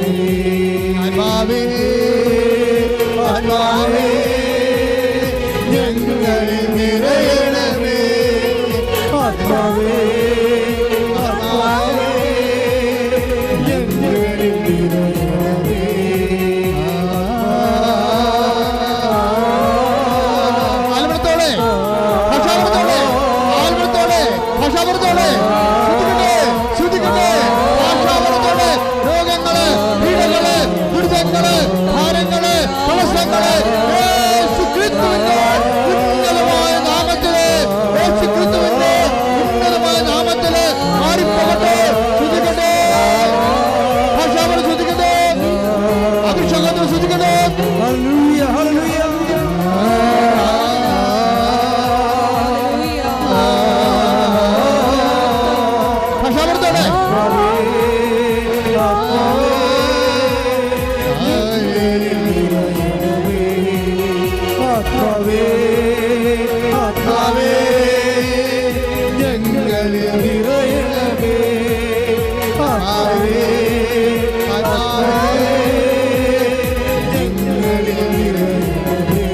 ആത്മാവേ ആത്മാവേ ഞങ്ങളിൽ നിറയണമേ. ആത്മാവേ ആത്മാവേ ഞങ്ങളിൽ നിറയണമേ. ആൽബർത്തോടെ ഭാഷാപുരത്തോടെ ആൽബർത്തോടെ ഭാഷാപുരത്തോടെ ശ്രദ്ധിക്കട്ടെ ഭാഷാപുരത്തോടെ രോഗങ്ങള് പീഡകള് ദുരിതങ്ങള് ഭാരങ്ങള് പ്രശ്നങ്ങള് യേശുക്രിസ്തുവിന്റെ ഉന്നതമായ നാമത്തില് യേശുക്രിസ്തുവിന്റെ ഉന്നതമായ നാമത്തില് മാറിപ്പോകട്ടെ. ശ്രദ്ധിക്കട്ടെ ഭാഷാപുരം ശ്രദ്ധിക്കട്ടെ അഭിഷേകത്തിൽ ശ്രദ്ധിക്കട്ടെ. ഹല്ലേലൂയ ഹല്ലേലൂയ ഭാഷാപുരത്തോടെ ആത്മാവേ ആത്മാവേ ഞങ്ങളിൽ നിറയണമേ. ആത്മാവേ ആത്മാവേ ഞങ്ങളിൽ നിറയണമേ.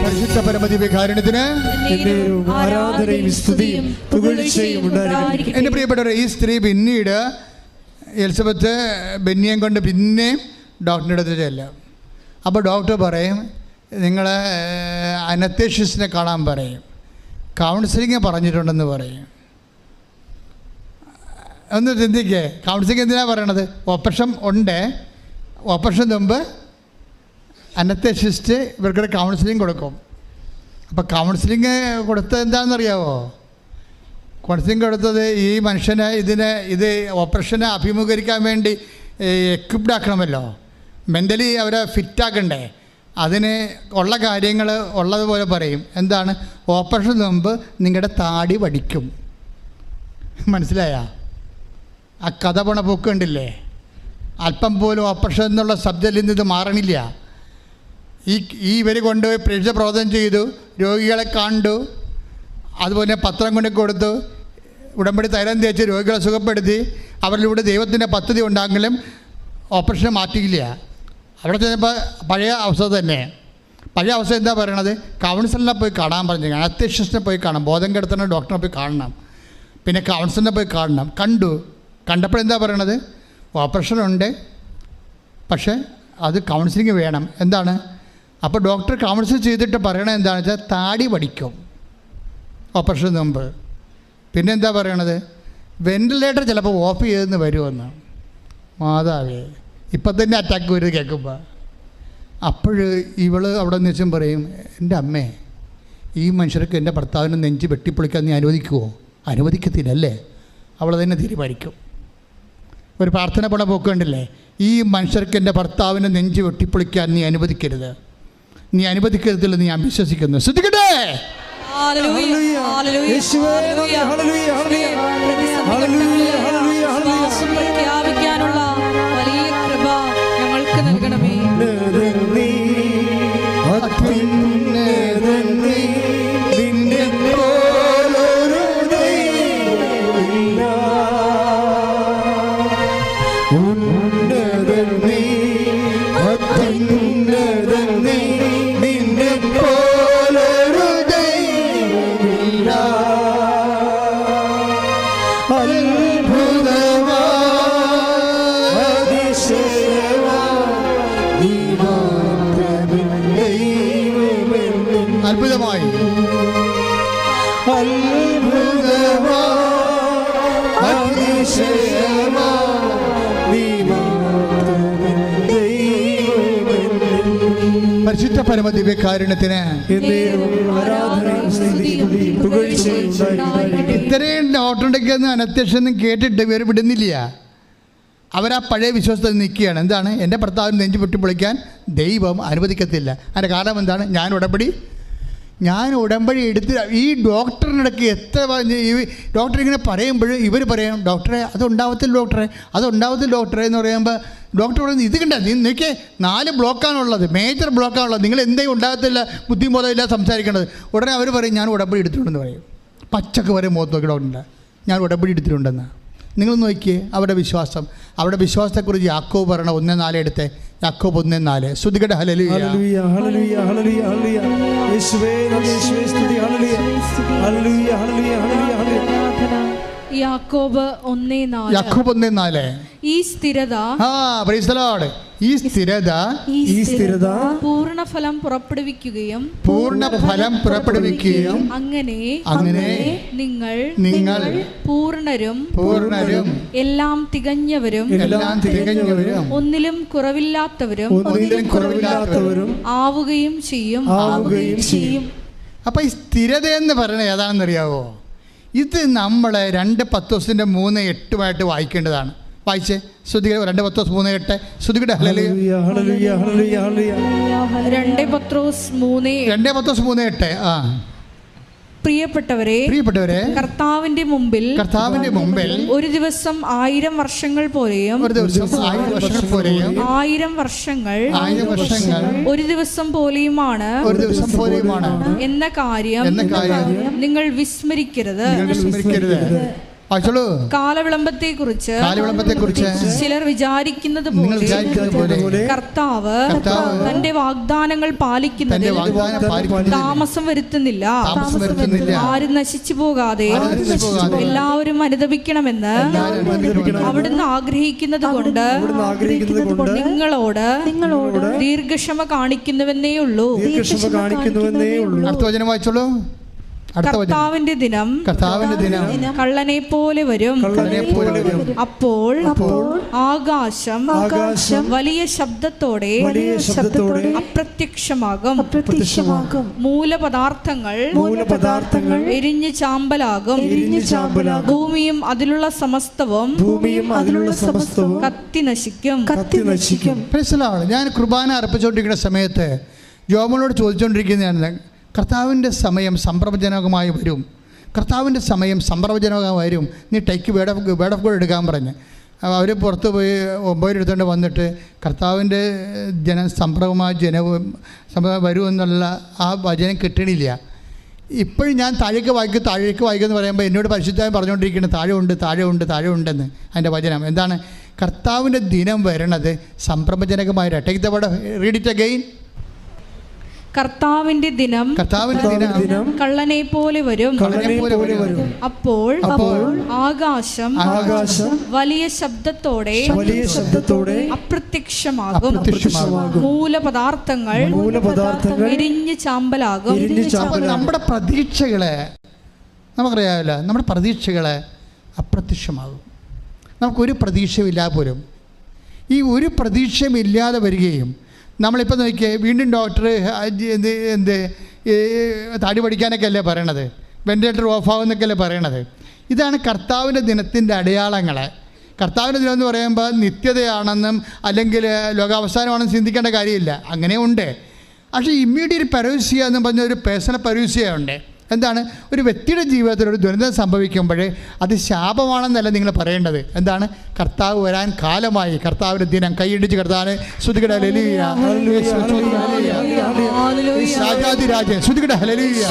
പരിശുദ്ധ പരമദിവ്യകാരുണ്യത്തിന് എന്നേരവും ആരാധനയും സ്തുതിയും പുകഴ്ചയും ഉണ്ടായിരിക്കട്ടെ. എൻ്റെ പ്രിയപ്പെട്ടവരെ, ഈ സ്ത്രീ പിന്നീട് എലിസബത്ത് ബെന്നിയം കൊണ്ട് പിന്നെ ഡോക്ടറിൻ്റെ അടുത്ത് ചെല്ലാം. അപ്പോൾ ഡോക്ടർ പറയും, നിങ്ങൾ അനസ്തേഷ്യസിനെ കാണാൻ പറയും, കൗൺസിലിംഗ് പറഞ്ഞിട്ടുണ്ടെന്ന് പറയും. ഒന്ന് ചിന്തിക്കേ, കൗൺസിലിംഗ് എന്തിനാണ് പറയണത്? ഓപ്പറേഷൻ ഉണ്ട്, ഓപ്പറേഷൻ മുമ്പ് അനസ്തേഷ്യസ്റ്റ് ഇവർക്കൊരു കൗൺസിലിംഗ് കൊടുക്കും. അപ്പോൾ കൗൺസിലിംഗ് കൊടുത്തത് എന്താണെന്നറിയാവോ? കൗൺസിലിംഗ് കൊടുത്തത് ഈ മനുഷ്യനെ ഇത് ഓപ്പറേഷനെ അഭിമുഖീകരിക്കാൻ വേണ്ടി എക്വിപ്ഡ് ആക്കണമല്ലോ, മെൻ്റലി അവരെ ഫിറ്റാക്കണ്ടേ. അതിന് ഉള്ള കാര്യങ്ങൾ ഉള്ളതുപോലെ പറയും. എന്താണ്? ഓപ്പറേഷൻ മുമ്പ് നിങ്ങളുടെ താടി വടിക്കും. മനസ്സിലായ? ആ കഥ പോണ പോക്ക് കണ്ടില്ലേ? അല്പം പോലും ഓപ്പറേഷൻ എന്നുള്ള സബ്ജക്റ്റിൽ നിന്ന് ഇത് മാറണില്ല. ഇവർ കൊണ്ടുപോയി പ്രേക്ഷിത പ്രവർത്തനം ചെയ്തു, രോഗികളെ കണ്ടു, അതുപോലെ പത്രം കൊണ്ട് കൊടുത്തു, ഉടമ്പടി തൈലം തേച്ച് രോഗികളെ സുഖപ്പെടുത്തി. അവരിലൂടെ ദൈവത്തിൻ്റെ പദ്ധതി ഉണ്ടാണെങ്കിലും ഓപ്പറേഷൻ മാറ്റിയില്ല. അവിടെ ചെന്നപ്പോൾ പഴയ അവസ്ഥ തന്നെ. പഴയ അവസ്ഥ എന്താ പറയണത്? കൗൺസിലിനെ പോയി കാണാൻ പറഞ്ഞു, അനസ്തേഷ്യസിനെ പോയി കാണാം, ബോധം കെടുത്തുന്ന ഡോക്ടറെ പോയി കാണണം, പിന്നെ കൗൺസിലിനെ പോയി കാണണം. കണ്ടപ്പോഴെന്താ പറയണത്? ഓപ്പറേഷനുണ്ട്, പക്ഷേ അത് കൗൺസിലിംഗ് വേണം. എന്താണ്? അപ്പോൾ ഡോക്ടർ കൗൺസിൽ ചെയ്തിട്ട് പറയണത് എന്താണെന്ന് വെച്ചാൽ താടി വടിക്കും ഓപ്പറേഷൻ മുമ്പ്. പിന്നെ എന്താ പറയണത്? വെൻറ്റിലേറ്റർ ചിലപ്പോൾ ഓഫ് ചെയ്തെന്ന് വരുമെന്ന്. മാതാവേ, ഇപ്പം തന്നെ അറ്റാക്ക് വരുന്നത് കേൾക്കുമ്പോൾ. അപ്പോൾ ഇവൾ അവിടെ നിന്ന് വെച്ചും പറയും, എൻ്റെ അമ്മേ, ഈ മനുഷ്യർക്ക് എൻ്റെ ഭർത്താവിനെ നെഞ്ച് വെട്ടിപ്പൊളിക്കാൻ നീ അനുവദിക്കുമോ? അനുവദിക്കത്തില്ലല്ലേ? അവൾ തന്നെ തീരുമാനിക്കും. ഒരു പ്രാർത്ഥന പോണ പോക്ക് കണ്ടില്ലേ? ഈ മനുഷ്യർക്ക് എൻ്റെ ഭർത്താവിനെ നെഞ്ച് വെട്ടിപ്പൊളിക്കാൻ നീ അനുവദിക്കരുത്, നീ അനുവദിക്കരുതില്ലെന്ന് ഞാൻ വിശ്വസിക്കുന്നു. ശ്രദ്ധിക്കട്ടെ. പ്രഖ്യാപിക്കാനുള്ള വലിയ കൃപ ഞങ്ങൾക്ക് നൽകണമേ. പരിശുദ്ധ പരമ ദിവ്യകാരുണ്യത്തിന് ഇത്രയും ഡോക്ടറുടെയൊക്കെ അനത്യക്ഷനും കേട്ടിട്ട് ഇവർ വിടുന്നില്ല. അവരാ പഴയ വിശ്വാസത്തിൽ നിൽക്കുകയാണ്. എന്താണ്? എൻ്റെ ഭർത്താവിന് നെഞ്ചു പൊട്ടിപ്പൊളിക്കാൻ ദൈവം അനുവദിക്കത്തില്ല. അതിൻ്റെ കാരണം എന്താണ്? ഞാൻ ഉടമ്പടി എടുത്ത് ഈ ഡോക്ടറിനിടയ്ക്ക് എത്ര ഈ ഡോക്ടർ ഇങ്ങനെ പറയുമ്പോഴും ഇവർ പറയും, ഡോക്ടറെ അതുണ്ടാവത്തില്ല, ഡോക്ടറെ എന്ന് പറയുമ്പോൾ ഡോക്ടർ പറയുന്നത് ഇത് കണ്ട നീ നോക്കിയേ 4 ബ്ലോക്കാണുള്ളത്, മേജർ ബ്ലോക്കാണുള്ളത്, നിങ്ങൾ എന്തെങ്കിലും ഉണ്ടാകത്തില്ല, ബുദ്ധിബോധമില്ല സംസാരിക്കേണ്ടത്. ഉടനെ അവർ പറയും ഞാൻ ഉടമ്പടി എടുത്തിട്ടുണ്ടെന്ന് പറയും. പച്ചക്ക് വരെ മുഖത്ത് നോക്കി ഡോക്ടറിൻ്റെ ഞാൻ ഉടമ്പടി എടുത്തിട്ടുണ്ടെന്ന്. നിങ്ങൾ നോക്കിയേ അവരുടെ വിശ്വാസം. അവരുടെ വിശ്വാസത്തെക്കുറിച്ച് യാക്കോബ് പറയണ 1:4 എടുത്തേ. യാക്കോബ് 1:4. ശ്രുതികട ഹല്ലേലൂയ. യാക്കോബ് 1:4. ഈ സ്ഥിരത പൂർണ്ണഫലം പുറപ്പെടുവിക്കുകയും അങ്ങനെ നിങ്ങൾ പൂർണ്ണരും എല്ലാം തികഞ്ഞവരും ഒന്നിലും കുറവില്ലാത്തവരും ആവുകയും ചെയ്യും. അപ്പൊ ഈ സ്ഥിരത എന്ന് പറയുന്നത് ഏതാണെന്നറിയാവോ? ഇത് നമ്മൾ 2 പത്രോസിന്റെ 3:8 വായിക്കേണ്ടതാണ്. വായിച്ചേ. ശ്രുതിക 2 പത്രോസ് 3:8. ശ്രുതികട ഹല്ലേലൂയ. 2 പത്രോസ് 3:8. പ്രിയപ്പെട്ടവരെ കർത്താവിന്റെ മുമ്പിൽ ഒരു ദിവസം 1000 വർഷങ്ങൾ പോലെയും 1000 വർഷങ്ങൾ ഒരു ദിവസം പോലെയുമാണ് എന്ന കാര്യം നിങ്ങൾ വിസ്മരിക്കരുത്. കാലവിളംബത്തെ കുറിച്ച് ചിലർ വിചാരിക്കുന്നത് പോലെ കർത്താവ് തന്റെ വാഗ്ദാനങ്ങൾ പാലിക്കുന്നതിൽ താമസം വരുത്തുന്നില്ല. ആരും നശിച്ചു പോകാതെ എല്ലാവരും അനുദപിക്കണമെന്ന് അവിടുന്ന് ആഗ്രഹിക്കുന്നത് കൊണ്ട് നിങ്ങളോട് ദീർഘക്ഷമ കാണിക്കുന്നുവെന്നേ ഉള്ളൂ. കർത്താവിന്റെ ദിനം കള്ളനെ പോലെ വരും. അപ്പോൾ ആകാശം വലിയ ശബ്ദത്തോടെ അപ്രത്യക്ഷമാകും. മൂലപദാർത്ഥങ്ങൾ എരിഞ്ഞു ചാമ്പലാകും. ഭൂമിയും അതിലുള്ള സമസ്തവും കത്തി നശിക്കും. ഞാൻ കുർബാന അർപ്പിച്ചുകൊണ്ടിരിക്കുന്ന സമയത്ത് ജോമനോട് ചോദിച്ചുകൊണ്ടിരിക്കുന്നതാണ്, കർത്താവിൻ്റെ സമയം സംപ്രവചനകമായി വരും, വരും, നീ ടേക്ക് വേർഡ് ഓഫ് ഗോഡ് എടുക്കാൻ പറഞ്ഞ്. അവർ പുറത്ത് പോയി 9 എടുത്തുകൊണ്ട് വന്നിട്ട് കർത്താവിൻ്റെ സംപ്രവമായ ജനവും വരുമെന്നുള്ള ആ വചനം കിട്ടണില്ല. ഇപ്പോഴും ഞാൻ താഴേക്ക് വായിക്കുമെന്ന് പറയുമ്പോൾ എന്നോട് പരിശുദ്ധമായി പറഞ്ഞുകൊണ്ടിരിക്കുന്നത് താഴെ ഉണ്ടെന്ന്. അതിൻ്റെ വചനം എന്താണ്? കർത്താവിൻ്റെ ദിനം വരണത് സംപ്രവചനകമായ. Take the word, read it again. കർത്താവിന്റെ ദിനം കള്ളനെ പോലെ വരും. അപ്പോൾ ആകാശം വലിയ ശബ്ദത്തോടെ അപ്രത്യക്ഷമാകും. മൂലപദാർത്ഥങ്ങൾ എരിഞ്ഞു ചാമ്പലാകും. നമ്മുടെ പ്രതീക്ഷകളെ നമുക്കറിയാമല്ലോ, നമ്മുടെ പ്രതീക്ഷകളെ അപ്രത്യക്ഷമാകും. നമുക്കൊരു പ്രതീക്ഷയില്ലാതെ പോലും ഈ ഒരു പ്രതീക്ഷയുമില്ലാതെ വരികയും നമ്മളിപ്പോൾ നോക്കിയേ, വീണ്ടും ഡോക്ടർ തടി പഠിക്കാനൊക്കെ അല്ലേ പറയണത്, വെന്റിലേറ്റർ ഓഫാകുന്നൊക്കെ അല്ലേ പറയണത്. ഇതാണ് കർത്താവിൻ്റെ ദിനത്തിൻ്റെ അടയാളങ്ങളെ. കർത്താവിൻ്റെ ദിനം എന്ന് പറയുമ്പോൾ നിത്യതയാണെന്നും അല്ലെങ്കിൽ ലോകാവസാനമാണെന്നും ചിന്തിക്കേണ്ട കാര്യമില്ല. അങ്ങനെ ഉണ്ട്. പക്ഷേ ഇമ്മീഡിയറ്റ് പരൂസ്യ എന്ന് പറഞ്ഞ ഒരു പേഴ്സണൽ പരൂസ്യ ഉണ്ട്. എന്താണ്? ഒരു വ്യക്തിയുടെ ജീവിതത്തിൽ ഒരു ദുരന്തം സംഭവിക്കുമ്പോൾ അത് ശാപമാണെന്നല്ല നിങ്ങൾ പറയേണ്ടത്. എന്താണ്? കർത്താവ് വരാൻ കാലമായി, കർത്താവിൻ്റെ ദിനം. കൈയിടിച്ച് കർത്താവിനെ സ്തുതിക്കട്ടെ. ഹല്ലേലൂയ. രാജാധിരാജൻ സ്തുതിക്കട്ടെ. ഹല്ലേലൂയ.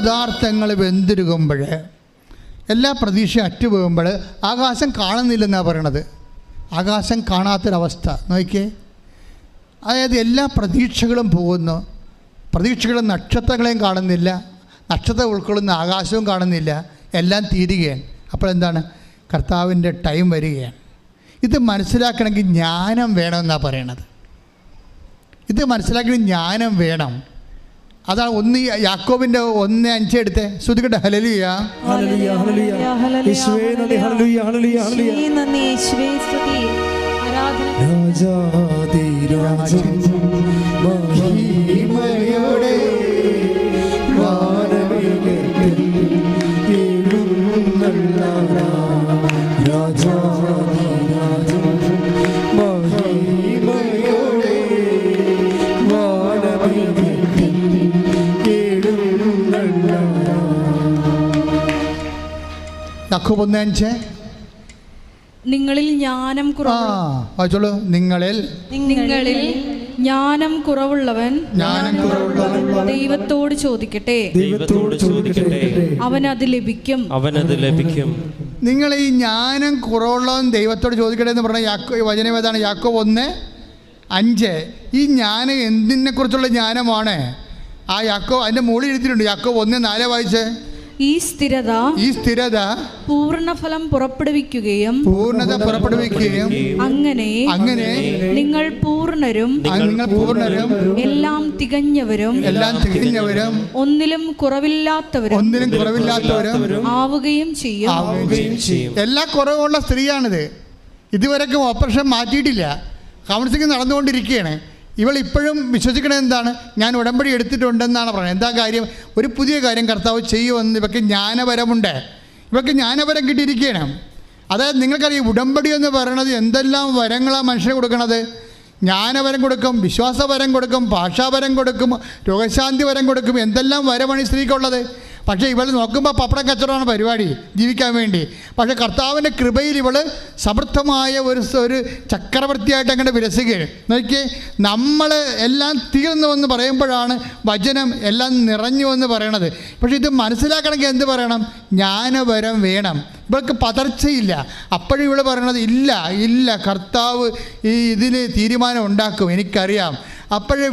പദാർത്ഥങ്ങൾ വെന്തിരുകുമ്പോൾ, എല്ലാ പ്രതീക്ഷയും അറ്റുപോകുമ്പോൾ ആകാശം കാണുന്നില്ലെന്നാണ് പറയണത്. ആകാശം കാണാത്തൊരവസ്ഥ നോക്കിയേ. അതായത് എല്ലാ പ്രതീക്ഷകളും പോകുന്നു. പ്രതീക്ഷകളും നക്ഷത്രങ്ങളെയും കാണുന്നില്ല, നക്ഷത്രം ഉൾക്കൊള്ളുന്ന ആകാശവും കാണുന്നില്ല, എല്ലാം തീരുകയാണ്. അപ്പോഴെന്താണ്? കർത്താവിൻ്റെ ടൈം വരികയാണ്. ഇത് മനസ്സിലാക്കണമെങ്കിൽ ജ്ഞാനം വേണമെന്നാണ് പറയണത്. ഇത് മനസ്സിലാക്കണമെങ്കിൽ ജ്ഞാനം വേണം. അതാണ് യാക്കോബിൻ്റെ 1:5 എടുത്തേ. ശ്രുതികട്ടെ. ഹല്ലേലൂയ, ഹല്ലേലൂയ, ഹല്ലേലൂയ. യേശുവേ നന്ദി. ഹല്ലേലൂയ, ഹല്ലേലൂയ, ഹല്ലേലൂയ. നന്ദി യേശുവേ, സ്തുതി, ആരാധന. രാജാധിരാജൻ മഹിമയോടെ വാനമേഘത്തിൽ എഴുന്നള്ളാനാ. രാജാധിരാജൻ മഹിമയോടെ വാനമേഘത്തിൽ എഴുന്നള്ളാനാ. യാക്കോബ് 1:5. നിങ്ങളിൽ ജ്ഞാനം വായിച്ചോളൂ. നിങ്ങളിൽ ജ്ഞാനം കുറവുള്ളവൻ ദൈവത്തോട് ചോദിക്കട്ടെ, അവനത് ലഭിക്കും. നിങ്ങൾ ഈ ജ്ഞാനം കുറവുള്ളവൻ ദൈവത്തോട് ചോദിക്കട്ടെ എന്ന് പറഞ്ഞ വചനം ഏതാണ്? യാക്കോബ് 1:5. ഈ ജ്ഞാനം എന്തിനെക്കുറിച്ചുള്ള ജ്ഞാനമാണ്? ആ യാക്കോബ് അതിൻ്റെ മുകളിൽ എഴുതിയിട്ടുണ്ട്. യാക്കോബ് 1:4 വായിച്ചേ. ഈ സ്ഥിരത പൂർണ്ണഫലം പുറപ്പെടുവിക്കുകയും അങ്ങനെ നിങ്ങൾ പൂർണ്ണരും എല്ലാം തികഞ്ഞവരും ഒന്നിലും കുറവില്ലാത്തവരും ആവുകയും ചെയ്യും. എല്ലാ കുറവുള്ള സ്ത്രീയാണിത്. ഇതുവരെക്കും ഓപ്പറേഷൻ മാറ്റിയിട്ടില്ല, കൗൺസിലിംഗ് നടന്നുകൊണ്ടിരിക്കുകയാണ്. ഇവൾ ഇപ്പോഴും വിശ്വസിക്കണത് എന്താണ്? ഞാൻ ഉടമ്പടി എടുത്തിട്ടുണ്ടെന്നാണ് പറയുന്നത്. എന്താ കാര്യം? ഒരു പുതിയ കാര്യം കർത്താവ് ചെയ്യുമെന്ന് ഇവർക്ക് ജ്ഞാനപരമുണ്ട്. ഇവർക്ക് ജ്ഞാനപരം കിട്ടിയിരിക്കുകയാണ്. അതായത് നിങ്ങൾക്കറിയാം, ഉടമ്പടി എന്ന് പറയണത് എന്തെല്ലാം വരങ്ങളാണ് മനുഷ്യന് കൊടുക്കണത്. ജ്ഞാനവരം കൊടുക്കും, വിശ്വാസവരം കൊടുക്കും, ഭാഷാവരം കൊടുക്കും, രോഗശാന്തി വരം കൊടുക്കും. എന്തെല്ലാം വരമാണ് ഈ സ്ത്രീക്കുള്ളത്. പക്ഷേ ഇവൾ നോക്കുമ്പോൾ പപ്പടം കച്ചവടമാണ് പരിപാടി, ജീവിക്കാൻ വേണ്ടി. പക്ഷേ കർത്താവിൻ്റെ കൃപയിൽ ഇവൾ സമൃദ്ധമായ ഒരു ചക്രവർത്തിയായിട്ട് അങ്ങനെ വിലസുകയാണ്. നോക്കിയേ, നമ്മൾ എല്ലാം തീർന്നുവെന്ന് പറയുമ്പോഴാണ് വചനം എല്ലാം നിറഞ്ഞുവെന്ന് പറയണത്. പക്ഷേ ഇത് മനസ്സിലാക്കണമെങ്കിൽ എന്ത് പറയണം? ജ്ഞാനവരം വേണം. ഇവൾക്ക് പതർച്ചയില്ല. അപ്പോഴും ഇവൾ പറയണത് ഇല്ല കർത്താവ് ഇതിന് തീരുമാനം ഉണ്ടാക്കും, എനിക്കറിയാം. അപ്പോഴേ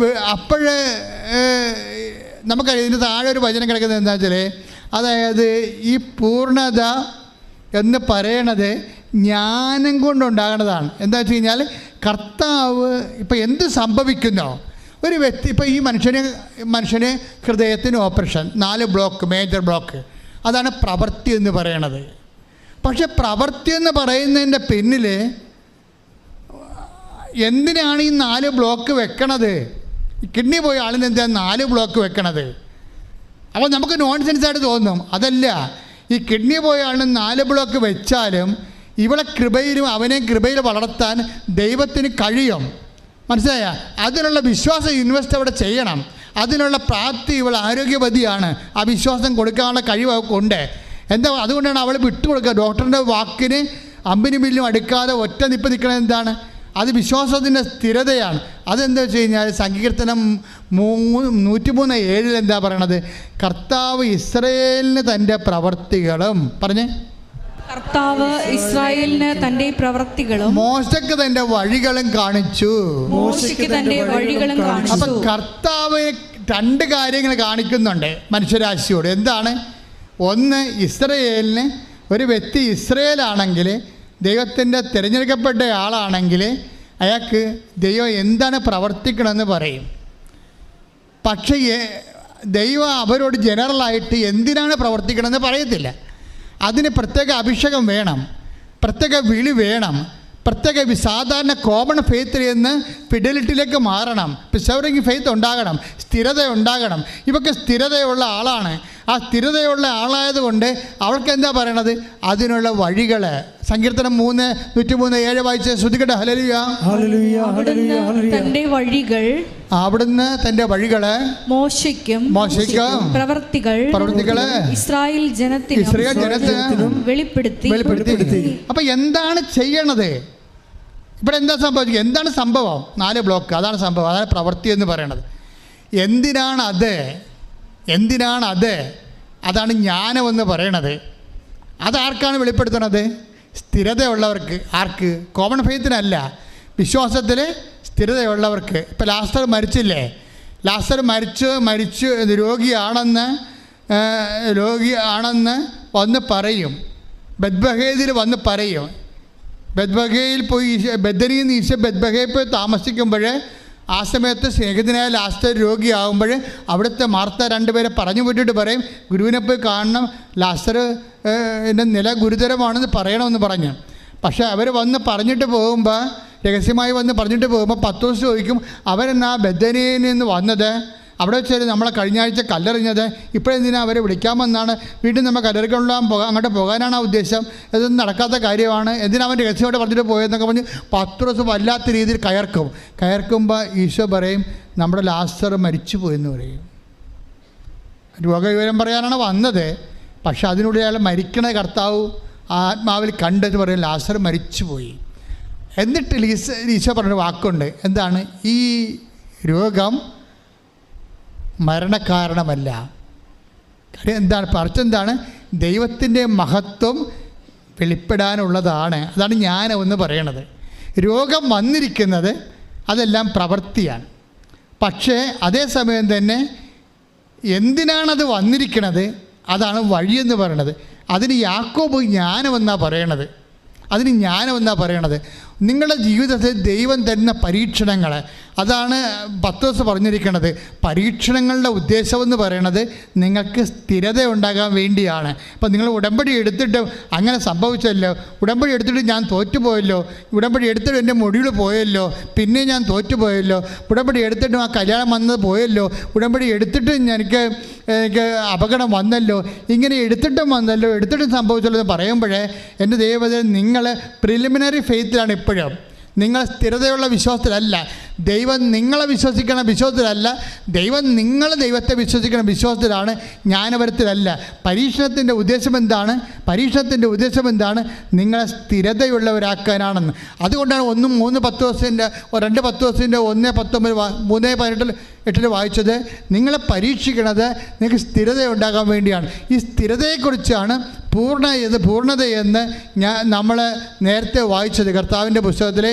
നമുക്കറിയാം. ഇതിന് താഴെ ഒരു വചനം കിടക്കുന്നത് എന്താ വെച്ചാൽ, അതായത് ഈ പൂർണ്ണത എന്ന് പറയണത് ജ്ഞാനം കൊണ്ടുണ്ടാകണതാണ്. എന്താ വെച്ച് കഴിഞ്ഞാൽ, കർത്താവ് ഇപ്പം എന്ത് സംഭവിക്കുന്നോ, ഒരു വ്യക്തി ഇപ്പം ഈ മനുഷ്യന് ഹൃദയത്തിന് ഓപ്പറേഷൻ, 4 ബ്ലോക്ക്, മേജർ ബ്ലോക്ക്, അതാണ് പ്രവൃത്തി എന്ന് പറയണത്. പക്ഷെ പ്രവൃത്തി എന്ന് പറയുന്നതിൻ്റെ പിന്നിൽ എന്തിനാണ് ഈ 4 ബ്ലോക്ക് വെക്കണത്? കിഡ്നി പോയ ആളിന് എന്താ 4 ബ്ലോക്ക് വെക്കണത്? അപ്പോൾ നമുക്ക് നോൺസെൻസായിട്ട് തോന്നും. അതല്ല, ഈ കിഡ്നി പോയ ആളിന് 4 ബ്ലോക്ക് വെച്ചാലും ഇവളെ കൃപയിലും അവനെ കൃപയിൽ വളർത്താൻ ദൈവത്തിന് കഴിയും. മനസ്സിലായ? അതിനുള്ള വിശ്വാസം ഇൻവെസ്റ്റ് അവിടെ ചെയ്യണം. അതിനുള്ള പ്രാപ്തി, ഇവൾ ആരോഗ്യവതിയാണ്, ആ വിശ്വാസം കൊടുക്കാനുള്ള കഴിവ് അവൾക്കുണ്ട്. അതുകൊണ്ടാണ് അവൾ വിട്ടുകൊടുക്കുക. ഡോക്ടറിൻ്റെ വാക്കിന് അമ്പിനും ബില്ലും അടുക്കാതെ ഒറ്റ നിപ്പ് നിൽക്കണത് എന്താണ്? അത് വിശ്വാസത്തിൻ്റെ സ്ഥിരതയാണ്. അതെന്താ വെച്ച് കഴിഞ്ഞാൽ, സങ്കീർത്തനം 103:7 എന്താ പറയണത്? കർത്താവ് ഇസ്രായേലിന് തൻ്റെ പ്രവർത്തികളും പറഞ്ഞേ, കർത്താവ് ഇസ്രായേലിന് തന്റെ പ്രവൃത്തികളും മോശയ്ക്ക് തന്റെ വഴികളും കാണിച്ചു. അപ്പൊ കർത്താവ് 2 കാര്യങ്ങൾ കാണിക്കുന്നുണ്ട് മനുഷ്യരാശിയോട്. എന്താണ്? ഒന്ന്, ഇസ്രായേലിന്, ഒരു വ്യക്തി ഇസ്രായേലാണെങ്കിൽ, ദൈവത്തിൻ്റെ തിരഞ്ഞെടുക്കപ്പെട്ട ആളാണെങ്കിൽ അയാൾക്ക് ദൈവം എന്താണ് പ്രവർത്തിക്കണമെന്ന് പറയും. പക്ഷേ ദൈവം അവരോട് ജനറലായിട്ട് എന്തിനാണ് പ്രവർത്തിക്കണമെന്ന് പറയത്തില്ല. അതിന് പ്രത്യേക അഭിഷേകം വേണം, പ്രത്യേക വിളി വേണം, പ്രത്യേക സാധാരണ കോമൺ ഫെയ്ത്തിൽ നിന്ന് ഫിഡലിറ്റിയിലേക്ക് മാറണം, പ്രിസർവിങ് ഫെയ്ത്ത് ഉണ്ടാകണം, സ്ഥിരത ഉണ്ടാകണം. ഇവർക്ക് സ്ഥിരതയുള്ള ആളാണ്. ആ സ്ഥിരതയുള്ള ആളായതുകൊണ്ട് അവൾക്ക് എന്താ പറയണത്? അതിനുള്ള വഴികൾ. സങ്കീർത്തനം 103:7 വായിച്ച് ശ്രുതികട്ടെ. ഹല്ലേലൂയ, തന്റെ വഴികൾ, അവിടുന്ന് തന്റെ വഴികള് മോശയ്ക്കും പ്രവൃത്തികള് ഇസ്രായേൽ ജനത്തിനും വെളിപ്പെടുത്തി. അപ്പൊ എന്താണ് ചെയ്യണത്? ഇവിടെ എന്താ സംഭവിക്കുക? എന്താണ് സംഭവം? 4 ബ്ലോക്ക്, അതാണ് സംഭവം, അതാണ് പ്രവൃത്തി എന്ന് പറയണത്. എന്തിനാണ് അത് അതാണ് ജ്ഞാനമെന്ന് പറയണത്. അതാർക്കാണ് വെളിപ്പെടുത്തണത്? സ്ഥിരതയുള്ളവർക്ക്. ആർക്ക്? കോമൺ ഫെയ്ത്തിനല്ല, വിശ്വാസത്തിൽ സ്ഥിരതയുള്ളവർക്ക്. ഇപ്പോൾ ലാസർ മരിച്ചില്ലേ? ലാസർ മരിച്ചു രോഗിയാണെന്ന് വന്ന് പറയും. ബെത്ബഹേദിൽ വന്ന് പറയും. ബെത്ബഹയിൽ പോയി ബെഥനിയിൽ നിന്ന് ഈശോ ബെത്ബഹയിൽ പോയി താമസിക്കുമ്പോൾ ആ സമയത്ത് സ്നേഹിതനായ ലാസർ രോഗിയാകുമ്പോൾ അവിടുത്തെ മാർത്ത രണ്ടുപേരെ പറഞ്ഞു വിട്ടിട്ട് പറയും, ഗുരുവിനെ പോയി കാണണം, ലാസറിൻ്റെ നില ഗുരുതരമാണെന്ന് പറയണമെന്ന് പറഞ്ഞു. പക്ഷേ അവർ വന്ന് പറഞ്ഞിട്ട് പോകുമ്പോൾ, രഹസ്യമായി വന്ന് പറഞ്ഞിട്ട് പോകുമ്പോൾ പത്രോസ് ചോദിക്കും, അവരെന്നാ ബെഥനിയിൽ നിന്ന് വന്നത്? അവിടെ വെച്ചാൽ നമ്മളെ കഴിഞ്ഞ ആഴ്ച കല്ലെറിഞ്ഞത്, ഇപ്പോഴെന്തിനാണ് അവരെ വിളിക്കാമെന്നാണ്? വീണ്ടും നമ്മൾ കല്ലെറിക്കൊള്ളാൻ അങ്ങോട്ട് പോകാനാണ് ആ ഉദ്ദേശം? ഇതൊന്നും നടക്കാത്ത കാര്യമാണ്, എന്തിനാ അവൻ രഹസ്യമായിട്ട് പറഞ്ഞിട്ട് പോയതെന്നൊക്കെ പറഞ്ഞ് പത്രോസ് വല്ലാത്ത രീതിയിൽ കയർക്കുമ്പോൾ ഈശോ പറയും, നമ്മുടെ ലാസർ മരിച്ചു പോയെന്ന് പറയും. രോഗവിവരം പറയാനാണ് വന്നത്, പക്ഷെ അതിനുള്ളിൽ അയാൾ മരിക്കണ കർത്താവ് ആത്മാവിൽ കണ്ടെന്ന് പറയും, ലാസർ മരിച്ചു പോയി. എന്നിട്ട് ഈശോ പറഞ്ഞൊരു വാക്കുണ്ട്, എന്താണ്? ഈ രോഗം മരണകാരണമല്ല. കാര്യം എന്താണ്? പറിച്ചെന്താണ്? ദൈവത്തിൻ്റെ മഹത്വം വെളിപ്പെടാനുള്ളതാണ്. അതാണ് ജ്ഞാനമെന്ന് പറയണത്. രോഗം വന്നിരിക്കുന്നത് അതെല്ലാം പ്രവൃത്തിയാണ്. പക്ഷേ അതേസമയം തന്നെ എന്തിനാണത് വന്നിരിക്കണത്? അതാണ് വഴിയെന്ന് പറയണത്. അതിന് യാക്കോബ് ജ്ഞാനമെന്നാണ് പറയണത്. നിങ്ങളുടെ ജീവിതത്തിൽ ദൈവം തരുന്ന പരീക്ഷണങ്ങൾ, അതാണ് പത്രോസ് പറഞ്ഞിരിക്കുന്നത്. പരീക്ഷണങ്ങളുടെ ഉദ്ദേശമെന്ന് പറയണത് നിങ്ങൾക്ക് സ്ഥിരത ഉണ്ടാകാൻ വേണ്ടിയാണ്. ഇപ്പം നിങ്ങൾ ഉടമ്പടി എടുത്തിട്ട് അങ്ങനെ സംഭവിച്ചല്ലോ, ഉടമ്പടി എടുത്തിട്ട് ഞാൻ തോറ്റുപോയല്ലോ, ഉടമ്പടി എടുത്തിട്ട് എൻ്റെ മൊഡ്യൂൾ പോയല്ലോ, പിന്നെ ഞാൻ തോറ്റുപോയല്ലോ, ഉടമ്പടി എടുത്തിട്ടും ആ കല്യാണം വന്നത് പോയല്ലോ, ഉടമ്പടി എടുത്തിട്ട് എനിക്ക് അപകടം വന്നല്ലോ, ഇങ്ങനെ എടുത്തിട്ടും സംഭവിച്ചല്ലോ എന്ന് പറയുമ്പോഴേ എൻ്റെ ദൈവത്തിൽ നിങ്ങൾ പ്രിലിമിനറി ഫെയ്ത്തിലാണ്. ഇപ്പോഴും നിങ്ങൾ സ്ഥിരതയുള്ള വിശ്വാസത്തിലല്ല. ദൈവം നിങ്ങളെ വിശ്വസിക്കണ വിശ്വാസത്തിലല്ല, നിങ്ങൾ ദൈവത്തെ വിശ്വസിക്കുന്ന വിശ്വാസത്തിലാണ്, ജ്ഞാനപരത്തിലല്ല. പരീക്ഷണത്തിൻ്റെ ഉദ്ദേശം എന്താണ്? നിങ്ങളെ സ്ഥിരതയുള്ളവരാക്കാനാണെന്ന്. അതുകൊണ്ടാണ് 2 പത്രോസിൻ്റെ 1:19 3:18 വായിച്ചത്. നിങ്ങളെ പരീക്ഷിക്കണത് നിങ്ങൾക്ക് സ്ഥിരതയുണ്ടാകാൻ വേണ്ടിയാണ്. ഈ സ്ഥിരതയെക്കുറിച്ചാണ് പൂർണ്ണതയെന്ന് നമ്മൾ നേരത്തെ വായിച്ചത്, കർത്താവിൻ്റെ പുസ്തകത്തിൽ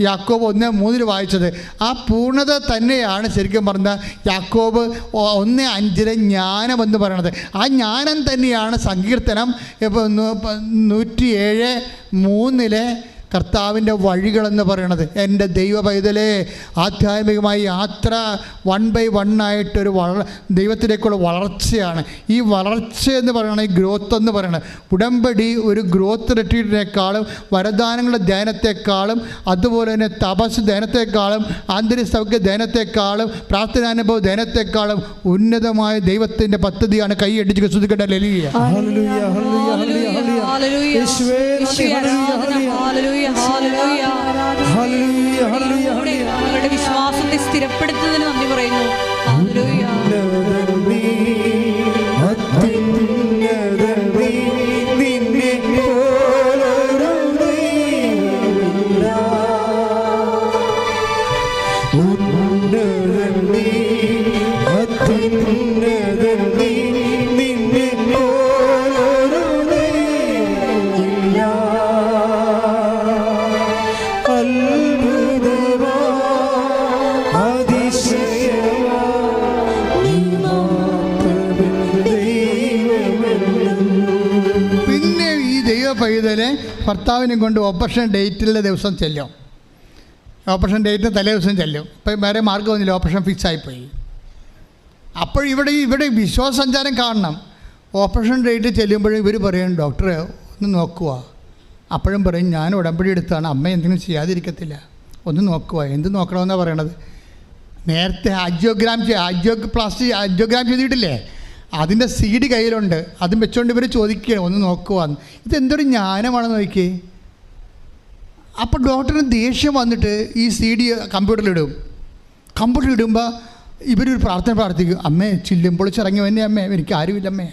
യാക്കോബ് 1:3 വായിച്ചത്. ആ പൂർണ്ണത തന്നെയാണ് ശരിക്കും പറഞ്ഞാൽ യാക്കോബ് 1:5 ജ്ഞാനമെന്ന് പറയണത്. ആ ജ്ഞാനം തന്നെയാണ് സങ്കീർത്തനം 107:3 കർത്താവിൻ്റെ വഴികളെന്ന് പറയണത്. എൻ്റെ ദൈവ പൈതലേ, ആധ്യാത്മികമായി യാത്ര 1 by 1 ആയിട്ടൊരു ദൈവത്തിലേക്കുള്ള വളർച്ചയാണ്. ഈ വളർച്ചയെന്ന് പറയണത്, ഈ ഗ്രോത്ത് എന്ന് പറയണത്, ഉടമ്പടി ഒരു ഗ്രോത്ത് റിട്രീറ്റിനേക്കാളും വരദാനങ്ങളുടെ ധ്യാനത്തെക്കാളും അതുപോലെ തന്നെ തപസ് ധ്യാനത്തെക്കാളും ആന്തരിക സൗഖ്യ ധ്യാനത്തെക്കാളും പ്രാർത്ഥനാനുഭവ ധ്യാനത്തെക്കാളും ഉന്നതമായ ദൈവത്തിൻ്റെ പദ്ധതിയാണ്. കൈയടിച്ച് ശ്രദ്ധിക്കട്ടെ. ഞങ്ങളുടെ വിശ്വാസത്തെ സ്ഥിരപ്പെടുത്തുന്നതിന് നന്ദി പറയുന്നു. പൈതലെ ഭർത്താവിനെ കൊണ്ട് ഓപ്പറേഷൻ ഡേറ്റിലെ ദിവസം ചെല്ലും. ഓപ്പറേഷൻ ഡേറ്റിന് തലേ ദിവസം ചെല്ലും. ഇപ്പം വേറെ മാർഗ്ഗമൊന്നുമില്ല, ഓപ്പറേഷൻ ഫിക്സ് ആയിപ്പോയി. അപ്പോൾ ഇവിടെ വിശ്വാസസഞ്ചാരം കാണണം. ഓപ്പറേഷൻ ഡേറ്റ് ചെല്ലുമ്പോഴും ഇവർ പറയും, ഡോക്ടറെ ഒന്ന് നോക്കുക. അപ്പോഴും പറയും, ഞാൻ ഉടമ്പടി എടുത്താണ്, അമ്മ എന്തെങ്കിലും ചെയ്യാതിരിക്കത്തില്ല, ഒന്ന് നോക്കുക. എന്ത് നോക്കണമെന്നാണ് പറയണത്? നേരത്തെ ആൻജിയോഗ്രാം ചെയ്തിട്ടില്ലേ, അതിൻ്റെ CD കയ്യിലുണ്ട്, അതും വെച്ചുകൊണ്ട് ഇവർ ചോദിക്കുകയാണ്, ഒന്ന് നോക്കുവാന്ന്. ഇതെന്തൊരു ജ്ഞാനമാണെന്ന് നോക്കിയേ. അപ്പോൾ ഡോക്ടറിന് ദേഷ്യം വന്നിട്ട് ഈ CD കമ്പ്യൂട്ടറിലിടുമ്പോൾ ഇവരൊരു പ്രാർത്ഥന പ്രാർത്ഥിക്കും, അമ്മേ ചില്ലും പൊളിച്ചിറങ്ങി വന്നെ അമ്മേ, എനിക്ക് ആരുമില്ല അമ്മേ,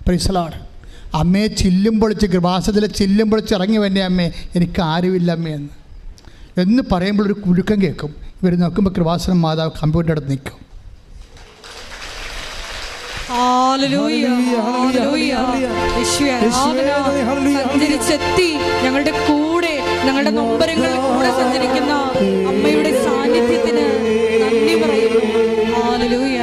പ്രൈസ് ദി ലോർഡ്. അമ്മേ ചില്ലും പൊളിച്ച് കൃപാസനത്തിലെ ചില്ലും പൊളിച്ചിറങ്ങി വന്നെ അമ്മേ, എനിക്ക് ആരുമില്ല അമ്മേ എന്ന് പറയുമ്പോൾ ഒരു കുലുക്കം കേൾക്കും. ഇവർ നോക്കുമ്പോൾ കൃപാസനം മാതാവ് കമ്പ്യൂട്ടറിൻ്റെ അടുത്ത് നിൽക്കും. ഹല്ലേലൂയ, ഹല്ലേലൂയ. യേശുവേ ആരാധന. സഞ്ചരിച്ചെത്തി ഞങ്ങളുടെ കൂടെ, ഞങ്ങളുടെ നൊമ്പരങ്ങളിൽ കൂടെ സഞ്ചരിക്കുന്ന അമ്മയുടെ സാന്നിധ്യത്തിന് നന്ദി പറയുന്നു. ഹല്ലേലൂയ.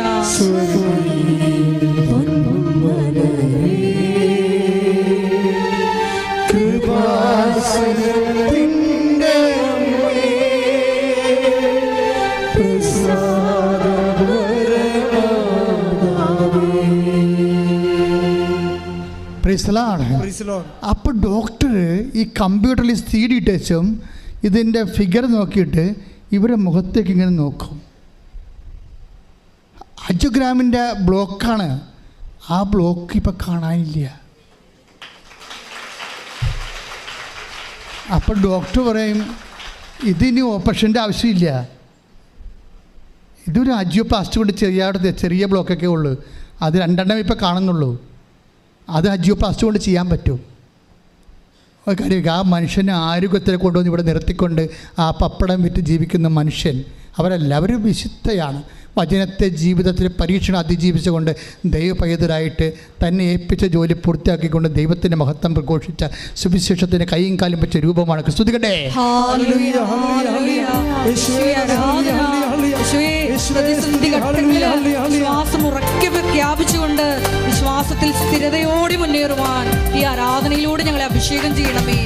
അപ്പോൾ ഡോക്ടർ ഈ കമ്പ്യൂട്ടറിൽ CD ടച്ചും ഇതിൻ്റെ ഫിഗർ നോക്കിയിട്ട് ഇവരുടെ മുഖത്തേക്ക് ഇങ്ങനെ നോക്കും. ആൻജിയോഗ്രാമിൻ്റെ ബ്ലോക്കാണ്. ആ ബ്ലോക്ക് ഇപ്പം കാണാനില്ല. അപ്പോൾ ഡോക്ടർ പറയും ഇതിന് ഓപ്പറേഷൻ്റെ ആവശ്യമില്ല, ഇതൊരു ആൻജിയോപ്ലാസ്റ്റി കൊണ്ട് ചെറിയ ബ്ലോക്കൊക്കെ ഉള്ളൂ, അത് 2 ഇപ്പം കാണുന്നുള്ളൂ, അത് ആൻജിയോപ്ലാസ്റ്റി കൊണ്ട് ചെയ്യാൻ പറ്റും. ഒരു കാര്യം, ആ മനുഷ്യനെ ആരോഗ്യത്തിൽ കൊണ്ടുവന്ന് ഇവിടെ നിർത്തിക്കൊണ്ട് ആ പപ്പടം വിറ്റ് ജീവിക്കുന്ന മനുഷ്യൻ അവരെല്ലാവരും വിശുദ്ധയാണ്. വചനത്തെ ജീവിതത്തിൽ പരീക്ഷണം അതിജീവിച്ചുകൊണ്ട് ദൈവപൈതരായിട്ട് തന്നെ ഏൽപ്പിച്ച ജോലി പൂർത്തിയാക്കിക്കൊണ്ട് ദൈവത്തിൻ്റെ മഹത്വം പ്രഘോഷിച്ച സുവിശേഷത്തിന് കൈയും കാലും വെച്ച രൂപമാണ്. സ്തുതിക്കട്ടെ. വിശ്വാസം ഉറക്കെ പ്രഖ്യാപിച്ചുകൊണ്ട് വിശ്വാസത്തിൽ സ്ഥിരതയോടെ മുന്നേറുവാൻ ഈ ആരാധനയിലൂടെ ഞങ്ങളെ അഭിഷേകം ചെയ്യണമേ.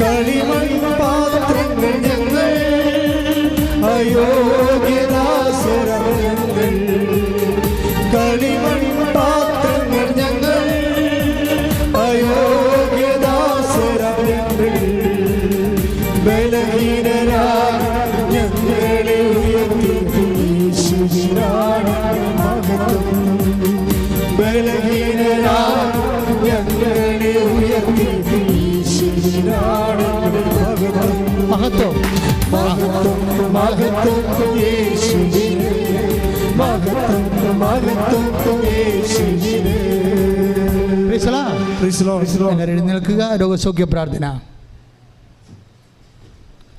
കളിമൺപാത്രങ്ങൾ ഞങ്ങൾ അയോഗ്യദാസരങ്ങൾ, കളിമൺപാത്രങ്ങൾ ഞങ്ങൾ അയോഗ്യദാസരങ്ങൾ, ബലഹീനരായ ഞങ്ങളെ ഉയർത്തി യേശുവിനാണ് മഹത്വം. ബലഹീനരായ ഞങ്ങളെ ഉയർത്തി യേശുവിനാണ് മഹത്വം. മഹത്വം മഹത്വം യേശുവിനെ, മഹത്വം മഹത്വം യേശുവിനെ. എഴുന്നേൽക്കുക. രോഗസൗഖ്യ പ്രാർത്ഥന.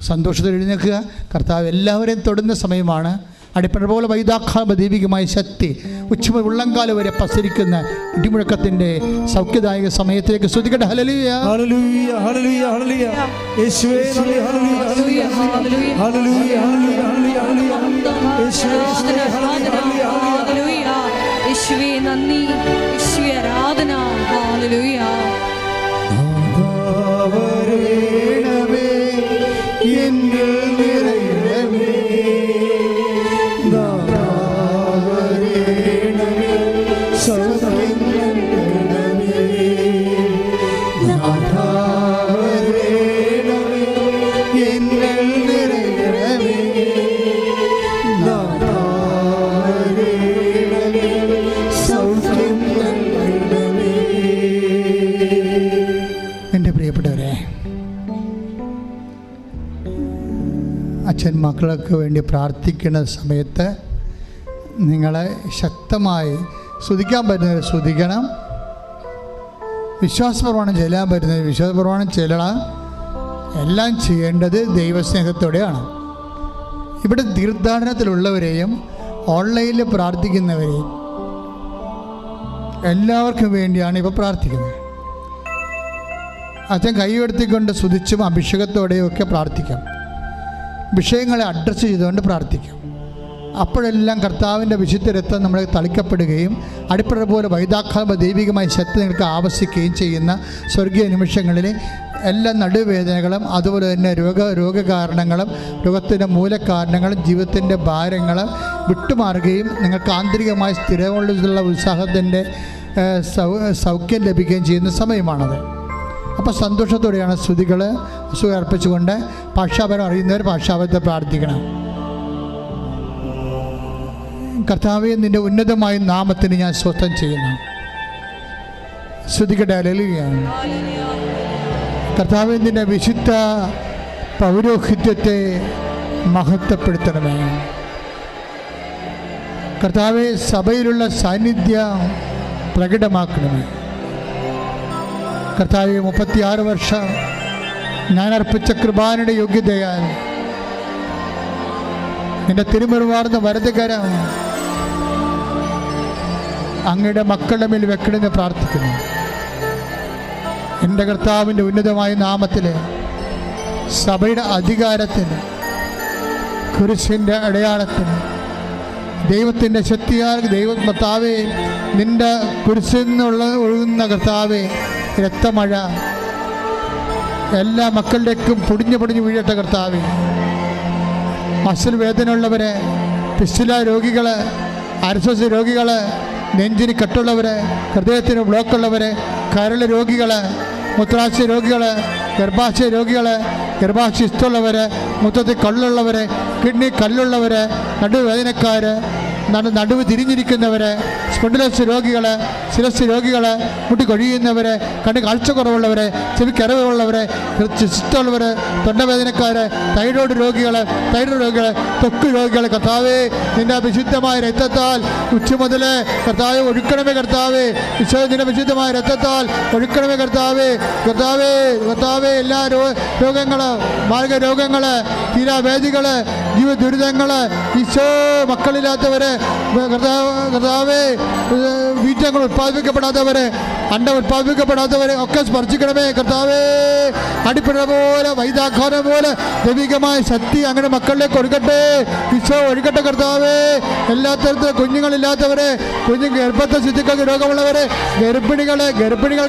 സന്തോഷത്തിൽ എഴുന്നേൽക്കുക. കർത്താവ് എല്ലാവരെയും തൊടുന്ന സമയമാണ്. അടിപ്പഴ പോലെ വൈദാഖാപ ദൈവികമായ ശക്തി ഉച്ചമുതൽ ഉള്ളംകാലം വരെ പസരിക്കുന്ന ഇടിമുഴക്കത്തിൻ്റെ സൗഖ്യദായക സമയത്തിലേക്ക് സ്തുതിക്കട്ടെ. ഹല്ലേലൂയ, ഹല്ലേലൂയ, ഹല്ലേലൂയ, ഹല്ലേലൂയ. യേശുവേ നന്ദി. ഹല്ലേലൂയ, ഹല്ലേലൂയ, ഹല്ലേലൂയ, ഹല്ലേലൂയ, ഹല്ലേലൂയ. യേശുവേ ഹല്ലേലൂയ, ഹല്ലേലൂയ. യേശുവേ നന്ദി, യേശുവേ ആരാധന. ഹല്ലേലൂയ. നാദാവരേണമേ എന്നിൽ നിറയണമേ, നാദാവരേണമേ സൗഖ്യം നൽകണമേ, നാദാവരേണമേ എന്നിൽ നിറയണമേ, നാദാവരേണമേ സൗഖ്യം നൽകണമേ. എൻ്റെ പ്രിയപ്പെട്ടവരെ, അച്ഛൻ മക്കൾക്ക് വേണ്ടി പ്രാർത്ഥിക്കുന്ന സമയത്ത് നിങ്ങളെ ശക്തമായി സ്തുതിക്കാൻ പറ്റുന്നവർ സ്തുതിക്കണം, വിശ്വാസപ്രമാണം ചെല്ലാൻ പറ്റുന്നവർ വിശ്വാസപ്രമാണം ചെല്ലണം. എല്ലാം ചെയ്യേണ്ടത് ദൈവസ്നേഹത്തോടെയാണ്. ഇവിടെ തീർത്ഥാടനത്തിലുള്ളവരെയും ഓൺലൈനിൽ പ്രാർത്ഥിക്കുന്നവരെയും എല്ലാവർക്കും വേണ്ടിയാണ് ഇപ്പോൾ പ്രാർത്ഥിക്കുന്നത്. അച്ഛൻ കൈയെടുത്തിക്കൊണ്ട് സ്തുതിച്ചും അഭിഷേകത്തോടെയും ഒക്കെ പ്രാർത്ഥിക്കാം. വിഷയങ്ങളെ അഡ്രസ്സ് ചെയ്തുകൊണ്ട് പ്രാർത്ഥിക്കാം. അപ്പോഴെല്ലാം കർത്താവിൻ്റെ വിശുദ്ധ രക്തം നമ്മളെ തളിക്കപ്പെടുകയും അടിപ്പഴ പോലെ വൈദാഖാപ ദൈവികമായ ശക്തി നിങ്ങൾക്ക് ആവശ്യിക്കുകയും ചെയ്യുന്ന സ്വർഗീയ നിമിഷങ്ങളിൽ എല്ലാ നടുവേദനകളും അതുപോലെ തന്നെ രോഗകാരണങ്ങളും രോഗത്തിൻ്റെ മൂലകാരണങ്ങളും ജീവിതത്തിൻ്റെ ഭാരങ്ങളും വിട്ടുമാറുകയും നിങ്ങൾക്ക് ആന്തരികമായ സ്ഥിരമുള്ള ഉത്സാഹത്തിൻ്റെ സൗഖ്യം ലഭിക്കുകയും ചെയ്യുന്ന സമയമാണത്. അപ്പോൾ സന്തോഷത്തോടെയാണ് സ്തുതികൾ അർപ്പിച്ചുകൊണ്ട് ഭാഷാപരം അറിയുന്നവർ ഭാഷാപരത്തെ പ്രാർത്ഥിക്കണം. കർത്താവേ, നിൻ്റെ ഉന്നതമായ നാമത്തിന് ഞാൻ സ്വസ്ഥം ചെയ്യുന്നു. സ്തുതിക്കട്ടെ. ഹല്ലേലൂയ. കർത്താവേ, നിന്റെ വിശുദ്ധ പൗരോഹിത്യത്തെ മഹത്വപ്പെടുത്തണമേ. കർത്താവെ, സഭയിലുള്ള സാന്നിധ്യം പ്രകടമാക്കണമേ. കർത്താവെ, 36 വർഷം ഞാൻ അർപ്പിച്ച കൃപാനയുടെ യോഗ്യതയാൽ നിന്റെ തിരുമുറിവാർന്ന വലതുകരം അങ്ങയുടെ മക്കളുടെ മേൽ വെക്കണമെന്ന് പ്രാർത്ഥിക്കുന്നു. എൻ്റെ കർത്താവിൻ്റെ ഉന്നതമായ നാമത്തിൽ സഭയുടെ അധികാരത്തിന്, കുരിശിൻ്റെ അടയാളത്തിന്, ദൈവത്തിൻ്റെ ശക്തിയാൽ കർത്താവേ, നിൻ്റെ കുരിശിൽ നിന്നുള്ള ഒഴുകുന്ന കർത്താവേ രക്തമഴ എല്ലാ മക്കളുടേക്കും പൊടിഞ്ഞു വീഴട്ടെ കർത്താവേ. മസിൽ വേദനയുള്ളവരെ, പിസ്തുല രോഗികൾ, അർശസ് രോഗികൾ, നെഞ്ചിന് കെട്ടുള്ളവർ, ഹൃദയത്തിന് ബ്ലോക്കുള്ളവർ, കരൾ രോഗികൾ, മൂത്രാശയ രോഗികൾ, ഗർഭാശയ രോഗികൾ, ഗർഭാശയസ്തുള്ളവർ, മൂത്രത്തിൽ കല്ലുള്ളവർ, കിഡ്നി കല്ലുള്ളവർ, നടുവേദനക്കാർ, നടുവ് തിരിഞ്ഞിരിക്കുന്നവർ, സ്പോണ്ടിലോസിസ് രോഗികൾ, ശിരസ് രോഗികൾ, മുട്ടി കൊഴിയുന്നവർ, കണ്ണ് കാഴ്ചക്കുറവുള്ളവർ, ചെവിക്കരവുള്ളവർ, സിസ്റ്റുള്ളവർ, തൊണ്ടവേദനക്കാർ, തൈറോയ്ഡ് രോഗികൾ, ത്വക്ക് രോഗികൾ, കർത്താവേ, നിന്റെ വിശുദ്ധമായ രക്തത്താൽ ഉച്ച മുതൽ കർത്താവെ ഒഴുക്കണമേ. കർത്താവേ, നിന്റെ വിശുദ്ധമായ രക്തത്താൽ ഒഴുക്കണമേ. കർത്താവേ, എല്ലാ രോഗങ്ങൾ, മാർഗരോഗങ്ങൾ, തീരാവേദികൾ, ജീവ ദുരിതങ്ങൾ, ഈശോ, മക്കളില്ലാത്തവർ, കർത്താവേ, വീറ്റങ്ങൾ ഉത്പാദിപ്പിക്കപ്പെടാത്തവർ, അണ്ടം ഉത്പാദിപ്പിക്കപ്പെടാത്തവർ ഒക്കെ സ്പർശിക്കണമേ. കർത്താവേ, അടിപ്പിട പോലെ, വൈദാഘാനം പോലെ ദൈവികമായ ശക്തി അങ്ങനെ മക്കളിലേക്ക് ഒഴുകട്ടെ. ഈശോ ഒഴുകട്ടെ. കർത്താവേ, എല്ലാ തരത്തിലും കുഞ്ഞുങ്ങളില്ലാത്തവരെ, ഗർഭത്തെ ശുദ്ധിക്കൾക്ക് രോഗമുള്ളവരെ, ഗർഭിണികൾ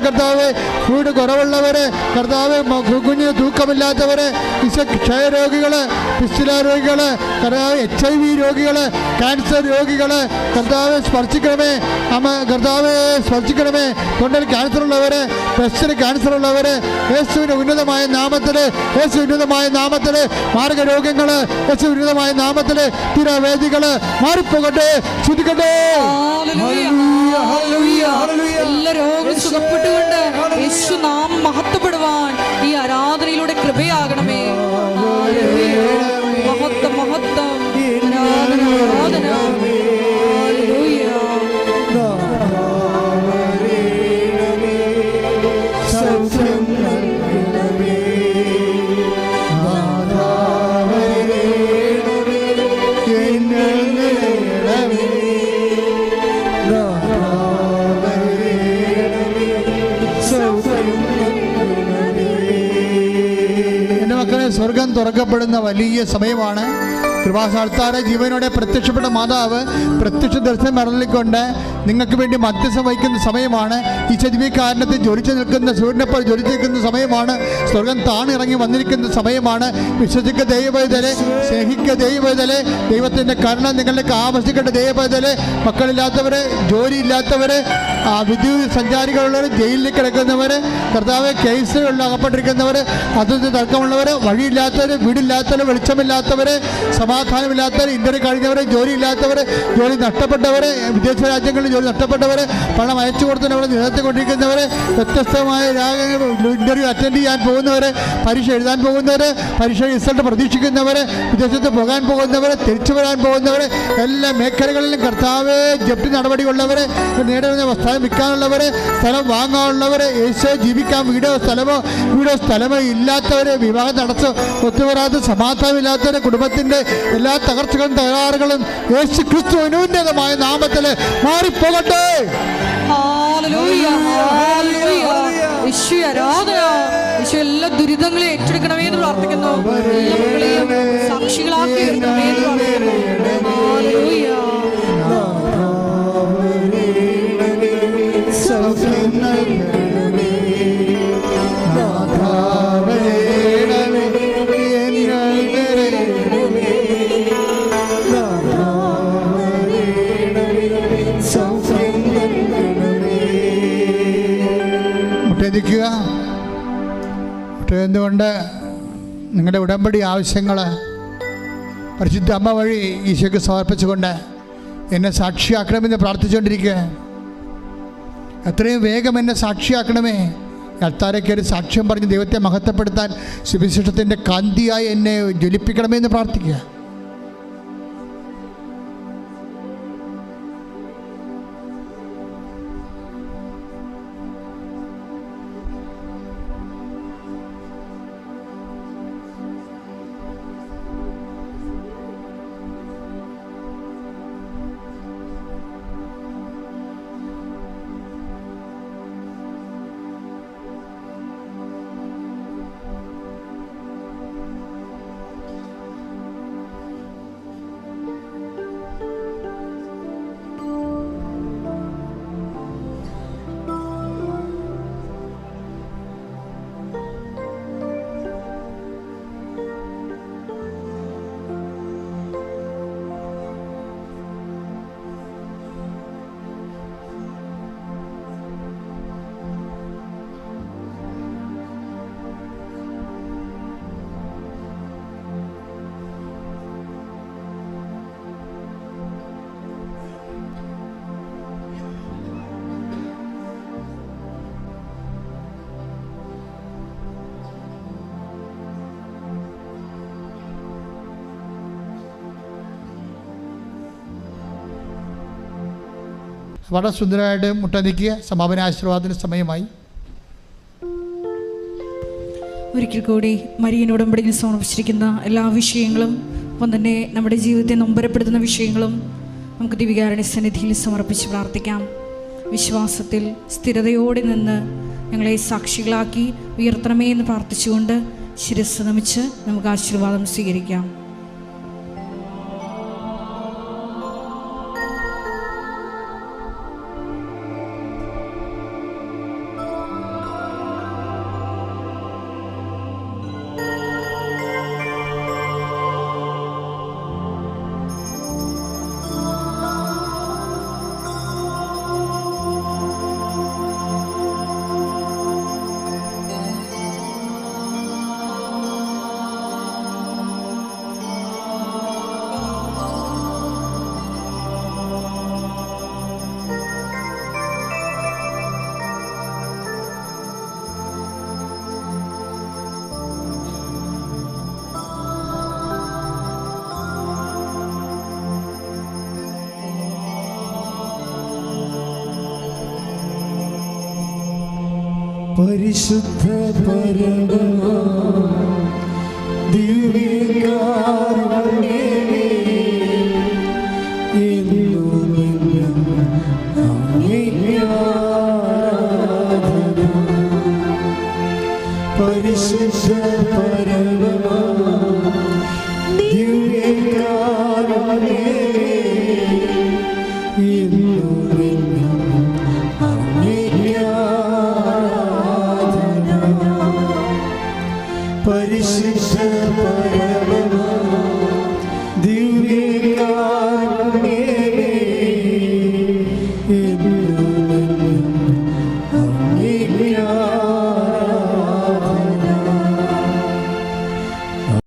കർത്താവേ, ഫുഡ് കുറവുള്ളവരെ, കർത്താവേ, കുഞ്ഞിന് തൂക്കമില്ലാത്തവരെ, ഈശോ, ക്ഷയരോഗികൾ, പിസ്തുല രോഗികൾ, കർത്താവ്, HIV രോഗികൾ, ക്യാൻസർ രോഗികൾ, കർത്താവെ സ്പർശിക്കണമേ. കർത്താവെ സ്പർശിക്കണമേ. തൊണ്ടയിൽ ക്യാൻസർ ഉള്ളവരെ, ബ്രസ്റ്റിന് ക്യാൻസർ ഉള്ളവരെ, യേശുവിൻ്റെ ഉന്നതമായ നാമത്തിൽ മാർഗരോഗങ്ങൾ, യേശു ഉന്നതമായ നാമത്തിൽ തീരാവേദികൾ മാറിപ്പോകട്ടെ, ശുദ്ധിക്കട്ടെ. എല്ലാ രോഗങ്ങളും സുഖപ്പെട്ടുകൊണ്ട് യേശു നാമം മഹത്വപ്പെടുവാൻ ഈ ആരാധനയിലൂടെ കൃപയാകണമേ. മഹത്വം, ആരാധന. സ്വർഗം തുറക്കപ്പെടുന്ന വലിയ സമയമാണ്. കൃപാസ്ഥാനത്താറെ ജീവനോടെ പ്രത്യക്ഷപ്പെട്ട മാതാവ് പ്രത്യക്ഷ ദർശനം അരളിക്കൊണ്ട് നിങ്ങൾക്ക് വേണ്ടി മധ്യസ്ഥം വഹിക്കുന്ന സമയമാണ്. ഈ ചതിവികാരണത്തിൽ ജ്വലിച്ചു നിൽക്കുന്ന സൂര്യനെപ്പോൾ ജ്വലിച്ചു നിൽക്കുന്ന സമയമാണ്. സ്വർഗം താണിറങ്ങി വന്നിരിക്കുന്ന സമയമാണ്. വിശ്വസിക്ക ദൈവപൈതലെ, സ്നേഹിക്ക ദൈവപൈതലെ, ദൈവത്തിൻ്റെ കരുണ നിങ്ങളിലേക്ക് ആവശ്യിക്കേണ്ട ദൈവപൈതലെ, മക്കളില്ലാത്തവരെ, ജോലിയില്ലാത്തവരെ, വിദ്യുത് സഞ്ചാരികളുള്ളവർ, ജയിലിലേക്ക് കിടക്കുന്നവർ, കർത്താവ് കേസുകളിൽ അകപ്പെട്ടിരിക്കുന്നവർ, അതിന് തർക്കമുള്ളവർ, വഴിയില്ലാത്തവർ, വീടില്ലാത്തവർ, വെളിച്ചമില്ലാത്തവർ, സമാധാനമില്ലാത്തവർ, ഇന്റർവ്യൂ കഴിഞ്ഞവർ, ജോലിയില്ലാത്തവർ, ജോലി നഷ്ടപ്പെട്ടവർ, വിദേശ രാജ്യങ്ങളിൽ ജോലി നഷ്ടപ്പെട്ടവർ, പണം അയച്ചു കൊടുത്തവർ, നിലനിർത്തിക്കൊണ്ടിരിക്കുന്നവർ, വ്യത്യസ്തമായ ഇന്റർവ്യൂ അറ്റൻഡ് ചെയ്യാൻ പോകുന്നവർ, പരീക്ഷ എഴുതാൻ പോകുന്നവർ, പരീക്ഷ റിസൾട്ട് പ്രതീക്ഷിക്കുന്നവർ, വിദേശത്ത് പോകാൻ പോകുന്നവർ, തിരിച്ചു വരാൻ പോകുന്നവർ, എല്ലാ മേഖലകളിലും കർത്താവേ ജപ്തി നടപടിയുള്ളവർ, നേടുന്ന സ്ഥലം വിൽക്കാനുള്ളവർ, സ്ഥലം വാങ്ങാനുള്ളവർ, യേശു ജീവിക്കാൻ വീടോ സ്ഥലമോ ഇല്ലാത്തവർ, വിവാഹം നടത്തി ഒത്തുവരാത്ത സമാധാനമില്ലാത്തവർ, കുടുംബത്തിൻ്റെ എല്ലാ തകർച്ചകളും തകരാറുകളും യേശു ക്രിസ്തു ഉന്നതമായ നാമത്തിൽ മാറിപ്പോകട്ടെ. എല്ലാ ദുരിതങ്ങളെ ഏറ്റെടുക്കണമേ എന്ന് പ്രാർത്ഥിക്കുന്നു. സാക്ഷികളാക്കി തീർക്കണമേ എന്ന് പ്രാർത്ഥിക്കുന്നു. മുട്ടേദിക്കുക. മുട്ടേതുകൊണ്ട് നിങ്ങളുടെ ഉടമ്പടി ആവശ്യങ്ങൾ പരിശുദ്ധ അമ്മ വഴി ഈശോയ്ക്ക് സമർപ്പിച്ചുകൊണ്ട് എന്നെ സാക്ഷിയാക്കണമെന്ന് പ്രാർത്ഥിച്ചുകൊണ്ടിരിക്കുക. എത്രയും വേഗം എന്നെ സാക്ഷിയാക്കണമേ. അൾത്താരെ കയറി സാക്ഷ്യം പറഞ്ഞ് ദൈവത്തെ മഹത്വപ്പെടുത്താൻ സുവിശേഷത്തിൻ്റെ കാന്തിയായി എന്നെ ജ്വലിപ്പിക്കണമെന്ന് പ്രാർത്ഥിക്കുക. വളരെ സുന്ദരമായിട്ട് മുട്ടനിക്കുക. സമാപന ആശീർവാദത്തിന് സമയമായി. ഒരിക്കൽ കൂടി മരിയൻ ഉടമ്പടിയിൽ സമർപ്പിച്ചിരിക്കുന്ന എല്ലാ വിഷയങ്ങളും ഒപ്പം തന്നെ നമ്മുടെ ജീവിതത്തെ നൊമ്പരപ്പെടുത്തുന്ന വിഷയങ്ങളും നമുക്ക് ദിവ്യകാരുണ്യ സന്നിധിയിൽ സമർപ്പിച്ച് പ്രാർത്ഥിക്കാം. വിശ്വാസത്തിൽ സ്ഥിരതയോടെ നിന്ന് ഞങ്ങളെ സാക്ഷികളാക്കി ഉയർത്തണമേ എന്ന് പ്രാർത്ഥിച്ചുകൊണ്ട് ശിരസ്സ് നമിച്ച് നമുക്ക് ആശീർവാദം സ്വീകരിക്കാം. പരിശുദ്ധ പരമ ദിവ്യകാരുണ്യമേ, എന്നും അങ്ങേക്ക് ആരാധന. പരിശുദ്ധ പരമ ദിവ്യകാരുണ്യമേ,